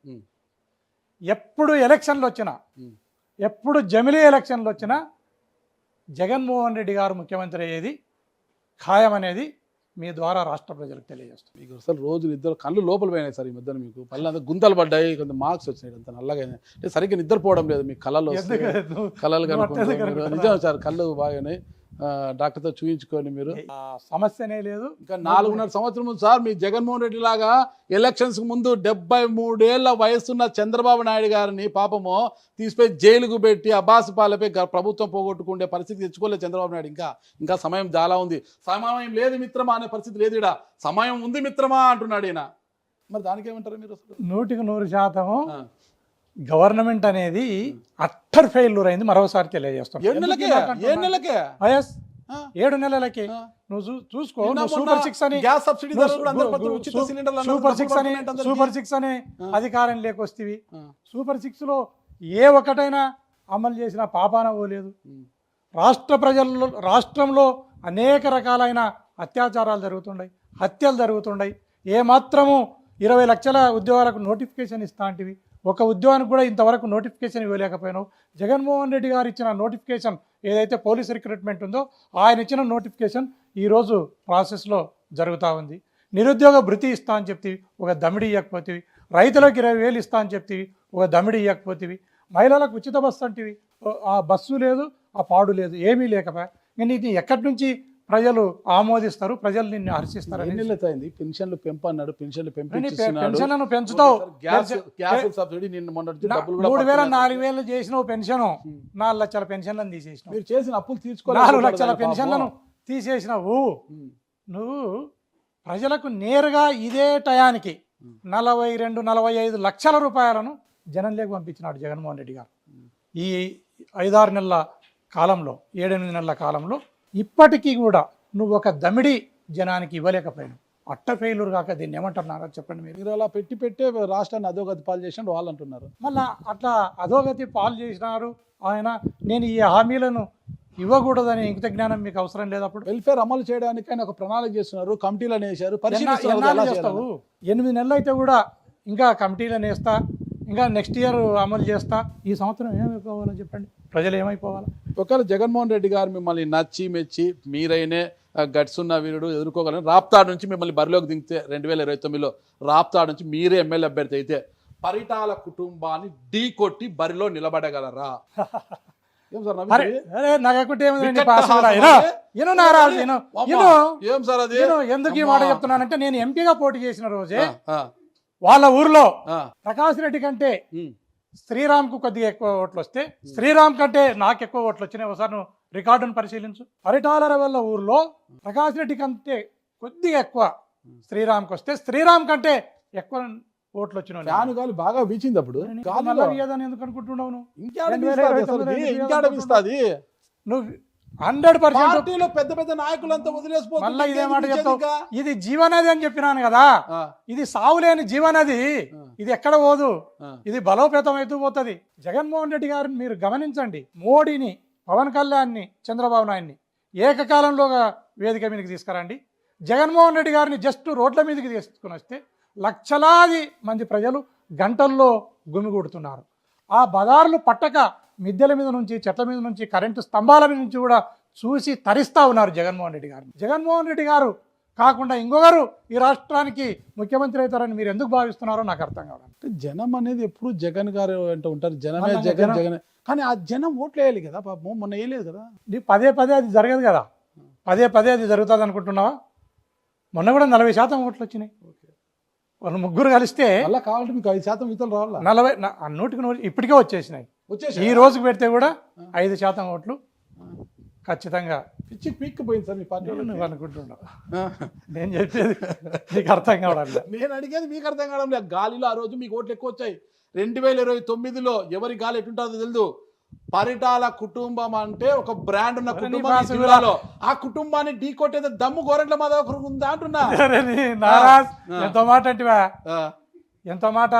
ఎప్పుడు ఎలక్షన్లు వచ్చినా, ఎప్పుడు జమిలీ ఎలక్షన్లు వచ్చినా జగన్మోహన్ రెడ్డి గారు ముఖ్యమంత్రి అయ్యేది ఖాయం అనేది మీ ద్వారా రాష్ట్ర ప్రజలకు తెలియజేస్తుంది. మీకు అసలు రోజు నిద్ర కళ్ళు లోపల పోయినాయి సార్. ఈ మధ్యన మీకు పళ్ళంతా గుంతలు పడ్డాయి, కొంత మార్క్స్ వచ్చినాయి, అంత నల్లగా అంటే సరిగ్గా నిద్రపోవడం లేదు. మీ కళలు కళలు కనుక నిజం సార్, కళ్ళు బాగానే డాక్టర్తో చూయించుకొని మీరు ఆ సమస్యనే లేదు. ఇంకా 4.5 సంవత్సరం ముందు సార్ మీ జగన్మోహన్ రెడ్డి లాగా ఎలక్షన్స్ ముందు 73 ఏళ్ల వయసున్న చంద్రబాబు నాయుడు గారిని పాపము తీసిపోయి జైలుకు పెట్టి అబాసు పాలపై ప్రభుత్వం పోగొట్టుకుండే పరిస్థితి తెచ్చుకోలేదు చంద్రబాబు నాయుడు. ఇంకా సమయం చాలా ఉంది. సమయం లేదు మిత్రమా అనే పరిస్థితి లేదు. ఈడ సమయం ఉంది మిత్రమా అంటున్నాడు ఈయన. మరి దానికి ఏమంటారు మీరు? 100% గవర్నమెంట్ అనేది అట్టర్ ఫెయిల్యూర్ అయింది. మరోసారి తెలియజేస్తాం. 7 నెలలకే 7 నెలలకే నువ్వు చూసుకో. సూపర్ 6 అని గ్యాస్ సబ్సిడీ ఉచిత సిలిండర్లు సూపర్ 6 అనే అధికారం లేకొస్తేవి. సూపర్ 6 లో ఏ ఒక్కటైనా అమలు చేసిన పాపాన పోలేదు. రాష్ట్రంలో అనేక రకాలైన అత్యాచారాలు జరుగుతున్నాయి, హత్యలు జరుగుతున్నాయి. ఏమాత్రము 20 లక్షల ఉద్యోగాలకు నోటిఫికేషన్ ఇస్తా అంటివి. ఒక ఉద్యోగానికి కూడా ఇంతవరకు నోటిఫికేషన్ ఇవ్వలేకపోయినావు. జగన్మోహన్ రెడ్డి గారు ఇచ్చిన నోటిఫికేషన్ ఏదైతే పోలీస్ రిక్రూట్మెంట్ ఉందో ఆయన ఇచ్చిన నోటిఫికేషన్ ఈరోజు ప్రాసెస్లో జరుగుతూ ఉంది. నిరుద్యోగ భృతి ఇస్తా అని చెప్తివి, ఒక దమిడి ఇవ్వకపోతేవి. రైతులకు 20,000 ఇస్తా అని చెప్తివి, ఒక దమిడి ఇవ్వకపోతేవి. మహిళలకు ఉచిత బస్సు అంటివి, ఆ బస్సు లేదు, ఆ పాడు లేదు, ఏమీ లేకపోయా. నేను ఇది ఎక్కడి నుంచి ప్రజలు ఆమోదిస్తారు, ప్రజలు నిన్ను హర్షిస్తారు. పెన్షన్లు పెంపు అన్నాడు, పెన్షన్లు పెన్షన్లను పెంచుతావు. 3,000-4,000 చేసినావు పెన్షన్, 4 లక్షల పెన్షన్లను తీసేసినావు. మీరు చేసిన అప్పులు తీసుకోవాలి, 4 లక్షల పెన్షన్లను తీసేసినావు. నువ్వు ప్రజలకు నేరుగా ఇదే టయానికి 42-45 లక్షల రూపాయలను జనంలోకి పంపించినాడు జగన్మోహన్ రెడ్డి గారు. ఈ 5-6 నెలల కాలంలో, 7-8 నెలల కాలంలో ఇప్పటికీ కూడా నువ్వు ఒక దమిడి జనానికి ఇవ్వలేకపోయినావు. అట్ట ఫెయిల్యూర్ కాక దీన్ని ఏమంటున్నారో చెప్పండి. మీరు అలా పెట్టే రాష్ట్రాన్ని అధోగతి పాలు చేసినట్టు వాళ్ళు అంటున్నారు. మళ్ళా అట్లా అధోగతి పాలు చేసినారు ఆయన. నేను ఈ హామీలను ఇవ్వకూడదని ఇంకిత జ్ఞానం మీకు అవసరం లేదు. అప్పుడు వెల్ఫేర్ అమలు చేయడానికి ఆయన ఒక ప్రణాళిక చేస్తున్నారు, కమిటీలను వేశారు, చేస్తావు. 8 నెలలు అయితే కూడా ఇంకా కమిటీలను వేస్తా, ఇంకా నెక్స్ట్ ఇయర్ అమలు చేస్తా. ఈ సంవత్సరం ఏమైపోవాలో చెప్పండి, ప్రజలు ఏమైపోవాలి? ఒకవేళ జగన్మోహన్ రెడ్డి గారు మిమ్మల్ని నచ్చి మెచ్చి మీరైనే గట్సున్న వీరుడు ఎదుర్కోగలని రాప్తాడు నుంచి మిమ్మల్ని బరిలోకి దింగితే 2029లో రాప్తాడు నుంచి మీరే ఎమ్మెల్యే అభ్యర్థి అయితే పరిటాల కుటుంబాన్ని ఢీ కొట్టి బరిలో నిలబడగలరా? ఏం సార్ ఎందుకు ఈ మాట చెప్తున్నానంటే, నేను ఎంపీగా పోటీ చేసిన రోజే వాళ్ళ ఊర్లో ప్రకాష్ రెడ్డి కంటే శ్రీరామ్కు కొద్దిగా ఎక్కువ ఓట్లు వస్తే, శ్రీరామ్ కంటే నాకు ఎక్కువ ఓట్లు వచ్చినాయి. ఒకసారి నువ్వు రికార్డును పరిశీలించు. పరిటాల వల్ల ఊర్లో ప్రకాష్ రెడ్డి కంటే కొద్దిగా ఎక్కువ శ్రీరామ్కి వస్తే, శ్రీరామ్ కంటే ఎక్కువ ఓట్లు వచ్చినాయి. గాలి బాగా వీచింది. అప్పుడు ఎందుకు అనుకుంటున్నావు? నువ్వు 100% పెద్ద పెద్ద నాయకులంతా వదిలేసిపోతుంది. మళ్ళీ ఇదే మాట చెప్తావు. ఇది జీవనది అని చెప్పినాను కదా, ఇది సావులేని జీవనది. ఇది ఎక్కడ పోదు, ఇది బలోపేతం అవుతూ పోతుంది. జగన్మోహన్ రెడ్డి గారిని మీరు గమనించండి. మోడీని, పవన్ కళ్యాణ్ని, చంద్రబాబు నాయుడిని ఏకకాలంలో వేదిక మీదకి తీసుకురండి. జగన్మోహన్ రెడ్డి గారిని జస్ట్ రోడ్ల మీదకి తీసుకుని వస్తే లక్షలాది మంది ప్రజలు గంటల్లో గుమిగూడుతున్నారు. ఆ బజార్లు పట్టక మిద్దెల మీద నుంచి, చెట్ల మీద నుంచి, కరెంటు స్తంభాల మీద నుంచి కూడా చూసి తరిస్తూ ఉన్నారు జగన్మోహన్ రెడ్డి గారిని. జగన్మోహన్ రెడ్డి గారు కాకుండా ఇంకొకరు ఈ రాష్ట్రానికి ముఖ్యమంత్రి అవుతారని మీరు ఎందుకు భావిస్తున్నారో నాకు అర్థం కావాలి. జనం అనేది ఎప్పుడు జగన్ గారు అంటూ ఉంటారు, జనమే జగన్ జగన్. కానీ ఆ జనం ఓట్లు వేయాలి కదా పాపం, మొన్న వేయలేదు కదా. పదే అది జరగదు కదా, పదే అది జరుగుతుంది అనుకుంటున్నావా? మొన్న కూడా 40% ఓట్లు వచ్చినాయి. వాళ్ళు ముగ్గురు కలిస్తే అలా కావాలంటే మీకు 5% ఇతరులు రావాలా? 100% ఇప్పటికే వచ్చేసినాయి. ఈ రోజుకి పెడితే కూడా 5% ఓట్లు ఖచ్చితంగా పిచ్చి పీక్కిపోయింది సార్ మీ పార్టీ. నువ్వు అనుకుంటున్నావు, నేను చెప్పేది నీకు అర్థం కావడం లేదు. నేను అడిగేది మీకు అర్థం కావడం లేదు. గాలిలో ఆ రోజు మీకు ఓట్లు ఎక్కువ వచ్చాయి. 2029లో ఎవరి గాలి ఎటుంటుందో తెలుసు. పరిటాల కుటుంబం అంటే ఒక బ్రాండ్ ఉన్న కుటుంబం జిల్లాలో. ఆ కుటుంబాన్ని ఢీ కొట్టేది దమ్ము గోరంట్ల మాధవ్ ఉందా అంటున్నా. ఎంత మాట అంటివా, ఎంత మాట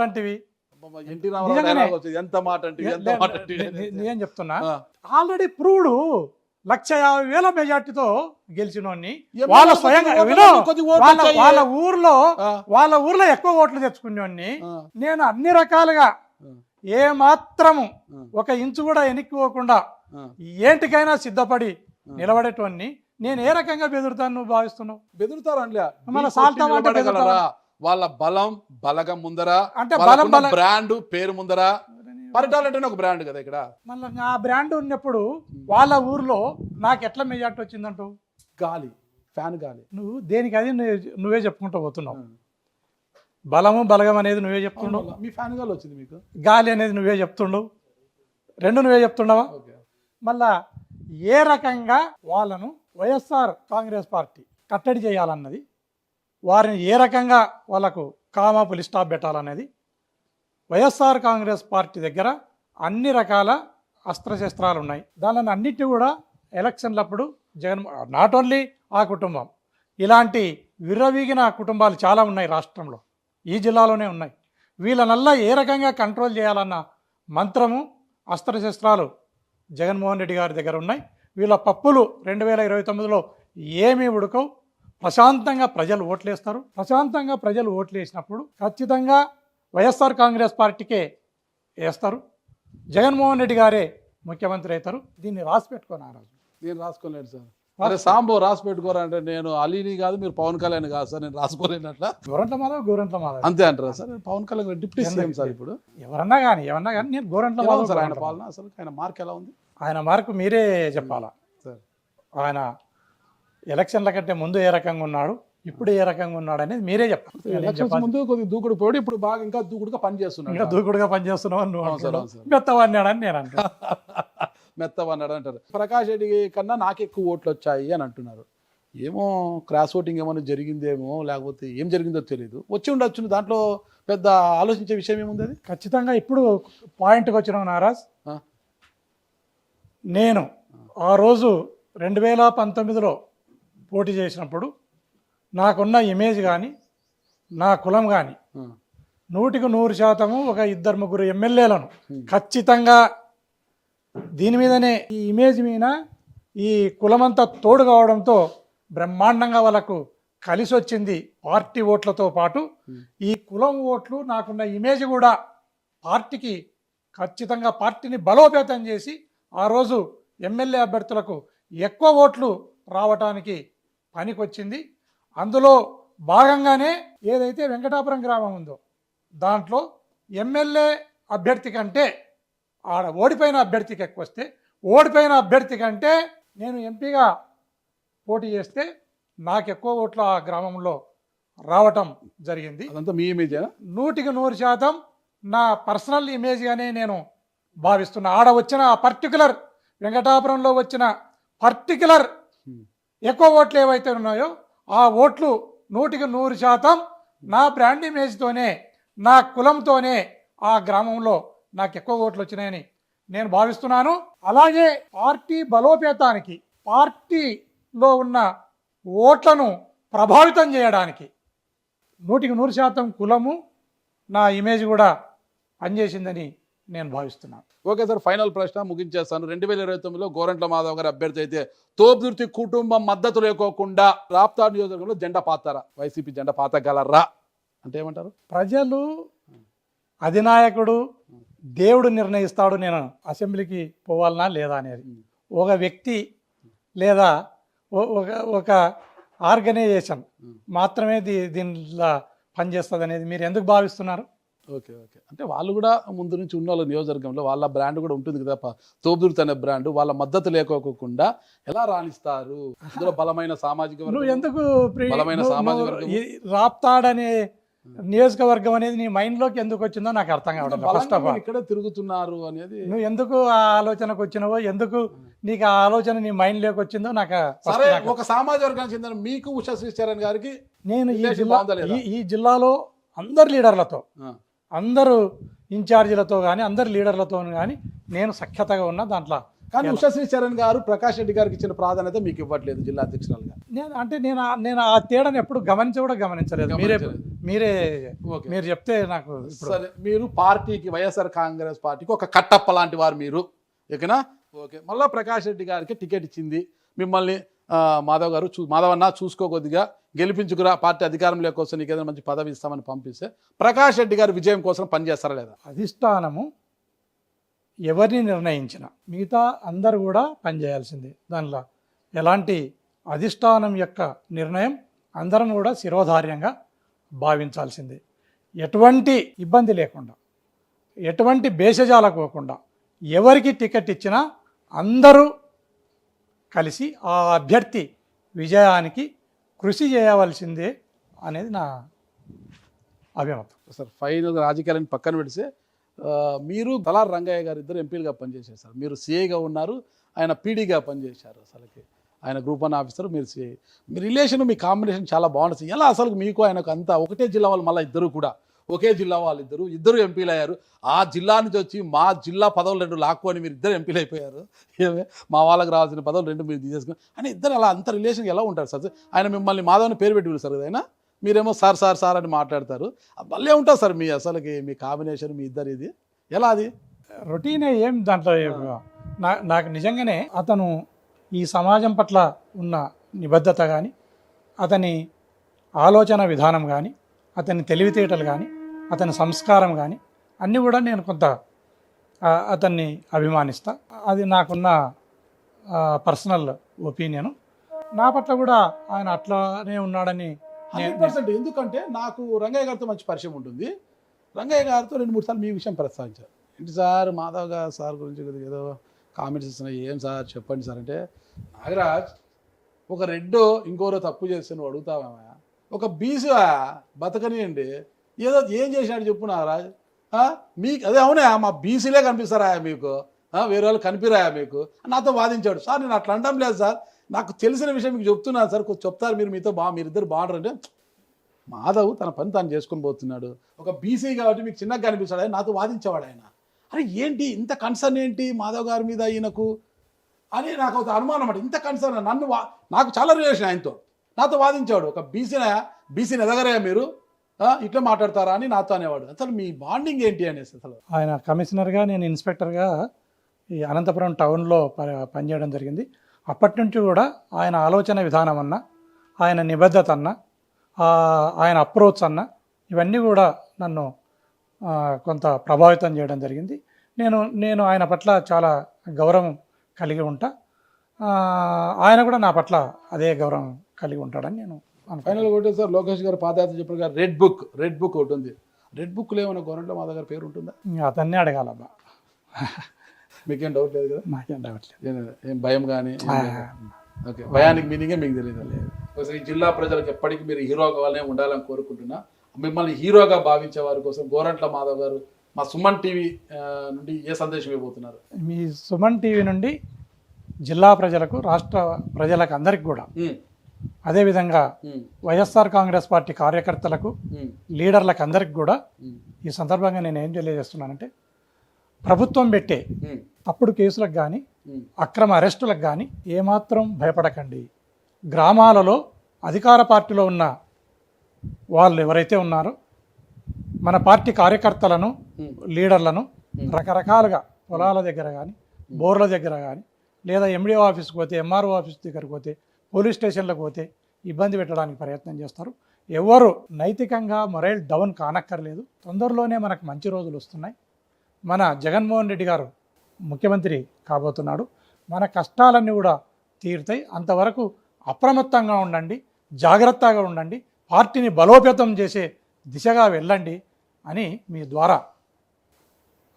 అంటివి. ఎన్టీ రామారావు ఎంత మాట అంటే నేను చెప్తున్నా. ఆల్రెడీ ప్రూవ్డ్ 150,000 మెజార్టీతో గెలిచినోడిని. వాళ్ళ స్వయంగా వాళ్ళ ఊర్లో ఎక్కువ ఓట్లు తెచ్చుకునేవాడిని. నేను అన్ని రకాలుగా ఏ మాత్రము ఒక ఇంచు కూడా వెనక్కిపోకుండా ఏంటికైనా సిద్ధపడి నిలబడేటోడిని. నేను ఏ రకంగా బెదురుతాను నువ్వు భావిస్తున్నావు? బెదురుతారా? మన సాల్తా వాళ్ళ బలం బలగం ముందర, అంటే బ్రాండ్ పేరు ముందర పరిటాలు అంటేనే ఒక బ్రాండ్ కదా ఇక్కడ. మళ్ళీ ఆ బ్రాండ్ ఉన్నప్పుడు వాళ్ళ ఊర్లో నాకు ఎట్లా మెజార్టీ వచ్చిందంటూ? గాలి, ఫ్యాన్ గాలి. నువ్వు దేనికి అది నువ్వే చెప్పుకుంటూ పోతున్నావు. బలము బలగం అనేది నువ్వే చెప్తుండవు, మీ ఫ్యాన్ గాలి వచ్చింది మీకు. గాలి అనేది నువ్వే చెప్తుండవు, రెండు నువ్వే చెప్తుండవా? మళ్ళా ఏ రకంగా వాళ్ళను వైఎస్ఆర్ కాంగ్రెస్ పార్టీ కట్టడి చేయాలన్నది, వారిని ఏ రకంగా వాళ్ళకు కామా పులి స్టాప్ పెట్టాలనేది వైఎస్ఆర్ కాంగ్రెస్ పార్టీ దగ్గర అన్ని రకాల అస్త్రశస్త్రాలు ఉన్నాయి. దానిని అన్నిటి కూడా ఎలక్షన్లప్పుడు జగన్, నాట్ ఓన్లీ ఆ కుటుంబం, ఇలాంటి విర్రవీగిన కుటుంబాలు చాలా ఉన్నాయి రాష్ట్రంలో, ఈ జిల్లాలోనే ఉన్నాయి. వీళ్ళనల్లా ఏ రకంగా కంట్రోల్ చేయాలన్న మంత్రము, అస్త్రశస్త్రాలు జగన్మోహన్ రెడ్డి గారి దగ్గర ఉన్నాయి. వీళ్ళ పప్పులు 2029లో ఏమీ ఉడకవు. ప్రశాంతంగా ప్రజలు ఓట్లేస్తారు. ప్రశాంతంగా ప్రజలు ఓట్లు వేసినప్పుడు ఖచ్చితంగా వైఎస్ఆర్ కాంగ్రెస్ పార్టీకే వేస్తారు. జగన్మోహన్ రెడ్డి గారే ముఖ్యమంత్రి అవుతారు. దీన్ని రాసి పెట్టుకోను. ఆ రోజు నేను రాసుకోలేను సార్. అరే సాంబో రాసి పెట్టుకోరా అంటే, నేను అలీని కాదు, మీరు పవన్ కళ్యాణ్ కాదు సార్, నేను రాసుకోలేను అట్లా. గోరంట్ల మాధవ్ అంతే అంటారా sir? Pawan Kalyan deputy CM sir ఇప్పుడు. ఎవరన్నా కానీ నేను గోరంట్ల మాధవ్ సార్ ఆయన పాలన, అసలు ఆయన మార్క్ ఎలా ఉంది? ఆయన మార్కు మీరే చెప్పాలా సార్. ఆయన ఎలక్షన్ల కంటే ముందు ఏ రకంగా ఉన్నాడు, ఇప్పుడు ఏ రకంగా ఉన్నాడు అనేది మీరే చెప్పాలి. ఎలక్షన్స్ ముందు కొద్దిగా దూకుడు పోయాడు, ఇప్పుడు బాగా ఇంకా దూకుడుగా పనిచేస్తున్నాడు. ఇంకా దూకుడుగా పనిచేస్తున్నావు నువ్వు. మెత్తవన్నాడని నేను అంటాను. మెత్తవన్నాడు అంటారు. ప్రకాష్ రెడ్డి కన్నా నాకు ఎక్కువ ఓట్లు వచ్చాయి అని అంటున్నారు. ఏమో క్రాస్ ఓటింగ్ ఏమైనా జరిగిందేమో, లేకపోతే ఏం జరిగిందో తెలియదు. వచ్చి ఉండొచ్చు, దాంట్లో పెద్ద ఆలోచించే విషయం ఏముంది? అది ఖచ్చితంగా ఇప్పుడు పాయింట్కి వచ్చినావు నారాజ్. నేను ఆ రోజు 2019లో పోటీ చేసినప్పుడు నాకున్న ఇమేజ్ కానీ, నా కులం కానీ 100% ఒక 2-3 ఎమ్మెల్యేలను ఖచ్చితంగా దీని మీదనే, ఈ ఇమేజ్ మీద ఈ కులమంతా తోడు కావడంతో బ్రహ్మాండంగా వాళ్ళకు కలిసి వచ్చింది. పార్టీ ఓట్లతో పాటు ఈ కులం ఓట్లు, నాకున్న ఇమేజ్ కూడా పార్టీకి ఖచ్చితంగా పార్టీని బలోపేతం చేసి ఆ రోజు ఎమ్మెల్యే అభ్యర్థులకు ఎక్కువ ఓట్లు రావటానికి పనికొచ్చింది. అందులో భాగంగానే ఏదైతే వెంకటాపురం గ్రామం ఉందో దాంట్లో ఎమ్మెల్యే అభ్యర్థి కంటే ఆడ ఓడిపోయిన అభ్యర్థికి ఎక్కువ వస్తే, ఓడిపోయిన అభ్యర్థి కంటే నేను ఎంపీగా పోటీ చేస్తే నాకు ఎక్కువ ఓట్లు ఆ గ్రామంలో రావటం జరిగింది. అదంతా మీ ఇమేజేనా? 100% నా పర్సనల్ ఇమేజ్గానే నేను భావిస్తున్నా. ఆడ వచ్చిన ఆ పర్టికులర్ వెంకటాపురంలో వచ్చిన పర్టికులర్ ఎక్కువ ఓట్లు ఏవైతే ఉన్నాయో ఆ ఓట్లు 100% నా బ్రాండ్ ఇమేజ్తోనే, నా కులంతోనే ఆ గ్రామంలో నాకు ఎక్కువ ఓట్లు వచ్చినాయని నేను భావిస్తున్నాను. అలాగే పార్టీ బలోపేతానికి, పార్టీలో ఉన్న ఓట్లను ప్రభావితం చేయడానికి 100% కులము, నా ఇమేజ్ కూడా పనిచేసిందని నేను భావిస్తున్నాను. ఓకే సార్, ఫైనల్ ప్రశ్న ముగించేస్తాను. 2029లో గోరంట్ల మాధవ్ గారి అభ్యర్థి అయితే తోపుదుర్తి కుటుంబం మద్దతు లేకోకుండా రాప్తాడు నియోజకవర్గంలో జెండా పాతారా, వైసీపీ జెండా పాతగలరా అంటే ఏమంటారు? ప్రజలు, అధినాయకుడు, దేవుడు నిర్ణయిస్తాడు నేను అసెంబ్లీకి పోవాలనా లేదా అనేది. ఒక వ్యక్తి లేదా ఒక ఆర్గనైజేషన్ మాత్రమే దీనిలో పనిచేస్తుంది అనేది మీరు ఎందుకు భావిస్తున్నారు? ఓకే ఓకే, అంటే వాళ్ళు కూడా ముందు నుంచి ఉన్న వాళ్ళ నియోజకవర్గంలో వాళ్ళ బ్రాండ్ కూడా ఉంటుంది కదా, తోపుదుర్తి అనే బ్రాండ్, వాళ్ళ మద్దతు లేకోకుండా ఎలా రాణిస్తారు? అందులో బలమైన సామాజిక వర్గం, నువ్వు ఎందుకు బలమైన సామాజిక వర్గం, రాప్తాడనే నియోజకవర్గం అనేది నీ మైండ్లోకి ఎందుకు వచ్చిందో నాకు అర్థం కావడం. ఫస్ట్ ఆఫ్ ఆల్ ఇక్కడే తిరుగుతున్నారు అనేది నువ్వు ఎందుకు ఆ ఆలోచనకు వచ్చినావో, ఎందుకు నీకు ఆ ఆలోచన నీ మైండ్లోకి వచ్చిందో నాకు. సరే, ఒక సామాజిక వర్గానికి చెందిన మీకు ఉషా శ్రీచరణ్ గారికి నేను ఈ జిల్లాలో అందరు లీడర్లతో, అందరూ ఇన్ఛార్జీలతో కానీ, అందరు లీడర్లతో కానీ నేను సఖ్యతగా ఉన్నా దాంట్లో. కానీ ఉషా శ్రీచరణ్ గారు ప్రకాష్ రెడ్డి గారికి ఇచ్చిన ప్రాధాన్యత మీకు ఇవ్వట్లేదు జిల్లా అధ్యక్షురాలుగా. నేను ఆ తేడాను ఎప్పుడు గమనించలేదు. మీరు చెప్తే నాకు. సరే, మీరు పార్టీకి, వైఎస్ఆర్ కాంగ్రెస్ పార్టీకి ఒక కట్టప్ప లాంటి వారు మీరు, ఓకేనా? ఓకే, మళ్ళీ ప్రకాష్ రెడ్డి గారికి టికెట్ ఇచ్చింది, మిమ్మల్ని మాధవన్న చూసుకోకొద్దిగా గెలిపించుకురా, పార్టీ అధికారంలోకి వస్తే నీకు ఏదైనా మంచి పదవి ఇస్తామని పంపిస్తే ప్రకాష్ రెడ్డి గారి విజయం కోసం పనిచేస్తారా లేదా? అధిష్టానము ఎవరిని నిర్ణయించిన మిగతా అందరూ కూడా పనిచేయాల్సిందే. దానిలో ఎలాంటి అధిష్టానం యొక్క నిర్ణయం అందరం కూడా శిరోధార్యంగా భావించాల్సిందే. ఎటువంటి ఇబ్బంది లేకుండా ఎటువంటి భేషజాలకోకుండా ఎవరికి టికెట్ ఇచ్చినా అందరూ కలిసి ఆ అభ్యర్థి విజయానికి కృషి చేయవలసిందే అనేది నా అభిమతం. సార్ ఫైనల్ రాజకీయాలను పక్కన పెడితే మీరు తలార్ రంగయ్య గారు ఇద్దరు ఎంపీలుగా పనిచేశారు సార్. మీరు సిఐగా ఉన్నారు, ఆయన పీడీగా పనిచేశారు. అసలుకి ఆయన గ్రూప్ 1 ఆఫీసర్, మీరు సిఐ. మీ రిలేషన్, మీ కాంబినేషన్ చాలా బాగుంటుంది. ఎలా అసలు మీకు ఆయనకు అంతా ఒకటే జిల్లా వాళ్ళు, మళ్ళీ ఇద్దరు కూడా ఒకే జిల్లా వాళ్ళు, ఇద్దరు ఎంపీలు అయ్యారు. ఆ జిల్లా నుంచి వచ్చి మా జిల్లా పదవులు 2 లాక్కొని మీరు ఇద్దరు ఎంపీలు అయిపోయారు. మా వాళ్ళకి రావాల్సిన పదవులు 2 మీరు తీసేసుకుని అని ఇద్దరు అలా అంత రిలేషన్ ఎలా ఉంటారు సార్? ఆయన మిమ్మల్ని మాధవ్ని పేరు పెట్టి పిలుస్తారు కదా, ఆయన మీరేమో సార్ సార్ సార్ అని మాట్లాడతారు. భలే ఉంటుంది సార్ మీ అసలుకి మీ కాంబినేషన్, మీ ఇద్దరు ఇది ఎలా? అది రొటీనే, ఏం దాంట్లో నాకు నిజంగానే అతను ఈ సమాజం పట్ల ఉన్న నిబద్ధత కానీ, అతని ఆలోచన విధానం కానీ, అతని తెలివితేటలు కానీ, అతని సంస్కారం కానీ అన్నీ కూడా నేను కొంత అతన్ని అభిమానిస్తా. అది నాకున్న పర్సనల్ ఒపీనియను. నా పట్ల కూడా ఆయన అట్లానే ఉన్నాడని 100%. ఎందుకంటే నాకు రంగయ్య గారితో మంచి పరిచయం ఉంటుంది. రంగయ్య గారితో 2-3 సార్లు మీ విషయం ప్రస్తావించారు. ఏంటి సార్ మాధవ్ గారు సార్ గురించి ఏదో కామెంట్స్ ఇస్తున్నాయి, ఏం సార్ చెప్పండి సార్ అంటే, నాగరాజ్ ఒక రెడ్డో ఇంకోరో తప్పు చేస్తే నువ్వు అడుగుతావా? ఒక బీసీ బతకనియండి, ఏదో ఏం చేసినాడు చెప్పు నాగరాజ్. మీకు అదే అవునా, మా బీసీలే కనిపిస్తారా మీకు, వేరే వాళ్ళు కనిపిరాయా మీకు? నాతో వాదించాడు. సార్ నేను అట్లా అనడం లేదు సార్, నాకు తెలిసిన విషయం మీకు చెప్తున్నాను సార్, కొంచెం చెప్తారు మీరు, మీరిద్దరు బాగుంటారు అంటే. మాధవ్ తన పని తాను చేసుకొని పోతున్నాడు. ఒక బీసీ కాబట్టి మీకు చిన్నగా కనిపిస్తాడు, ఆయన నాతో వాదించేవాడు. ఆయన అరే ఏంటి ఇంత కన్సర్న్ ఏంటి మాధవ్ గారి మీద ఈయనకు అని నాకు ఒక అనుమానం అన్నమాట. ఇంత కన్సర్న్ నాకు చాలా రిలేషన్ ఆయనతో, నాతో వాదించేవాడు. ఒక బీసీని ఎదగరా మీరు, ఇట్లా మాట్లాడతారా అని నాతో అనేవాడు. అసలు మీ బాండింగ్ ఏంటి అనేసి. అసలు ఆయన కమిషనర్గా, నేను ఇన్స్పెక్టర్గా ఈ అనంతపురం టౌన్లో పనిచేయడం జరిగింది. అప్పటి నుంచి కూడా ఆయన ఆలోచన విధానం అన్న, ఆయన నిబద్ధత అన్న, ఆయన అప్రోచ్ అన్న, ఇవన్నీ కూడా నన్ను కొంత ప్రభావితం చేయడం జరిగింది. నేను ఆయన పట్ల చాలా గౌరవం కలిగి ఉంటా. ఆయన కూడా నా పట్ల అదే గౌరవం కలిగి ఉంటాడని నేను ఫైనల్ ఒకటే సార్. లోకేష్ గారు పాదయాత్ర చెప్పారు కదా, రెడ్ బుక్ ఒకటి ఉంది. రెడ్ బుక్లో ఏమైనా గవర్నమెంట్లో మాధవ్ గారి పేరు ఉంటుందా? అతన్నే అడగాలబ్బా. మీకేం డౌట్ లేదు కదా? నాకేం డౌట్ లేదు. ఏం భయం కానీ? ఓకే, భయానికి మీనింగే మీకు తెలియదు. ఈ జిల్లా ప్రజలకు ఎప్పటికీ మీరు హీరోగా ఉండాలని కోరుకుంటున్నా. మిమ్మల్ని హీరోగా భావించే వారి కోసం గోరంట్ల మాధవ్ గారు మా సుమన్ టీవీ నుండి ఏ సందేశం ఇవ్వబోతున్నారు? మీ సుమన్ టీవీ నుండి జిల్లా ప్రజలకు, రాష్ట్ర ప్రజలకు అందరికి కూడా, అదేవిధంగా వైఎస్ఆర్ కాంగ్రెస్ పార్టీ కార్యకర్తలకు, లీడర్లకు అందరికి కూడా ఈ సందర్భంగా నేను ఏం తెలియజేస్తున్నానంటే, ప్రభుత్వం పెట్టే తప్పుడు కేసులకు కానీ, అక్రమ అరెస్టులకు కానీ ఏమాత్రం భయపడకండి. గ్రామాలలో అధికార పార్టీలో ఉన్న వాళ్ళు ఎవరైతే ఉన్నారో మన పార్టీ కార్యకర్తలను, లీడర్లను రకరకాలుగా పొలాల దగ్గర కానీ, బోర్ల దగ్గర కానీ, లేదా ఎండిఓ ఆఫీస్కి పోతే, ఎంఆర్ఓ ఆఫీస్ దగ్గరకు పోతే, పోలీస్ స్టేషన్లకు పోతే ఇబ్బంది పెట్టడానికి ప్రయత్నం చేస్తారు. ఎవరు నైతికంగా మొరైల్ డౌన్ కానక్కర్లేదు. తొందరలోనే మనకు మంచి రోజులు వస్తున్నాయి. మన జగన్మోహన్ రెడ్డి గారు ముఖ్యమంత్రి కాబోతున్నాడు. మన కష్టాలన్నీ కూడా తీరుతాయి. అంతవరకు అప్రమత్తంగా ఉండండి, జాగ్రత్తగా ఉండండి, పార్టీని బలోపేతం చేసే దిశగా వెళ్ళండి అని మీ ద్వారా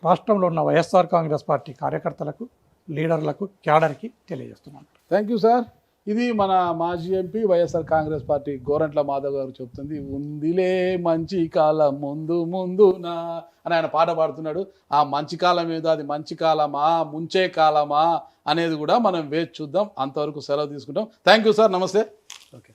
రాష్ట్రంలో ఉన్న వైఎస్ఆర్ కాంగ్రెస్ పార్టీ కార్యకర్తలకు, లీడర్లకు, క్యాడర్కి తెలియజేస్తున్నాను. Thank you sir. ఇది మన మాజీ ఎంపీ వైఎస్ఆర్ కాంగ్రెస్ పార్టీ గోరంట్ల మాధవ్ గారు చెప్తుంది. ఉందిలే మంచి కాలం ముందు ముందునా అని ఆయన పాట పాడుతున్నాడు. ఆ మంచి కాలం ఏదో, అది మంచి కాలమా ముంచే కాలమా అనేది కూడా మనం వేచి చూద్దాం. అంతవరకు సెలవు తీసుకుంటాం. థ్యాంక్ యూ సార్, నమస్తే. ఓకే.